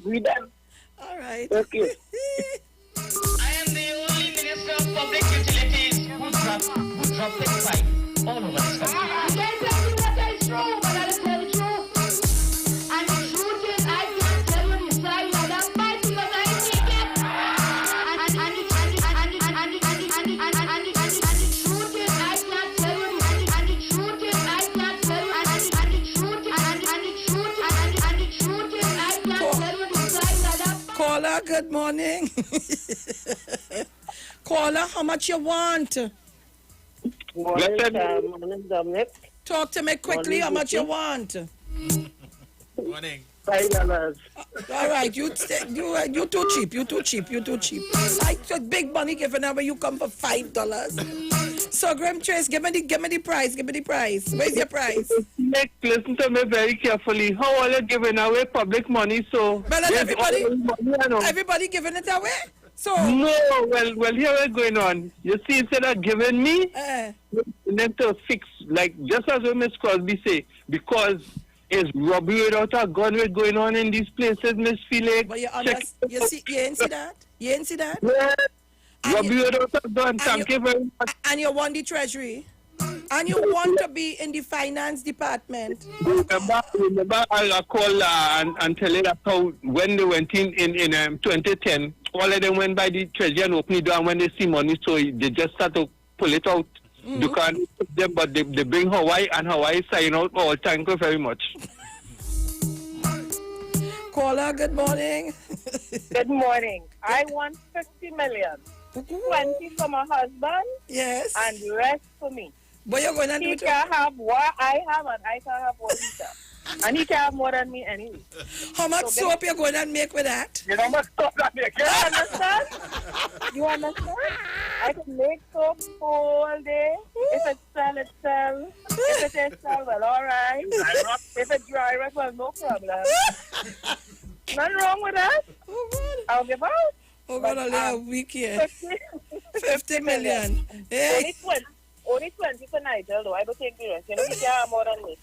read them. All right. Okay. I am the only Minister of Public Utilities who dropped the pipe all over this country. I can't tell you what is true, but I'll tell the truth. And the truth is, I can't tell you the side of that fight because I think it. And the truth is, I can't tell you the side of that. Caller, good morning. Caller, how much you want? Morning, Dominic. Talk to me quickly. Morning, how much you Vicky. want? Morning. $5. All right, you too cheap. You too cheap. I took big money given away. You come for $5. So Graham Trace, give me the price. Where's your price? Nick, listen to me very carefully. How are you giving away public money? So well, everybody giving it away. So no, well, here what's going on. You see, instead of giving me, you need to fix, like just as Miss Crosby say, because it's robbery without a gun what's going on in these places, Miss Felix. But you ain't see that? You ain't see that? Yeah. Robbery without a gun. Thank you very much. And you want the treasury. And you want to be in the finance department. Remember I called and tell you that how when they went in 2010, all of them went by the treasury and opened the door, and when they see money, so they just start to pull it out. You can't put them, but they bring Hawaii, and Hawaii sign out all. Thank you very much. Caller, good morning. Good morning. I want 50 million. 20 for my husband. Yes. And the rest for me. But you're going to do he it. He can have what I have, and I can have what he has. And he can have more than me anyway. How much soap you going to make with that? You know how much soap I make? You understand? You understand? I can make soap all day. If it sell, it sell. If it is sell, well, all right. If it dry, well, no problem. Nothing wrong with that. I'll give out. Oh, God, only a week here. 50 million. Hey. Only 20 for Nigel, though. I don't take the rest. You know, he can have more than me.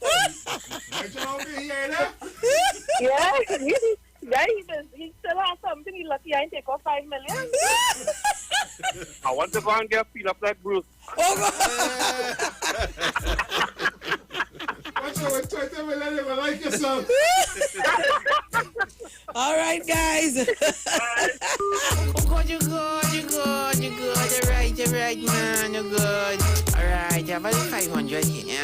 Yeah, he still has something. He's lucky I take off 5 million. I want to go and get feel up like Bruce. Oh, God. Watch out with 20 million, you will like yourself. All right, guys. Oh, God, you're good. You're right, man. You're good. All right, you have about 500 here.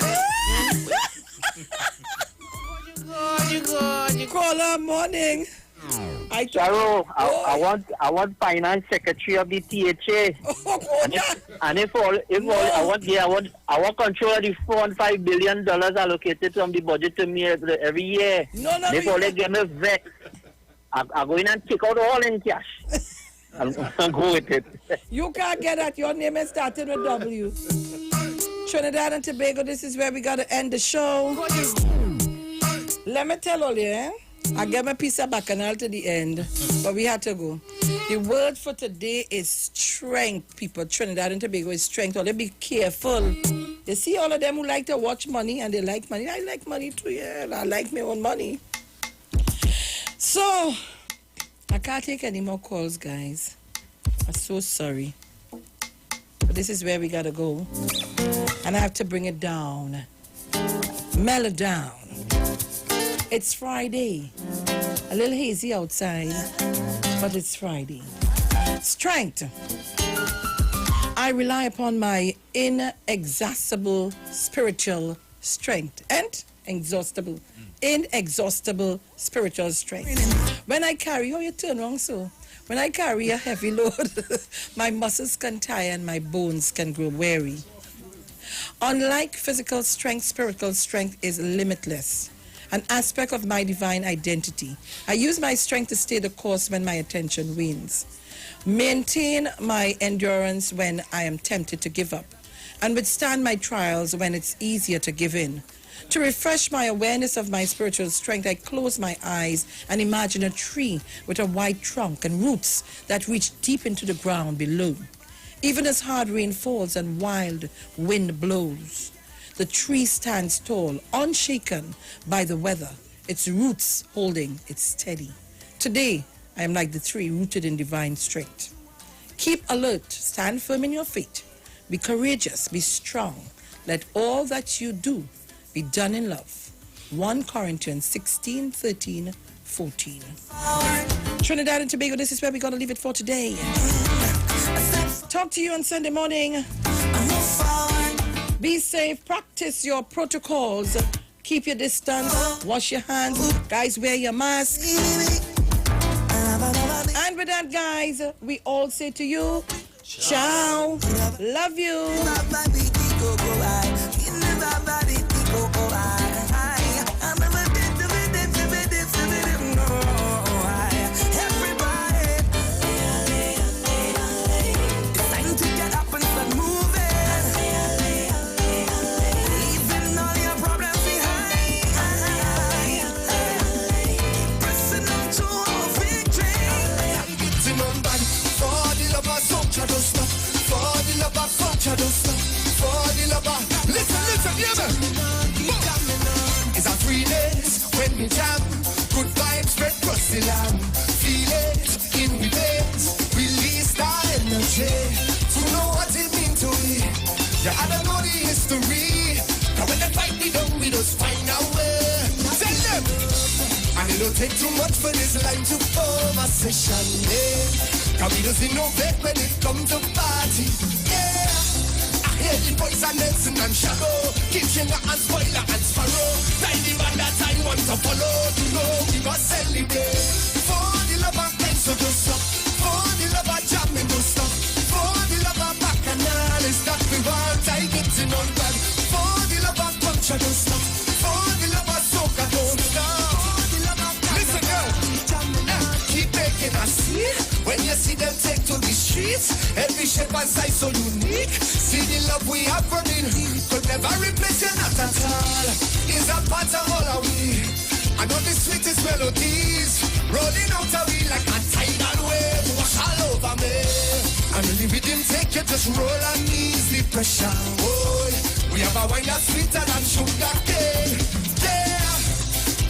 You're good. Call her morning. Charo, I want finance secretary of the THA. And if I want control of the $4.5 billion allocated from the budget to me every year. No. If all they give me vet, I go in and take out all in cash. I'll go with it. You can't get that. Your name is starting with W. Trinidad and Tobago, this is where we got to end the show. Let me tell all you, I gave my piece of bacchanal to the end, but we had to go. The word for today is strength, people. Trinidad and Tobago is strength. All they be careful. You see all of them who like to watch money, and they like money. I like money too, yeah. I like my own money. So, I can't take any more calls, guys. I'm so sorry. But this is where we got to go. And I have to bring it down. Mellow down. It's Friday. A little hazy outside, but it's Friday. Strength. I rely upon my inexhaustible spiritual strength and inexhaustible spiritual strength. When I carry, you turn wrong so. When I carry a heavy load, my muscles can tire and my bones can grow weary. Unlike physical strength, spiritual strength is limitless. An aspect of my divine identity. I use my strength to stay the course when my attention wanes. Maintain my endurance when I am tempted to give up. And withstand my trials when it's easier to give in. To refresh my awareness of my spiritual strength, I close my eyes and imagine a tree with a wide trunk and roots that reach deep into the ground below. Even as hard rain falls and wild wind blows, the tree stands tall, unshaken by the weather, its roots holding it steady. Today, I am like the tree rooted in divine strength. Keep alert, stand firm in your faith. Be courageous, be strong. Let all that you do be done in love. 1 Corinthians 16, 13, 14. Trinidad and Tobago, this is where we're going to leave it for today. Talk to you on Sunday morning. Be safe, practice your protocols, keep your distance, wash your hands, guys, wear your mask. And with that, guys, we all say to you, ciao, love you. It's a 3 days when we jam. Good vibes spread across the land. Feel it in the veins. Release our energy. To know what it means to me. Yeah, I don't know the history. Now when they fight me down, we just find our way. Tell them. And it don't take too much for this line to form a session. Yeah. Cause we just innovate when it comes to party. Yeah. Hear the voice and Nelson and Shadow, Kitchener and Spoiler and Sparrow. Tell the man that I want to follow. To know we must celebrate. For the love of dance to stop. For the love of jamming to stop. For the love of bacchanal is that we want. I get to know that. For the love of culture to stop. For the love of soca to peace. Every shape and size so unique. See the love we have running. Could never replace you, not at all. Is a part of all of we. I know the sweetest melodies. Rolling out a wheel like a tidal wave. Wash all over me. And when the rhythm take you, just roll and ease the pressure. Oh, we have a wine that's sweeter than sugar cane. Yeah.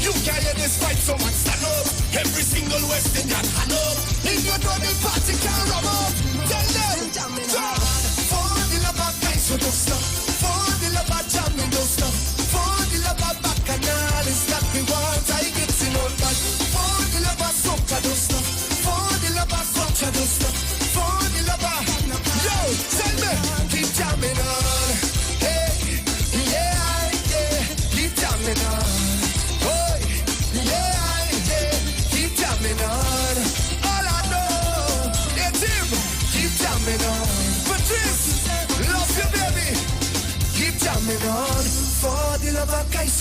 You can hear this fight, so much stand up. Every single West Indian hand up. If you know the party can rum up, tell them, jump. For the love of guys, so don't stop. For the love of jamming, don't stop. For the love of bacchanal, is that we want, I get in all that. For the love of soca, don't stop. For the love of culture, don't stop. For the love of, yo, tell me, keep jamming on. Hey, yeah, yeah, keep jamming on. All I know, it's him. Keep jamming on. Patrice, love you, baby. Keep jamming on. For the love of guys.